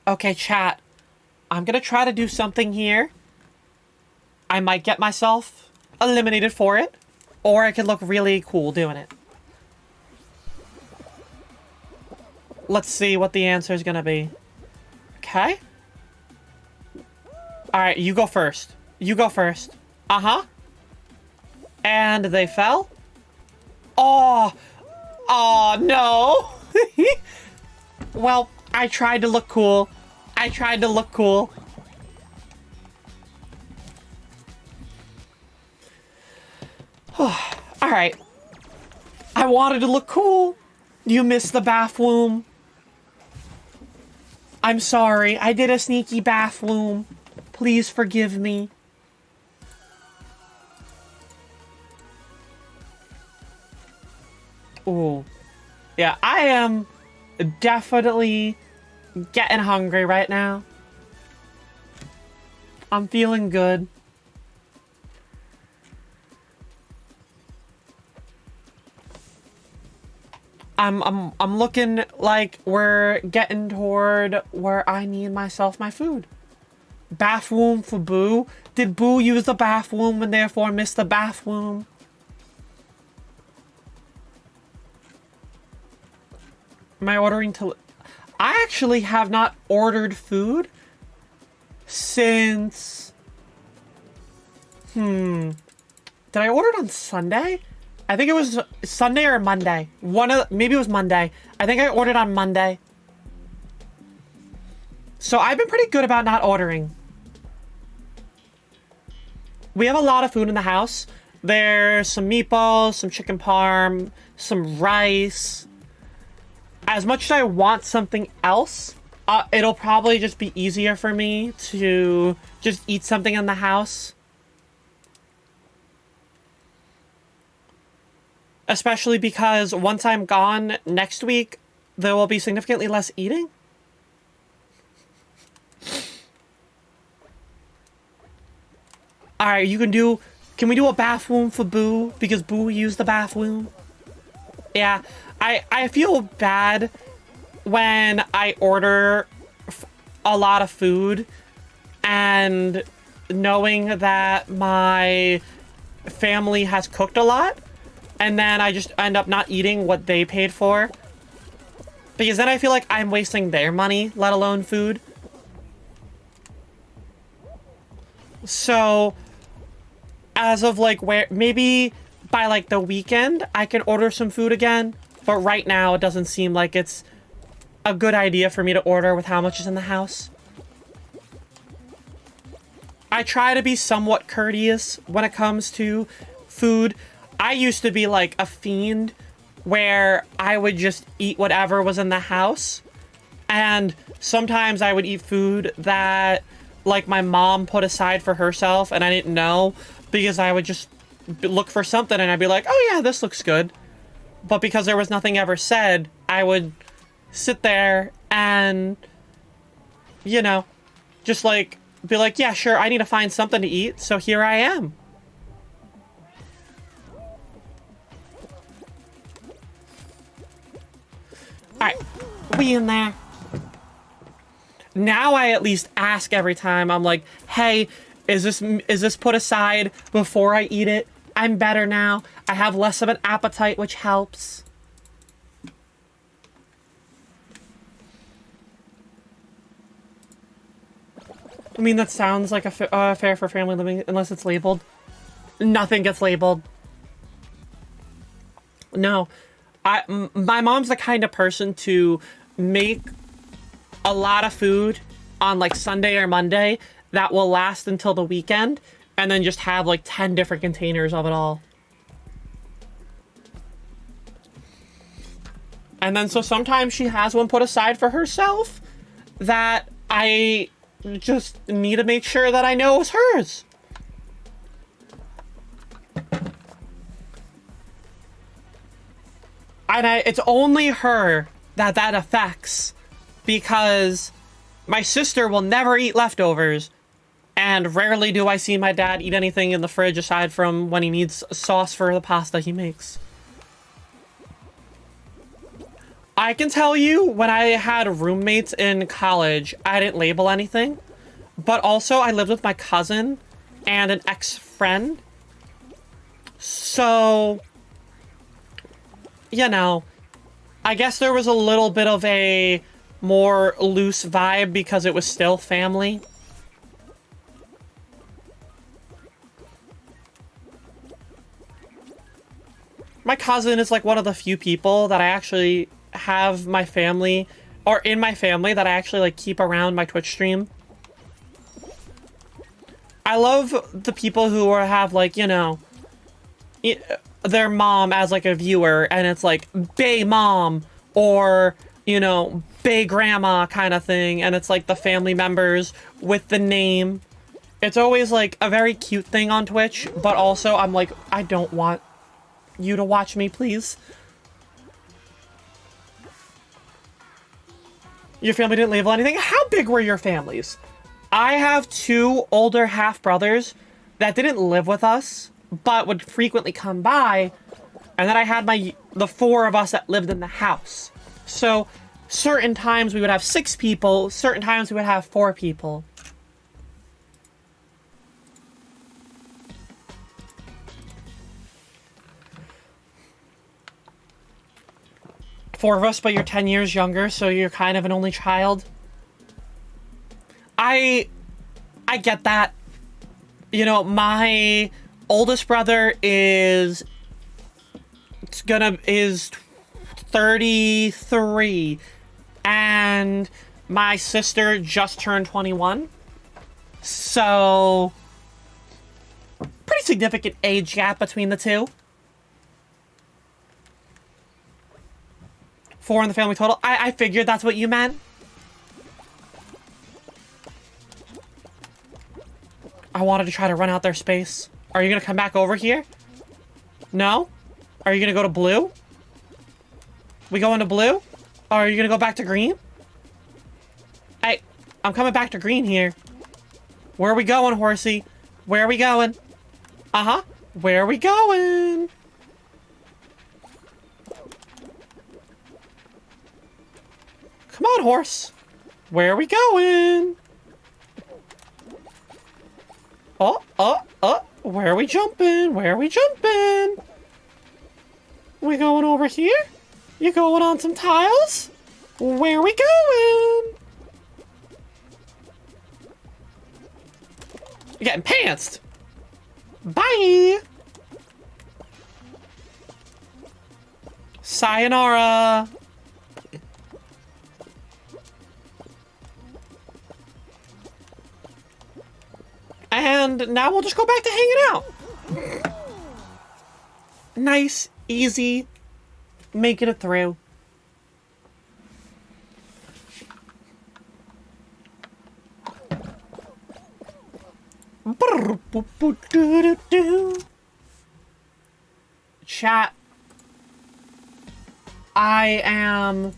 Okay, chat. I'm gonna try to do something here. I might get myself eliminated for it, or I could look really cool doing it. Let's see what the answer is gonna be. Okay. Alright, you go first. You go first. Uh-huh. And they fell? Oh! Oh, no! Well, I tried to look cool. I tried to look cool. Alright. I wanted to look cool. You missed the bathroom. I'm sorry. I did a sneaky bathroom. Please forgive me. Ooh. Yeah, I am definitely getting hungry right now. I'm feeling good. I'm looking like we're getting toward where I need myself my food. Bathroom for Boo. Did Boo use the bathroom and therefore miss the bathroom? Am I ordering to... I actually have not ordered food since... Did I order it on Sunday? I think it was Sunday or Monday. Maybe it was Monday. I think I ordered on Monday. So I've been pretty good about not ordering. We have a lot of food in the house. There's some meatballs, some chicken parm, some rice. As much as I want something else, it'll probably just be easier for me to just eat something in the house. Especially because once I'm gone next week, there will be significantly less eating. Alright, can we do a bathroom for Boo? Because Boo used the bathroom. Yeah, I feel bad when I order a lot of food and knowing that my family has cooked a lot. And then I just end up not eating what they paid for. Because then I feel like I'm wasting their money, let alone food. So, as of like maybe by like the weekend, I can order some food again. But right now, it doesn't seem like it's a good idea for me to order with how much is in the house. I try to be somewhat courteous when it comes to food. I used to be like a fiend where I would just eat whatever was in the house. And sometimes I would eat food that like my mom put aside for herself and I didn't know, because I would just look for something and I'd be like, oh yeah, this looks good. But because there was nothing ever said, I would sit there and, you know, just like be like, yeah, sure, I need to find something to eat. So here I am. Alright, we in there. Now I at least ask every time. I'm like, hey, is this put aside before I eat it? I'm better now. I have less of an appetite, which helps. I mean, that sounds like a fare for family living, unless it's labeled. Nothing gets labeled. No. My mom's the kind of person to make a lot of food on like Sunday or Monday that will last until the weekend, and then just have like 10 different containers of it all. And then so sometimes she has one put aside for herself that I just need to make sure that I know is hers. And it's only her that affects, because my sister will never eat leftovers, and rarely do I see my dad eat anything in the fridge aside from when he needs sauce for the pasta he makes. I can tell you, when I had roommates in college, I didn't label anything, but also I lived with my cousin and an ex-friend. So, you know, I guess there was a little bit of a more loose vibe because it was still family. My cousin is like one of the few people that I actually have my family, or in my family, that I actually like keep around my Twitch stream. I love the people who have like, you know, their mom as like a viewer, and it's like Bae Mom or, you know, Bae Grandma kind of thing, and it's like the family members with the name. It's always like a very cute thing on Twitch, but also I'm like, I don't want you to watch me, please. Your family didn't label anything? How big were your families? I have 2 older half-brothers that didn't live with us, but would frequently come by, and then I had the 4 of us that lived in the house. So, certain times we would have 6 people, certain times we would have 4 people. Four of us, but you're 10 years younger, so you're kind of an only child. I get that. You know, my oldest brother is 33, and my sister just turned 21. So, pretty significant age gap between the two. 4 in the family total. I figured that's what you meant. I wanted to try to run out their space. Are you gonna come back over here? No? Are you gonna go to blue? We going to blue? Or are you gonna go back to green? Hey, I'm coming back to green here. Where are we going, horsey? Where are we going? Uh-huh. Where are we going? Come on, horse. Where are we going? Where are we jumping? Where are we jumping? We going over here? You going on some tiles? Where are we going? You're getting pantsed. Bye. Sayonara. And now we'll just go back to hanging out. Nice, easy, making it through. Chat. I'm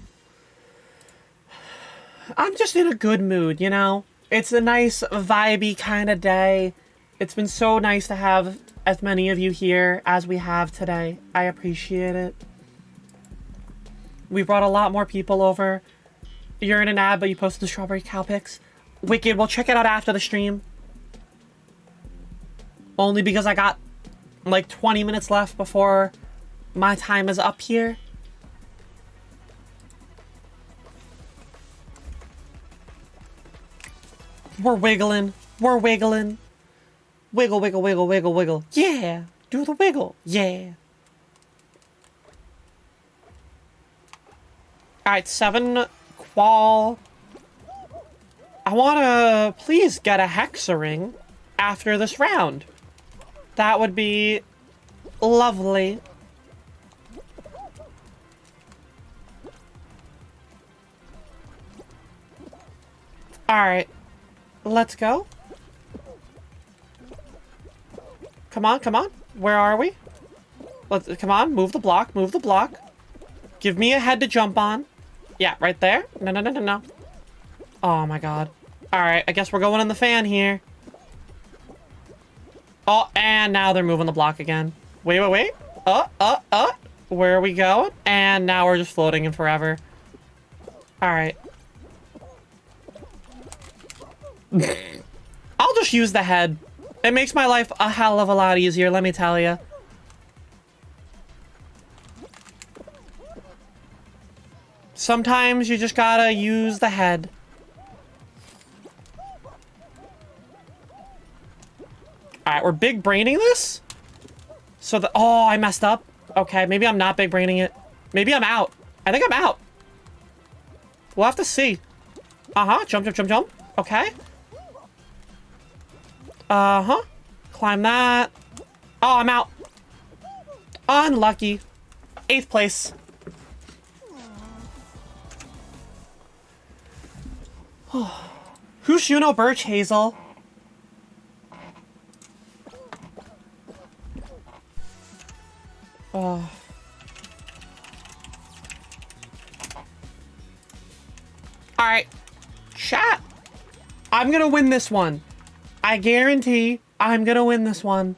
just in a good mood, you know? It's a nice, vibey kind of day. It's been so nice to have as many of you here as we have today. I appreciate it. We brought a lot more people over. You're in an ad, but you posted the strawberry cow pics. Wicked, we'll check it out after the stream. Only because I got like 20 minutes left before my time is up here. We're wiggling. We're wiggling. Wiggle, wiggle, wiggle, wiggle, wiggle. Yeah. Do the wiggle. Yeah. Alright, 7 qual I want to please get a Hexa ring after this round. That would be lovely. Alright. Let's go. Come on, come on. Where are we? Come on, move the block, move the block. Give me a head to jump on. Yeah, right there. No, no, no, no, no. Oh my god. Alright, I guess we're going in the fan here. Oh, and now they're moving the block again. Wait, wait, wait. Where are we going? And now we're just floating in forever. Alright. I'll just use the head. It makes my life a hell of a lot easier, let me tell you. Sometimes you just gotta use the head. Alright, we're big braining this? So the- oh, I messed up. Okay, maybe I'm not big braining it. Maybe I'm out. I think I'm out. We'll have to see. Uh-huh, jump, jump, jump, jump. Okay. Uh-huh. Climb that. Oh, I'm out. Unlucky. 8th place. Who's Juno Birch Hazel? Oh. Alright. Chat. I'm gonna win this one. I guarantee I'm gonna win this one.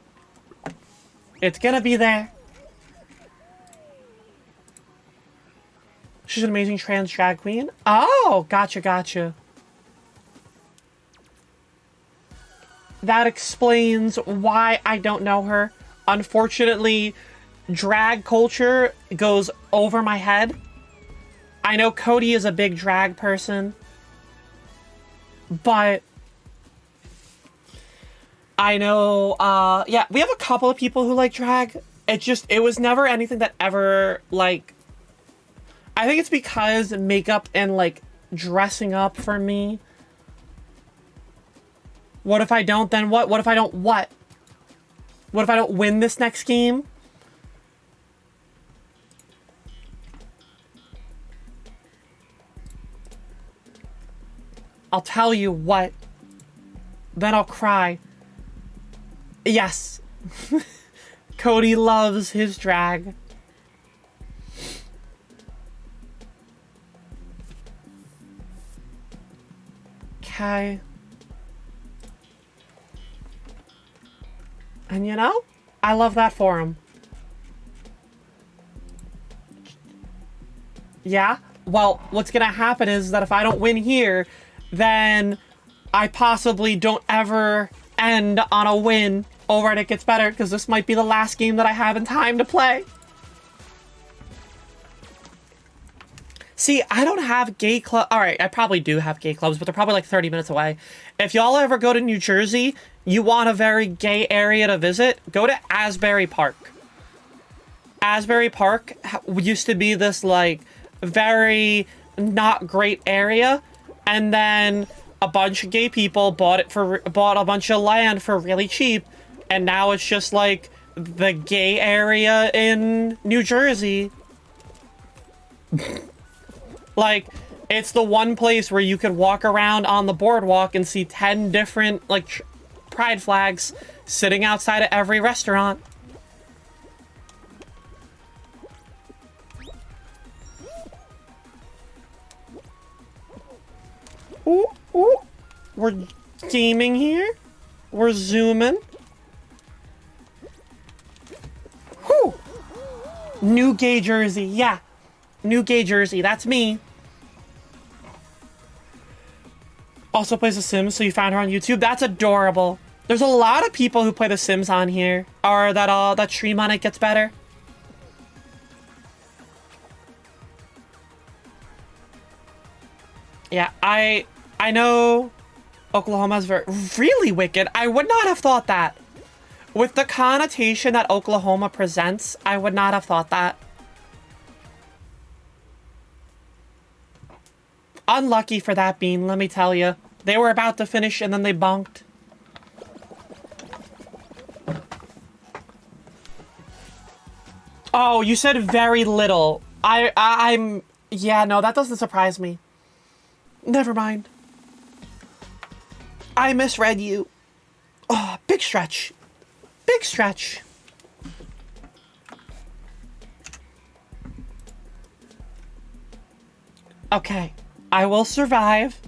It's gonna be there. She's an amazing trans drag queen. Oh, gotcha, gotcha. That explains why I don't know her. Unfortunately, drag culture goes over my head. I know Cody is a big drag person, but I know, yeah, we have a couple of people who like drag. It was never anything that ever, like, I think it's because makeup and, like, dressing up for me. What if I don't, then what? What if I don't what? What if I don't win this next game? I'll tell you what. Then I'll cry. Yes. Cody loves his drag. Okay. And you know, I love that for him. Yeah? Well, what's gonna happen is that if I don't win here, then I possibly don't ever end on a win over at It Gets Better, because this might be the last game that I have in time to play. See, I don't have gay club. All right, I probably do have gay clubs, but they're probably like 30 minutes away. If y'all ever go to New Jersey, you want a very gay area to visit, go to Asbury Park. Asbury Park used to be this, like, very not great area, and then a bunch of gay people bought a bunch of land for really cheap, and now it's just like the gay area in New Jersey. Like, it's the one place where you could walk around on the boardwalk and see 10 different, like, pride flags sitting outside of every restaurant. Ooh, ooh. We're gaming here. We're zooming. Whew. New gay jersey, yeah. New gay jersey, that's me. Also plays The Sims, so you found her on YouTube. That's adorable. There's a lot of people who play The Sims on here, or that stream on It Gets Better. Yeah, I know Oklahoma's really wicked. I would not have thought that. With the connotation that Oklahoma presents, I would not have thought that. Unlucky for that bean, let me tell you. They were about to finish and then they bonked. Oh, you said very little. I'm... Yeah, no, that doesn't surprise me. Never mind. I misread you. Oh, big stretch. Big stretch. Okay, I will survive.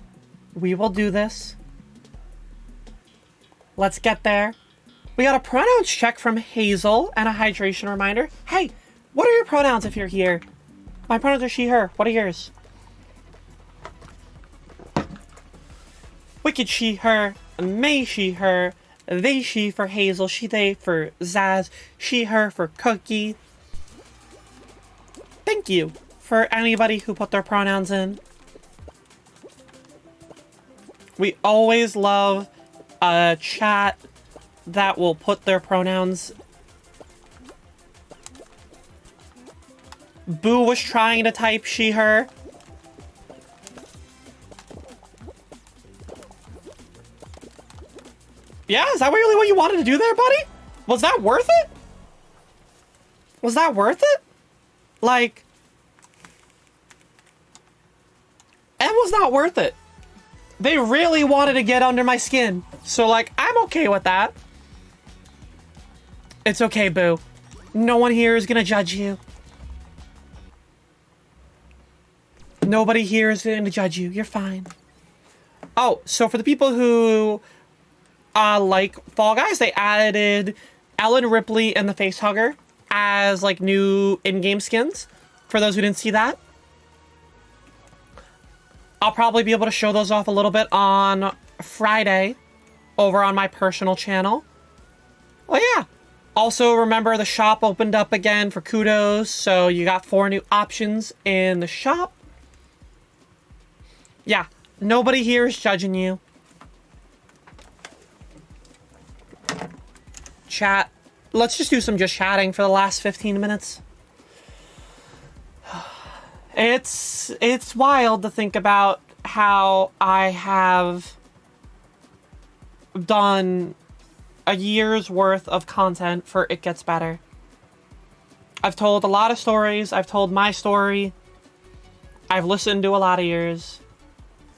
We will do this. Let's get there. We got a pronouns check from Hazel and a hydration reminder. Hey, what are your pronouns if you're here? My pronouns are she, her. What are yours? Wicked she, her. May she, her. They, she for Hazel. She, they for Zaz. She, her for Cookie. Thank you for anybody who put their pronouns in. We always love a chat that will put their pronouns. Boo was trying to type she, her. Yeah, is that really what you wanted to do there, buddy? Was that worth it? Was that worth it? Like, it was not worth it. They really wanted to get under my skin. So, like, I'm okay with that. It's okay, Boo. No one here is gonna judge you. Nobody here is gonna judge you. You're fine. Oh, so for the people who like Fall Guys, they added Ellen Ripley and the Facehugger as like new in-game skins. For those who didn't see that, I'll probably be able to show those off a little bit on Friday over on my personal channel. Well, yeah. Also, remember the shop opened up again for kudos, so you got 4 new options in the shop. Yeah, nobody here is judging you. Chat. Let's just do some just chatting for the last 15 minutes. It's wild to think about how I have done a year's worth of content for It Gets Better. I've told a lot of stories. I've told my story. I've listened to a lot of yours.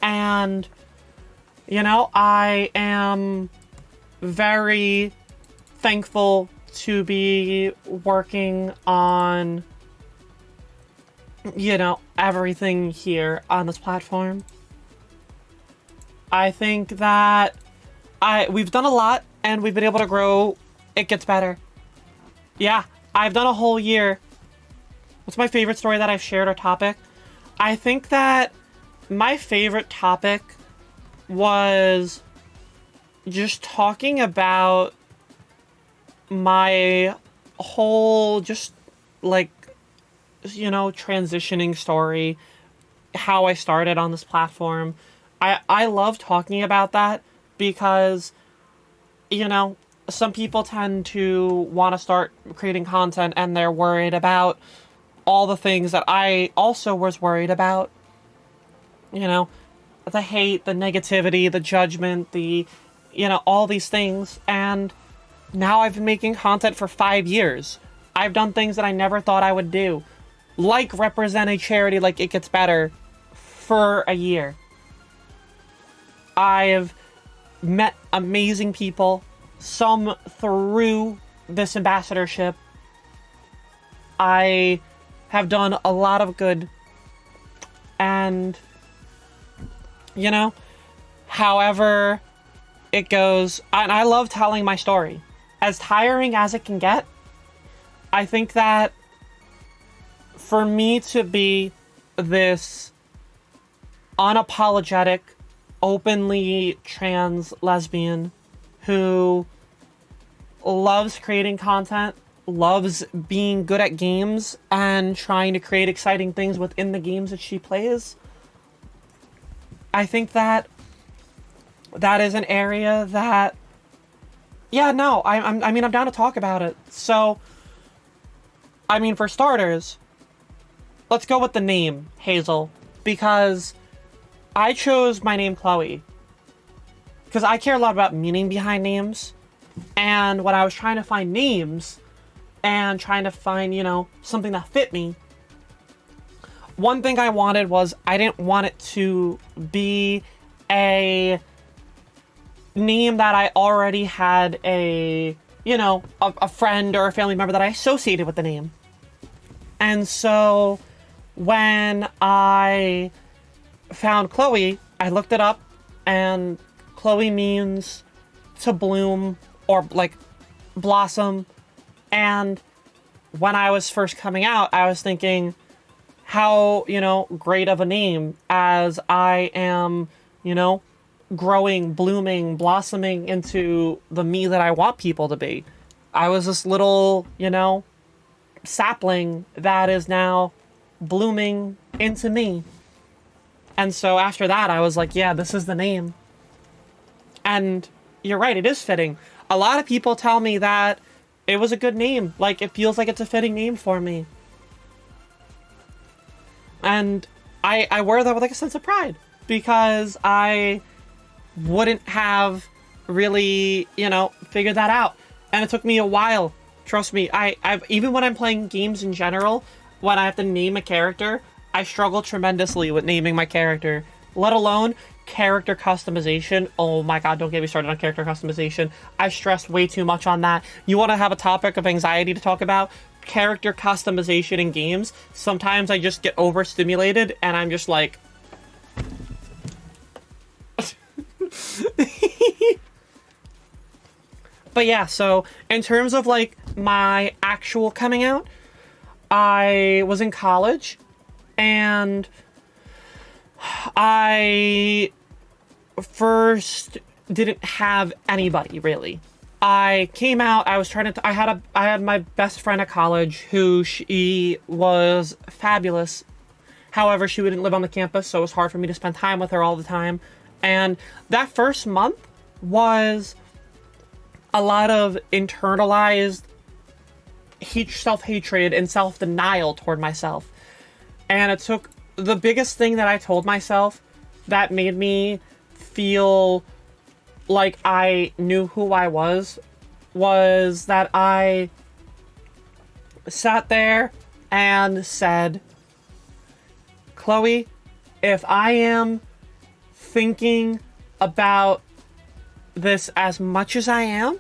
And, you know, I am very thankful to be working on, you know, everything here on this platform. I think that we've done a lot and we've been able to grow. It Gets Better. Yeah, I've done a whole year. What's my favorite story that I've shared or topic? I think that my favorite topic was just talking about my whole just like, you know, transitioning story, how I started on this platform. I love talking about that because, you know, some people tend to want to start creating content and they're worried about all the things that I also was worried about. You know, the hate, the negativity, the judgment, the, you know, all these things. And now I've been making content for 5 years. I've done things that I never thought I would do, like represent a charity like It Gets Better for a year. I've met amazing people, some through this ambassadorship. I have done a lot of good. And, you know, however it goes, and I love telling my story. As tiring as it can get, I think that for me to be this unapologetic, openly trans lesbian who loves creating content, loves being good at games, and trying to create exciting things within the games that she plays, I think that that is an area that, yeah, no, I mean, I'm down to talk about it. So, I mean, for starters, let's go with the name, Hazel, because I chose my name Chloe because I care a lot about meaning behind names. And when I was trying to find names and trying to find, you know, something that fit me, one thing I wanted was I didn't want it to be a name that I already had a, you know, a friend or a family member that I associated with the name. And so when I found Chloe, I looked it up, and Chloe means to bloom or like blossom. And when I was first coming out, I was thinking how, you know, great of a name, as I am, you know, growing, blooming, blossoming into the me that I want people to be. I was this little, you know, sapling that is now blooming into me. And so after that, I was like, yeah, this is the name. And you're right, it is fitting. A lot of people tell me that it was a good name. Like, it feels like it's a fitting name for me. And I wear that with like a sense of pride, because I wouldn't have really, you know, figured that out. And it took me a while. Trust me, I've even when I'm playing games in general, when I have to name a character, I struggle tremendously with naming my character, let alone character customization. Oh my god, don't get me started on character customization. I stress way too much on that. You want to have a topic of anxiety to talk about? Character customization in games. Sometimes I just get overstimulated and I'm just like... But yeah, so in terms of like my actual coming out, I was in college and I first didn't have anybody really. I came out, I was trying to, I had my best friend at college who she was fabulous. However, she wouldn't live on the campus, so it was hard for me to spend time with her all the time. And that first month was a lot of internalized self-hatred and self-denial toward myself. And it took the biggest thing that I told myself that made me feel like I knew who I was that I sat there and said, Chloe, if I am thinking about this as much as I am,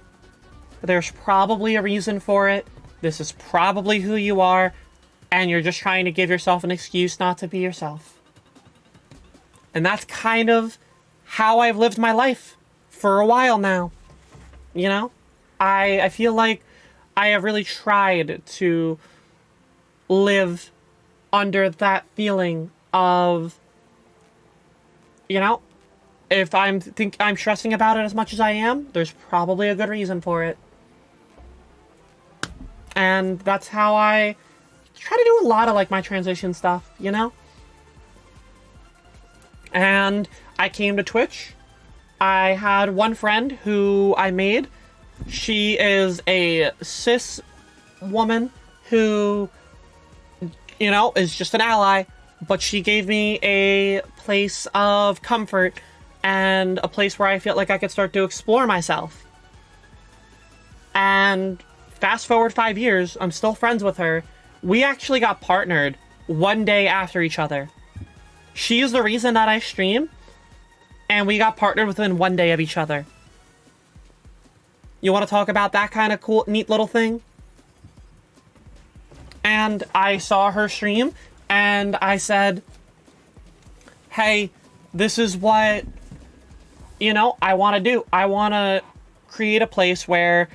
there's probably a reason for it. This is probably who you are, and you're just trying to give yourself an excuse not to be yourself. And that's kind of how I've lived my life for a while now. You know? I feel like I have really tried to live under that feeling of, you know, if I'm stressing about it as much as I am, there's probably a good reason for it. And that's how I try to do a lot of like my transition stuff, you know? And I came to Twitch. I had one friend who I made. She is a cis woman who, you know, is just an ally, but she gave me a place of comfort and a place where I felt like I could start to explore myself. And fast forward 5 years, I'm still friends with her. We actually got partnered one day after each other. She is the reason that I stream, and we got partnered within 1 day of each other. You want to talk about that kind of cool, neat little thing? And I saw her stream, and I said, hey, this is what, you know, I want to do. I want to create a place where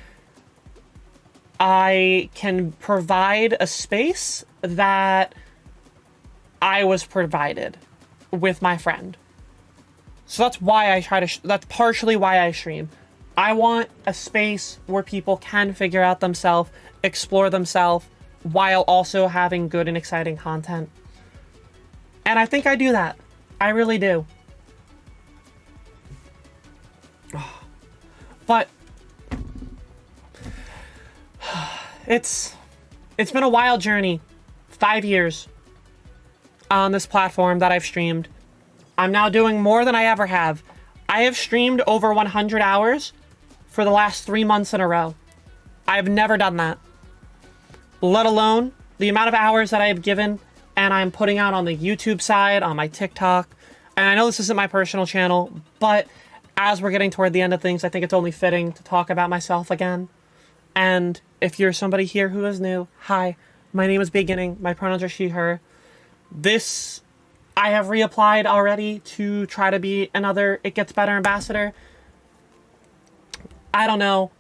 I can provide a space that I was provided with my friend. So that's why that's partially why I stream. I want a space where people can figure out themselves, explore themselves, while also having good and exciting content. And I think I do that. I really do. But it's been a wild journey. 5 years on this platform that I've streamed. I'm now doing more than I ever have. I have streamed over 100 hours for the last 3 months in a row. I've never done that. Let alone the amount of hours that I have given and I'm putting out on the YouTube side, on my TikTok. And I know this isn't my personal channel, but as we're getting toward the end of things, I think it's only fitting to talk about myself again. And if you're somebody here who is new, hi, my name is Baeginning. My pronouns are she, her. I have reapplied already to try to be another It Gets Better ambassador. I don't know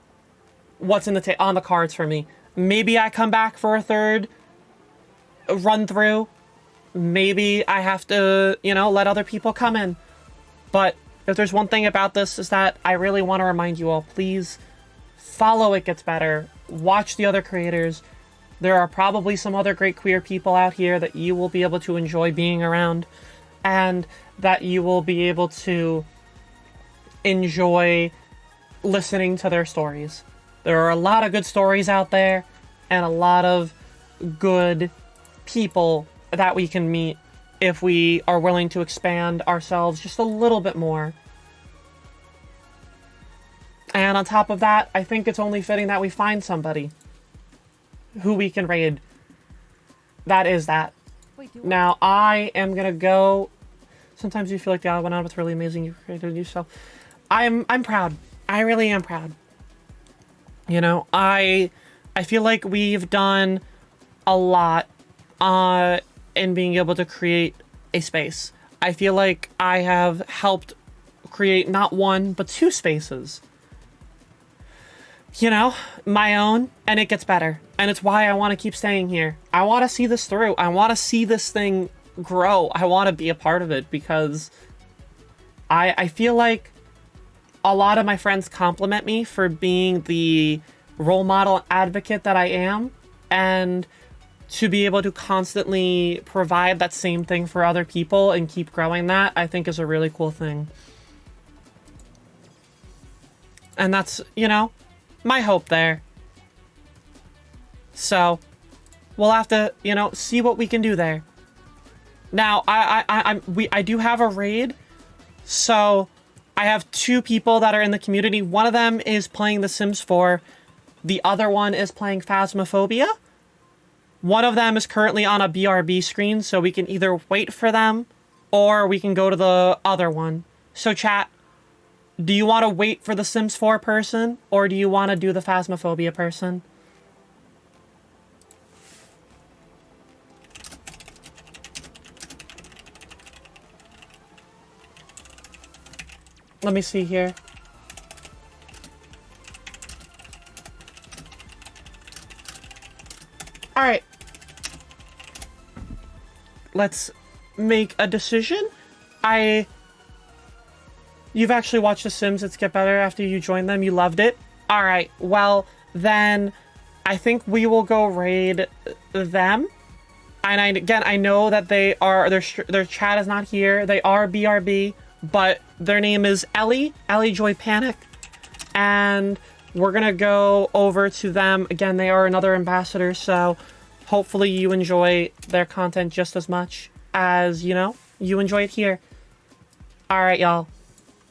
what's on the cards for me. Maybe I come back for a third run through. Maybe I have to, let other people come in. But if there's one thing about this is that I really want to remind you all, please follow It Gets Better. Watch the other creators. There are probably some other great queer people out here that you will be able to enjoy being around and that you will be able to enjoy listening to their stories. There are a lot of good stories out there and a lot of good people that we can meet if we are willing to expand ourselves just a little bit more. And on top of that, I think it's only fitting that we find somebody who we can raid. That is that. Now, I am gonna go... Sometimes you feel like the odd one out, but it's really amazing you created a new self. I'm proud. I really am proud. I feel like we've done a lot in being able to create a space. I feel like I have helped create not one, but 2 spaces. My own, and It Gets Better. And it's why I want to keep staying here. I want to see this through. I want to see this thing grow. I want to be a part of it because I feel like a lot of my friends compliment me for being the role model advocate that I am, and to be able to constantly provide that same thing for other people and keep growing that, I think is a really cool thing. And that's, my hope there. So, we'll have to, see what we can do there. Now, I do have a raid, so I have 2 people that are in the community. One of them is playing The Sims 4. The other one is playing Phasmophobia. One of them is currently on a BRB screen, so we can either wait for them or we can go to the other one. So chat, do you want to wait for the Sims 4 person or do you want to do the Phasmophobia person? Let me see here. All right. Let's make a decision. You've actually watched The Sims It's Get Better after you joined them. You loved it. All right. Well, then I think we will go raid them. And again, I know that they are, their chat is not here. They are BRB, but their name is Ellie Joy Panic. And we're going to go over to them. Again, they are another ambassador, so hopefully you enjoy their content just as much as, you enjoy it here. All right, y'all.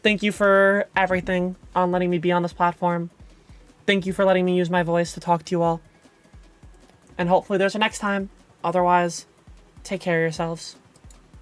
Thank you for everything on letting me be on this platform. Thank you for letting me use my voice to talk to you all. And hopefully there's a next time. Otherwise, take care of yourselves.